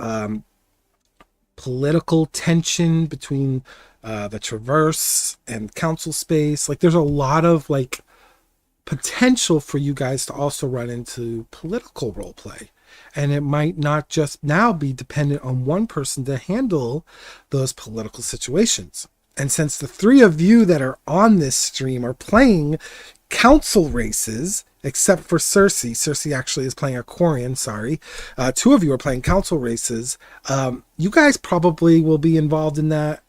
political tension between the Traverse and council space. Like, there's a lot of like potential for you guys to also run into political role play. And it might not just now be dependent on one person to handle those political situations. And since the three of you that are on this stream are playing council races, except for Cersei actually is playing a Quarian, sorry. Two of you are playing council races. You guys probably will be involved in that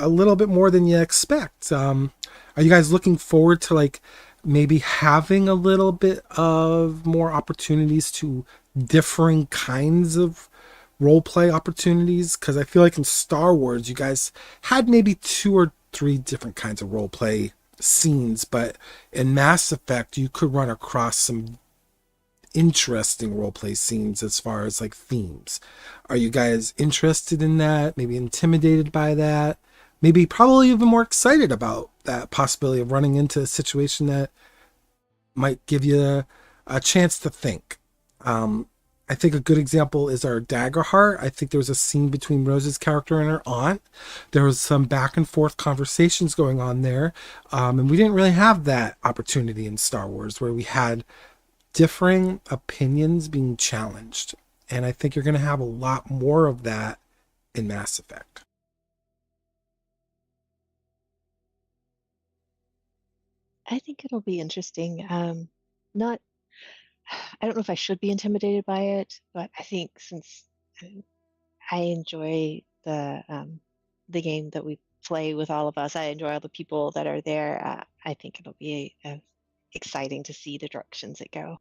a little bit more than you expect. Are you guys looking forward to like maybe having a little bit of more opportunities to differing kinds of role play opportunities? Because I feel like in Star Wars, you guys had maybe 2 or 3 different kinds of role play scenes, but in Mass Effect, you could run across some interesting role play scenes as far as like themes. Are you guys interested in that? Maybe intimidated by that? Maybe probably even more excited about that possibility of running into a situation that might give you a chance to think. I think a good example is our Daggerheart. I think there was a scene between Rose's character and her aunt. There was some back and forth conversations going on there. And we didn't really have that opportunity in Star Wars where we had differing opinions being challenged. And I think you're going to have a lot more of that in Mass Effect. I think it'll be interesting. Not, I don't know if I should be intimidated by it, but I think since I enjoy the game that we play with all of us, I enjoy all the people that are there. I think it'll be exciting to see the directions it go.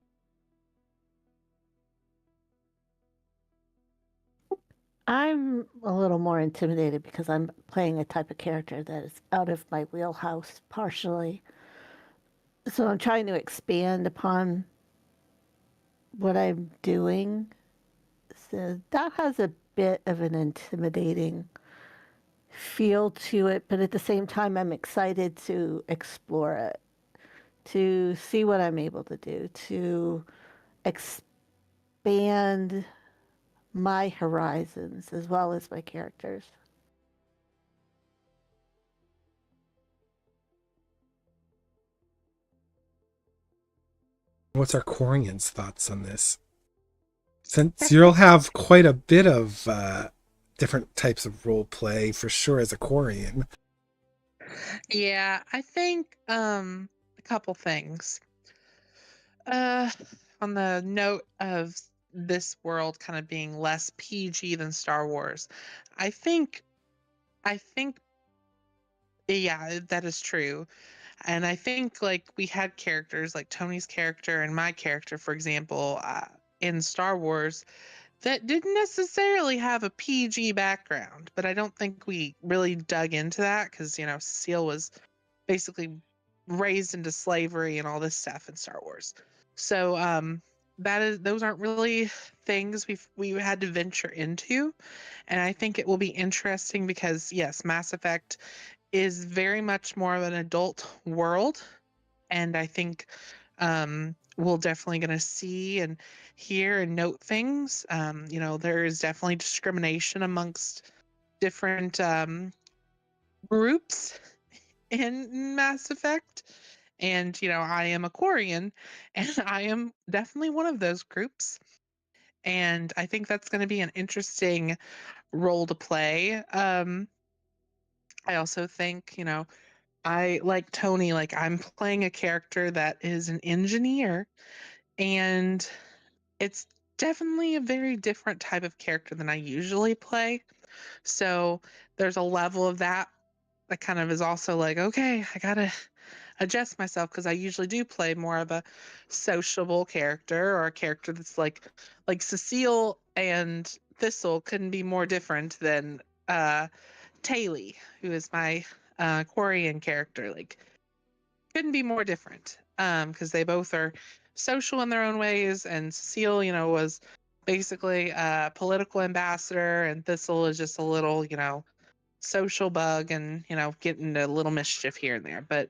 I'm a little more intimidated because I'm playing a type of character that is out of my wheelhouse partially. So I'm trying to expand upon what I'm doing. So that has a bit of an intimidating feel to it, but at the same time, I'm excited to explore it, to see what I'm able to do, to expand my horizons as well as my characters. What's our Quarian's thoughts on this? Since you'll have quite a bit of different types of role play for sure as a Quarian. Yeah, I think a couple things. On the note of this world kind of being less PG than Star Wars, I think I think yeah, that is true. And I think like we had characters like Tony's character and my character, for example, in Star Wars that didn't necessarily have a PG background, but I don't think we really dug into that because, you know, Cecile was basically raised into slavery and all this stuff in Star Wars. So those aren't really things we had to venture into, and I think it will be interesting because yes, Mass Effect is very much more of an adult world, and I think we're definitely going to see and hear and note things. You know, there is definitely discrimination amongst different groups in Mass Effect. And, you know, I am a Quarian, and I am definitely one of those groups. And I think that's going to be an interesting role to play. I also think, you know, I like Tony, like I'm playing a character that is an engineer, and it's definitely a very different type of character than I usually play. So there's a level of that that kind of is also like, okay, I gotta adjust myself because I usually do play more of a sociable character or a character that's like Cecile and Thistle couldn't be more different than Taylor, who is my Quarian character. Like couldn't be more different because they both are social in their own ways, and Cecile, was basically a political ambassador, and Thistle is just a little, social bug, and getting into a little mischief here and there. But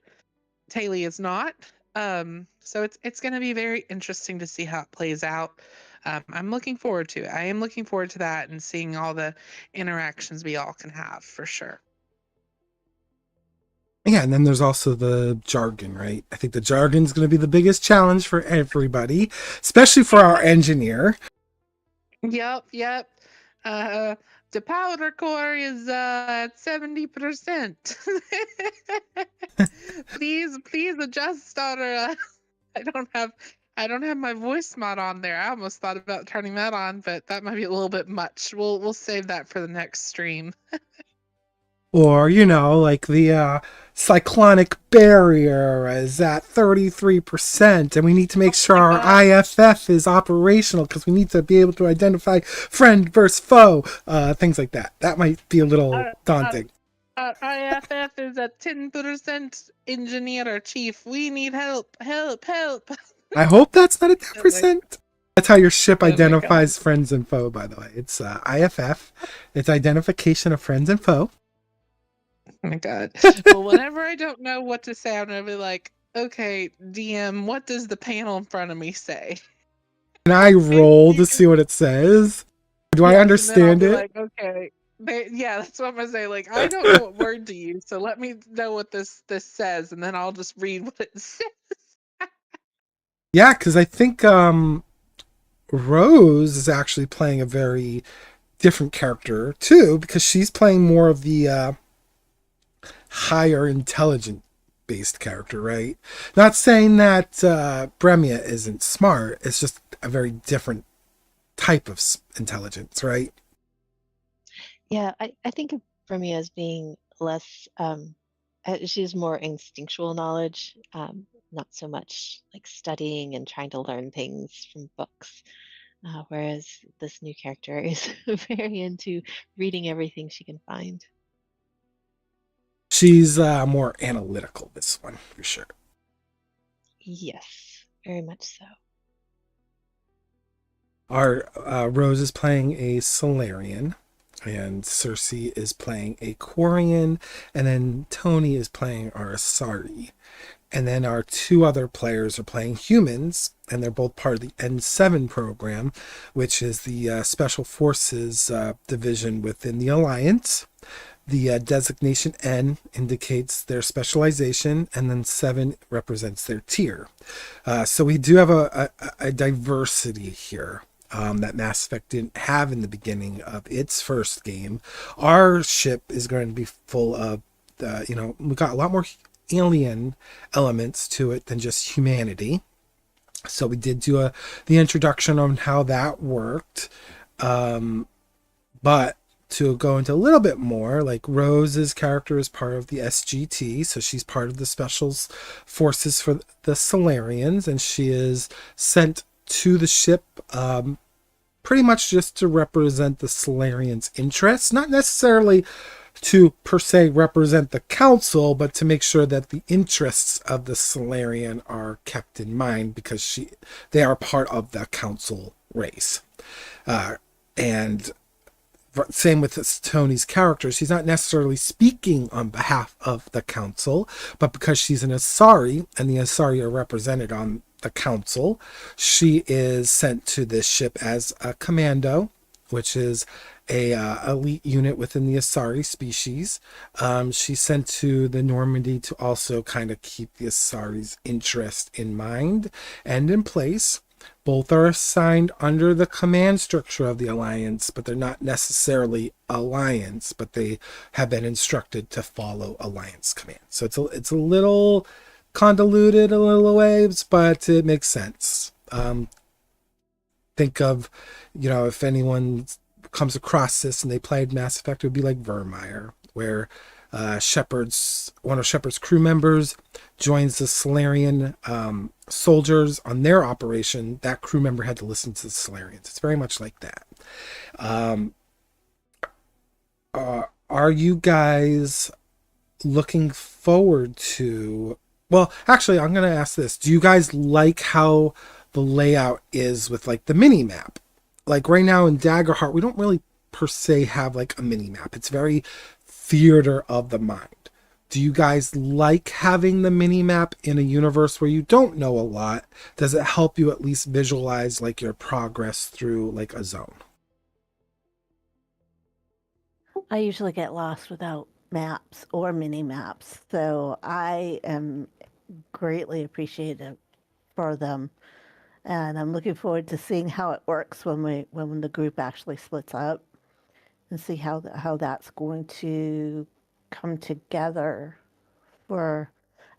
Taylor is not. So it's going to be very interesting to see how it plays out. I'm looking forward to it. I am looking forward to that and seeing all the interactions we all can have for sure. Yeah, and then there's also the jargon, right? I think the jargon's going to be the biggest challenge for everybody, especially for our engineer. Yep. The powder core is at 70%. please adjust our. I don't have my voice mod on there. I almost thought about turning that on, but that might be a little bit much. We'll save that for the next stream. Or, like the cyclonic barrier is at 33%, and we need to make sure our IFF is operational because we need to be able to identify friend versus foe, things like that. That might be a little daunting. Our IFF is at 10%. Engineer or chief, we need help. I hope that's not at 10%. That's how your ship identifies friends and foe, by the way. It's IFF. It's identification of friends and foe. Oh my god. Well, whenever I don't know what to say, I'm gonna be like, okay, DM, what does the panel in front of me say? And I roll to see what it says. Do I understand it? Like, okay. Yeah, that's what I'm gonna say. Like, I don't know what word to use, so let me know what this says, and then I'll just read what it says. Yeah, because I think Rose is actually playing a very different character too, because she's playing more of the higher intelligent based character, right? Not saying that Bremia isn't smart, it's just a very different type of intelligence, right? Yeah, I think of Bremia as being less, she has more instinctual knowledge, not so much like studying and trying to learn things from books. Whereas this new character is very into reading everything she can find. She's more analytical, this one, for sure. Yes, very much so. Our Rose is playing a Solarian, and Cersei is playing a Quarian, and then Tony is playing our Asari. And then our two other players are playing humans, and they're both part of the N7 program, which is the Special Forces division within the Alliance. The designation N indicates their specialization, and then 7 represents their tier. So we do have a diversity here that Mass Effect didn't have in the beginning of its first game. Our ship is going to be full of, we got a lot more alien elements to it than just humanity. So we did do the introduction on how that worked. But to go into a little bit more, like Rose's character is part of the SGT, so she's part of the Special Forces for the Solarians, and she is sent to the ship pretty much just to represent the Solarians' interests, not necessarily to per se represent the council, but to make sure that the interests of the Solarian are kept in mind, because they are part of the council race. And same with Tony's character. She's not necessarily speaking on behalf of the council, but because she's an Asari, and the Asari are represented on the council, she is sent to this ship as a commando, which is a elite unit within the Asari species. She's sent to the Normandy to also kind of keep the Asari's interest in mind and in place. Both are assigned under the command structure of the Alliance, but they're not necessarily Alliance, but they have been instructed to follow Alliance command. So it's a little convoluted, a little waves, but it makes sense. Think of, if anyone comes across this and they played Mass Effect, it would be like Vermeer, where one of Shepard's crew members joins the Solarian soldiers on their operation. That crew member had to listen to the Solarians. It's very much like that. Are you guys looking forward to Well, actually, I'm going to ask this. Do you guys like how the layout is with like the mini map? Like right now in Daggerheart, we don't really per se have like a mini map. It's very theater of the mind. Do you guys like having the mini map in a universe where you don't know a lot? Does it help you at least visualize like your progress through like a zone? I usually get lost without maps or mini maps, so I am greatly appreciative for them, and I'm looking forward to seeing how it works when the group actually splits up and see how that's going to come together for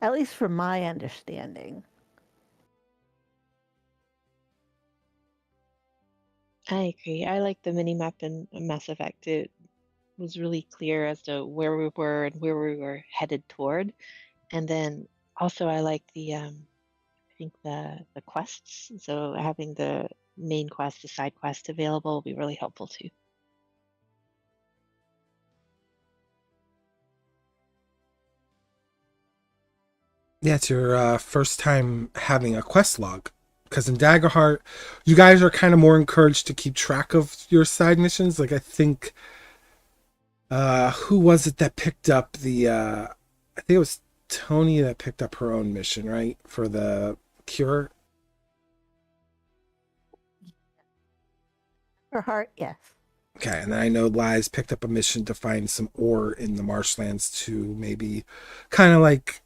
at least for my understanding. I agree. I like the mini map in Mass Effect. It was really clear as to where we were and where we were headed toward. And then also I like I think the quests. So having the main quest, the side quest available will be really helpful too. Yeah, it's your first time having a quest log. Because in Daggerheart, you guys are kind of more encouraged to keep track of your side missions. Like I think, who was it that picked up I think it was Tony that picked up her own mission, right? For the cure. For heart, yes. Okay, and then I know Liz picked up a mission to find some ore in the marshlands to maybe kind of like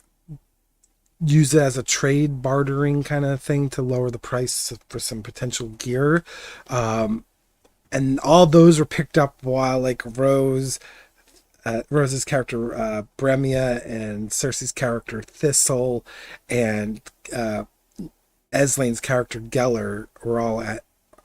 use it as a trade bartering kind of thing to lower the price for some potential gear. And all those were picked up while like Rose's character Bremia and Cersei's character Thistle and Eslane's character Geller were all at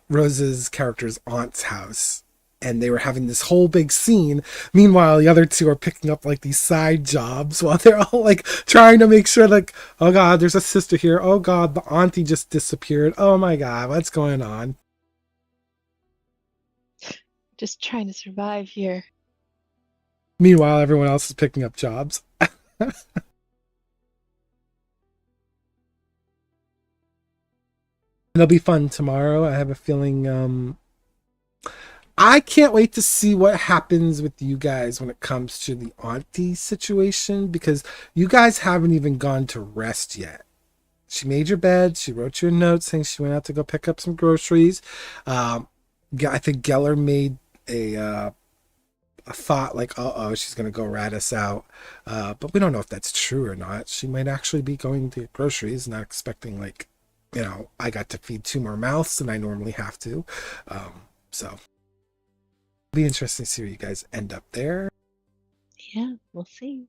Rose's character's aunt's house. And they were having this whole big scene. Meanwhile, the other two are picking up like these side jobs while they're all like trying to make sure like, oh God, there's a sister here. Oh God, the auntie just disappeared. Oh my God, what's going on? Just trying to survive here. Meanwhile, everyone else is picking up jobs. It'll be fun tomorrow. I have a feeling I can't wait to see what happens with you guys when it comes to the auntie situation, because you guys haven't even gone to rest yet. She made your bed. She wrote you a note saying she went out to go pick up some groceries. I think Geller made a thought like, oh, she's going to go rat us out. But we don't know if that's true or not. She might actually be going to get groceries, not expecting like, I got to feed 2 more mouths than I normally have to. So it'll be interesting to see where you guys end up there. Yeah, we'll see.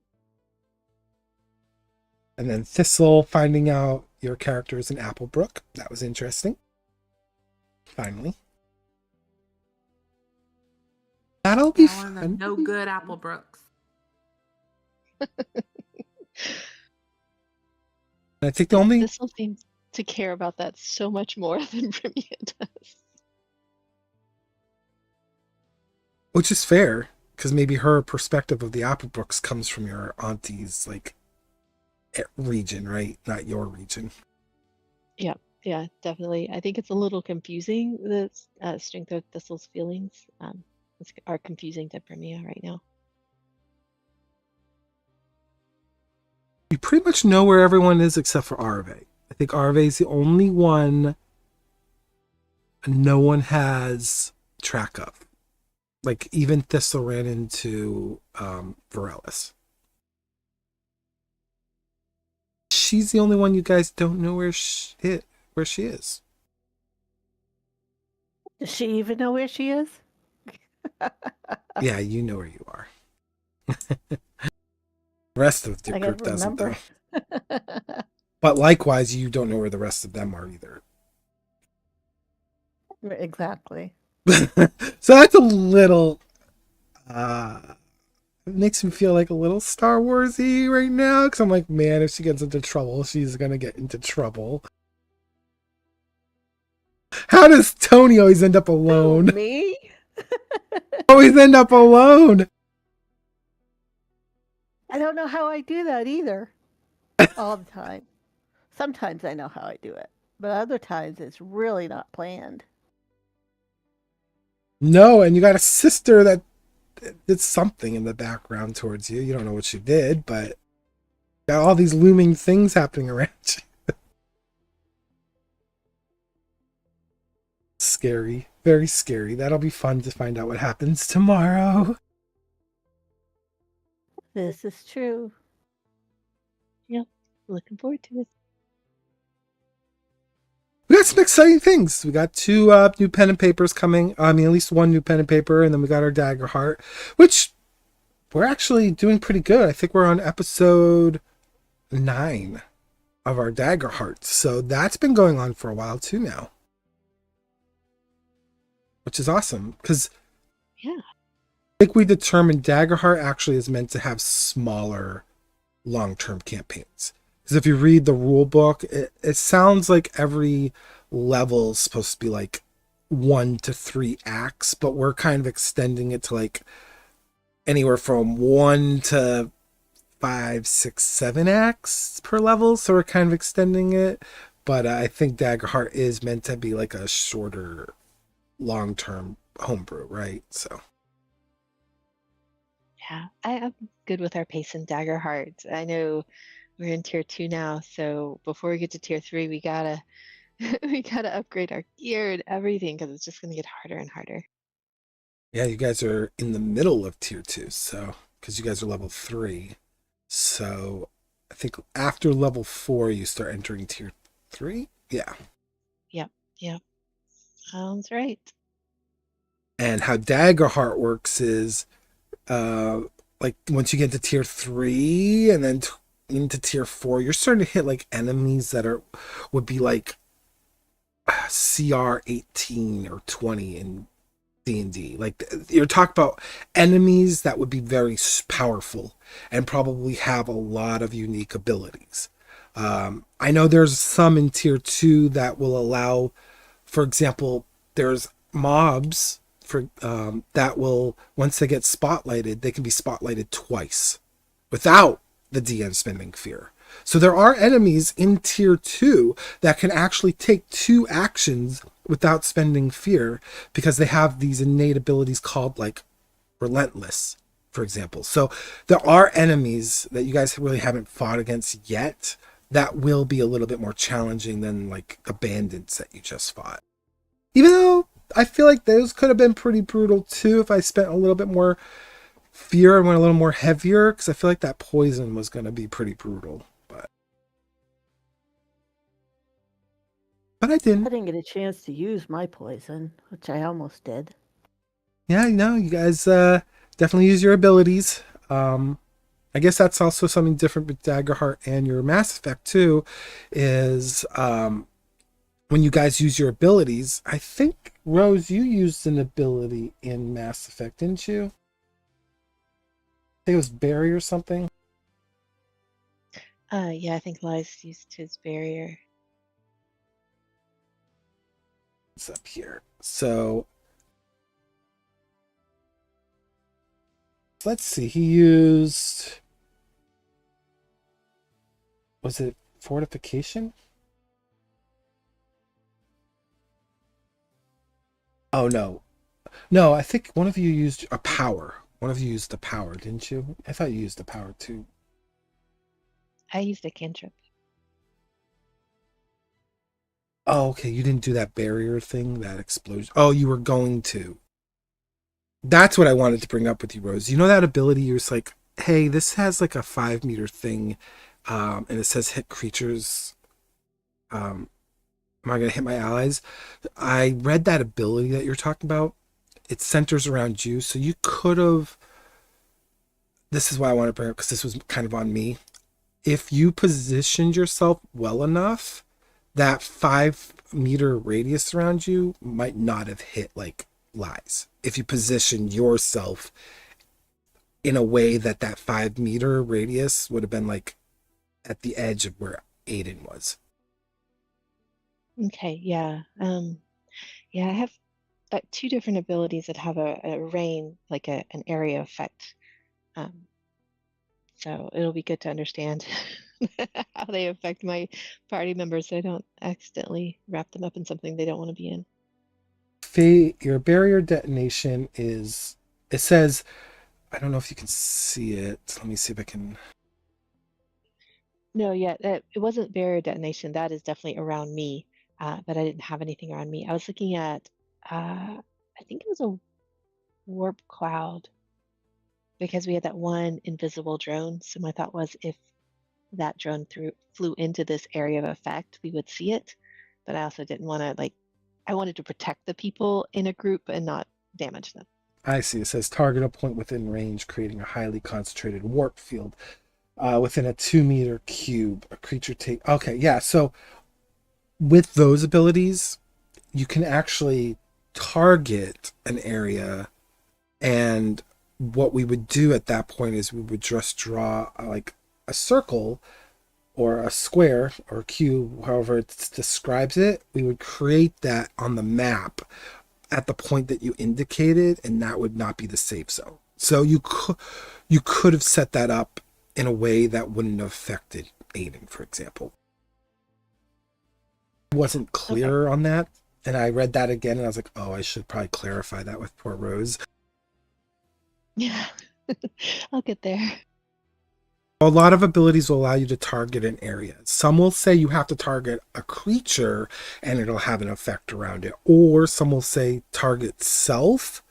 And then Thistle finding out your character is in Applebrook. That was interesting. Finally. That'll be fun. No good Applebrooks. I think the only... Thistle seems to care about that so much more than Brimia does. Which is fair, because maybe her perspective of the Applebrooks comes from your auntie's like region, right? Not your region. Yeah, definitely. I think it's a little confusing, the strength of Thistle's feelings are confusing to Brimia right now. You pretty much know where everyone is except for Arve. I think Arve is the only one no one has track of. Like even Thistle ran into Varellis. She's the only one you guys don't know where she is. Does she even know where she is? Yeah, you know where you are. The rest of the group doesn't though. But likewise, you don't know where the rest of them are either. Exactly. So that's a little it makes me feel like a little Star Wars-y right now, because I'm like, man, if she gets into trouble, she's gonna get into trouble. How does Tony always end up alone? Me? Always end up alone. I don't know how I do that either. all the time. Sometimes I know how I do it, but other times it's really not planned. No, and you got a sister that did something in the background towards you. You don't know what she did, but got all these looming things happening around you. Scary. Very scary. That'll be fun to find out what happens tomorrow. This is true. Yep. Looking forward to it. We got some exciting things. We got two new pen and papers coming. I mean, at least one new pen and paper, and then we got our Dagger Heart, which we're actually doing pretty good. I think we're on episode 9 of our Dagger Heart. So that's been going on for a while too now. Which is awesome. Because Yeah. I think we determined Dagger Heart actually is meant to have smaller long-term campaigns. Because if you read the rule book, it sounds like every level is supposed to be like 1 to 3 acts, but we're kind of extending it to like anywhere from 1 to 5, 6, 7 acts per level. So we're kind of extending it. But I think Dagger Heart is meant to be like a shorter, long-term homebrew, right? So Yeah. I'm good with our pace in Dagger Heart. I know we're in tier 2 now, so before we get to tier 3, we gotta we gotta upgrade our gear and everything because it's just gonna get harder and harder. yeah, you guys are in the middle of tier 2, so because you guys are level 3. So I think after level 4 you start entering tier 3. Yeah. Yep. Sounds right. And how Dagger Heart works is like once you get to tier 3 and then into tier 4, you're starting to hit like enemies that would be like CR 18 or 20 in D&D. Like you're talking about enemies that would be very powerful and probably have a lot of unique abilities. I know there's some in tier 2 that will allow, for example, there's mobs for that will, once they get spotlighted, they can be spotlighted twice without the DM spending fear. So there are enemies in tier 2 that can actually take 2 actions without spending fear because they have these innate abilities called like relentless, for example. So there are enemies that you guys really haven't fought against yet that will be a little bit more challenging than like the bandits that you just fought. Even though I feel like those could have been pretty brutal too if I spent a little bit more fear and went a little more heavier, because I feel like that poison was going to be pretty brutal. But I I didn't. didn't get a chance to use my poison, which I almost did. Yeah, you guys definitely use your abilities. I guess that's also something different with Daggerheart and your Mass Effect too, is when you guys use your abilities. I think, Rose, you used an ability in Mass Effect, didn't you? I think it was Barry or something. Yeah, I think Lies used his barrier. It's up here. So let's see. He used, was it fortification? Oh no, I think one of you used a power. One of you used the power, didn't you? I thought you used the power too. I used a cantrip. Oh, okay. You didn't do that barrier thing, that explosion. Oh, you were going to. That's what I wanted to bring up with you, Rose. You know that ability? You're just like, hey, this has like a 5-meter thing, and it says hit creatures. Am I gonna hit my allies? I read that ability that you're talking about. It centers around you, so you could have. This is why I want to bring up, because this was kind of on me. If you positioned yourself well enough, that 5-meter radius around you might not have hit like Lies. If you position yourself in a way that 5-meter radius would have been like at the edge of where Aiden was. Okay, yeah. Yeah, I have like 2 different abilities that have a range, like an area effect. So it'll be good to understand. how they affect my party members so I don't accidentally wrap them up in something they don't want to be in. Your barrier detonation is, it says, I don't know if you can see it. Let me see if I can. No, yeah, it wasn't barrier detonation. That is definitely around me, but I didn't have anything around me. I was looking at, I think it was a warp cloud because we had that one invisible drone. So my thought was if that drone flew into this area of effect, we would see it. But I also didn't want to I wanted to protect the people in a group and not damage them. I see. It says target a point within range, creating a highly concentrated warp field within a 2-meter cube. A creature take. Okay, yeah. So with those abilities, you can actually target an area, and what we would do at that point is we would just draw like a circle or a square or a cube, however it describes it. We would create that on the map at the point that you indicated, and that would not be the safe zone. So you could have set that up in a way that wouldn't have affected Aiden, for example. I wasn't clear on that, and I read that again, and I was like, oh, I should probably clarify that with poor Rose. Yeah, I'll get there. A lot of abilities will allow you to target an area. Some will say you have to target a creature and it'll have an effect around it. Or some will say target self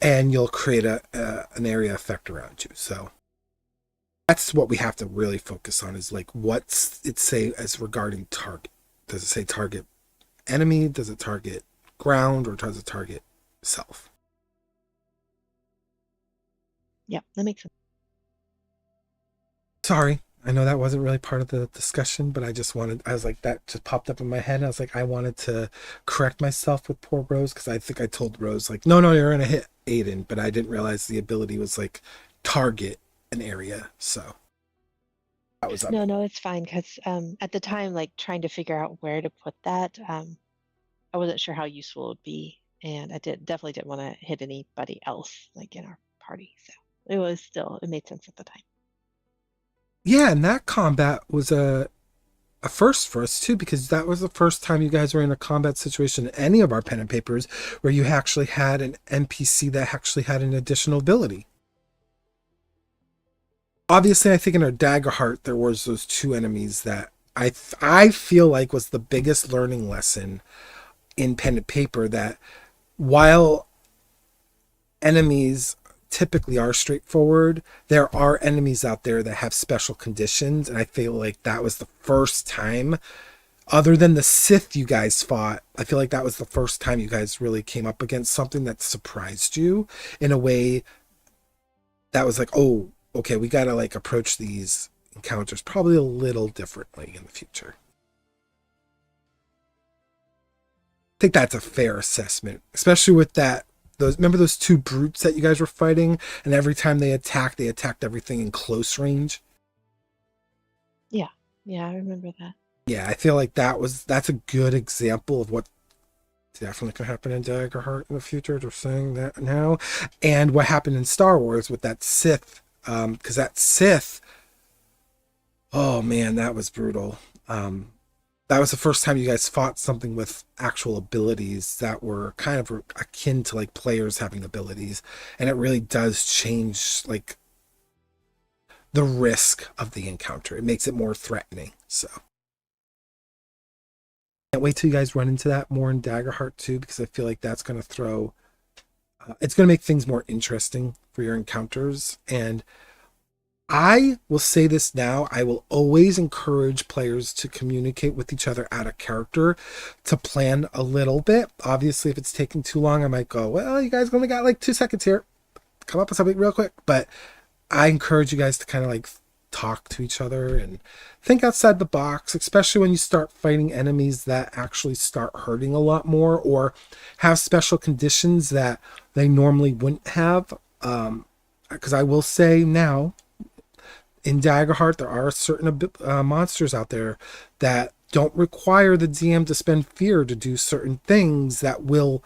and you'll create an area effect around you. So that's what we have to really focus on, is like, what's it say as regarding target? Does it say target enemy? Does it target ground? Or does it target self? Yeah, that makes sense. Sorry, I know that wasn't really part of the discussion, but I was like, that just popped up in my head. And I was like, I wanted to correct myself with poor Rose, because I think I told Rose, like, no, you're going to hit Aiden, but I didn't realize the ability was like target an area. So that was up. No, it's fine, because at the time, like trying to figure out where to put that, I wasn't sure how useful it would be. And I definitely didn't want to hit anybody else like in our party. So it made sense at the time. Yeah, and that combat was a first for us too, because that was the first time you guys were in a combat situation in any of our pen and papers where you actually had an NPC that actually had an additional ability. Obviously, I think in our Daggerheart there was those two enemies that I feel like was the biggest learning lesson in pen and paper, that while enemies typically are straightforward, there are enemies out there that have special conditions, and I feel like that was the first time, other than the Sith you guys fought, I feel like that was the first time you guys really came up against something that surprised you in a way that was like, oh, okay, we gotta like approach these encounters probably a little differently in the future. I think that's a fair assessment, especially with that. Remember those two brutes that you guys were fighting, and every time they attacked everything in close range? Yeah, I remember that. Yeah, I feel like that's a good example of what definitely could happen in Daggerheart in the future. They're saying that now. And what happened in Star Wars with that Sith, because that Sith, oh man, that was brutal. That was the first time you guys fought something with actual abilities that were kind of akin to like players having abilities. And it really does change like the risk of the encounter. It makes it more threatening. So can't wait till you guys run into that more in Daggerheart too, because I feel like that's going to throw, it's going to make things more interesting for your encounters. And I will say this now, I will always encourage players to communicate with each other out of character, to plan a little bit. Obviously, if it's taking too long, I might go, well, you guys only got like 2 seconds here. Come up with something real quick. But I encourage you guys to kind of like talk to each other and think outside the box, especially when you start fighting enemies that actually start hurting a lot more or have special conditions that they normally wouldn't have. Because I will say now, in Daggerheart, there are certain monsters out there that don't require the DM to spend fear to do certain things that will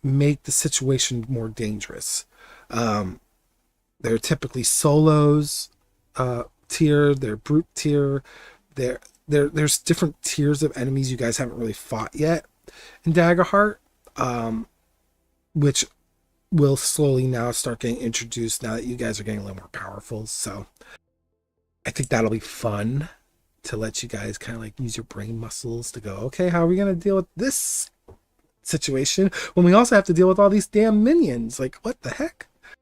make the situation more dangerous. They're typically solos tier, they're brute tier, there's different tiers of enemies you guys haven't really fought yet in Daggerheart, which will slowly now start getting introduced now that you guys are getting a little more powerful. So I think that'll be fun to let you guys kind of like use your brain muscles to go, okay, how are we going to deal with this situation when we also have to deal with all these damn minions? Like, what the heck? I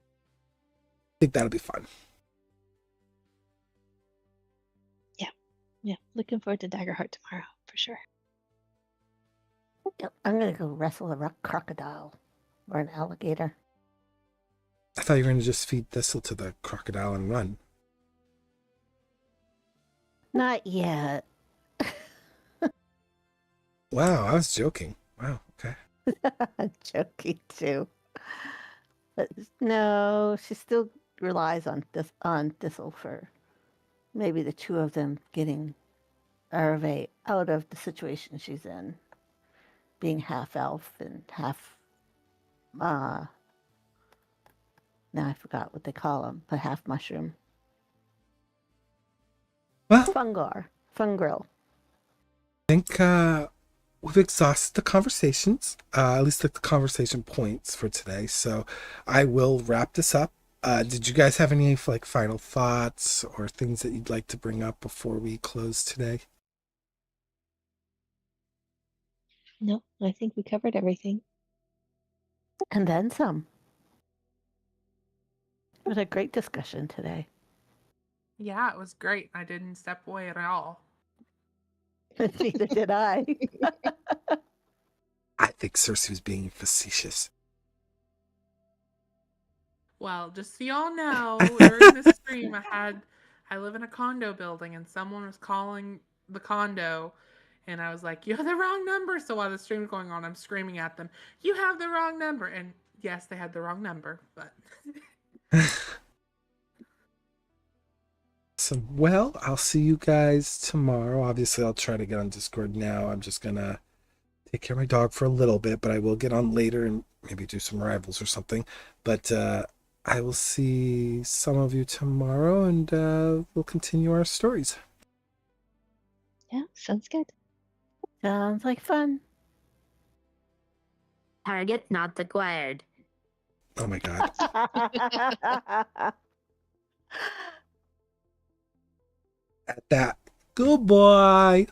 think that'll be fun. Yeah, looking forward to Daggerheart tomorrow for sure. Yep, I'm gonna go wrestle a crocodile or an alligator. I thought you were going to just feed Thistle to the crocodile and run. Not yet. Wow, I was joking. Wow, okay. I'm joking too. But no, she still relies on Thistle for maybe the two of them getting Arve out of the situation she's in, being half elf and half now I forgot what they call them, but half mushroom. Well, Fungril. I think we've exhausted the conversations, at least the conversation points for today. So I will wrap this up. Did you guys have any like final thoughts or things that you'd like to bring up before we close today? No, I think we covered everything. And then some. It was a great discussion today. Yeah, it was great. I didn't step away at all. Neither did I. I think Cersei was being facetious. Well, just so y'all know, during the stream, I live in a condo building, and someone was calling the condo, and I was like, "You have the wrong number." So while the stream's going on, I'm screaming at them, "You have the wrong number!" And yes, they had the wrong number, but. So, well, I'll see you guys tomorrow. Obviously, I'll try to get on Discord now. I'm just gonna take care of my dog for a little bit, but I will get on later and maybe do some rivals or something. But I will see some of you tomorrow, and we'll continue our stories. Yeah, sounds good. Sounds like fun. Target not acquired. Oh my god. At that. Goodbye.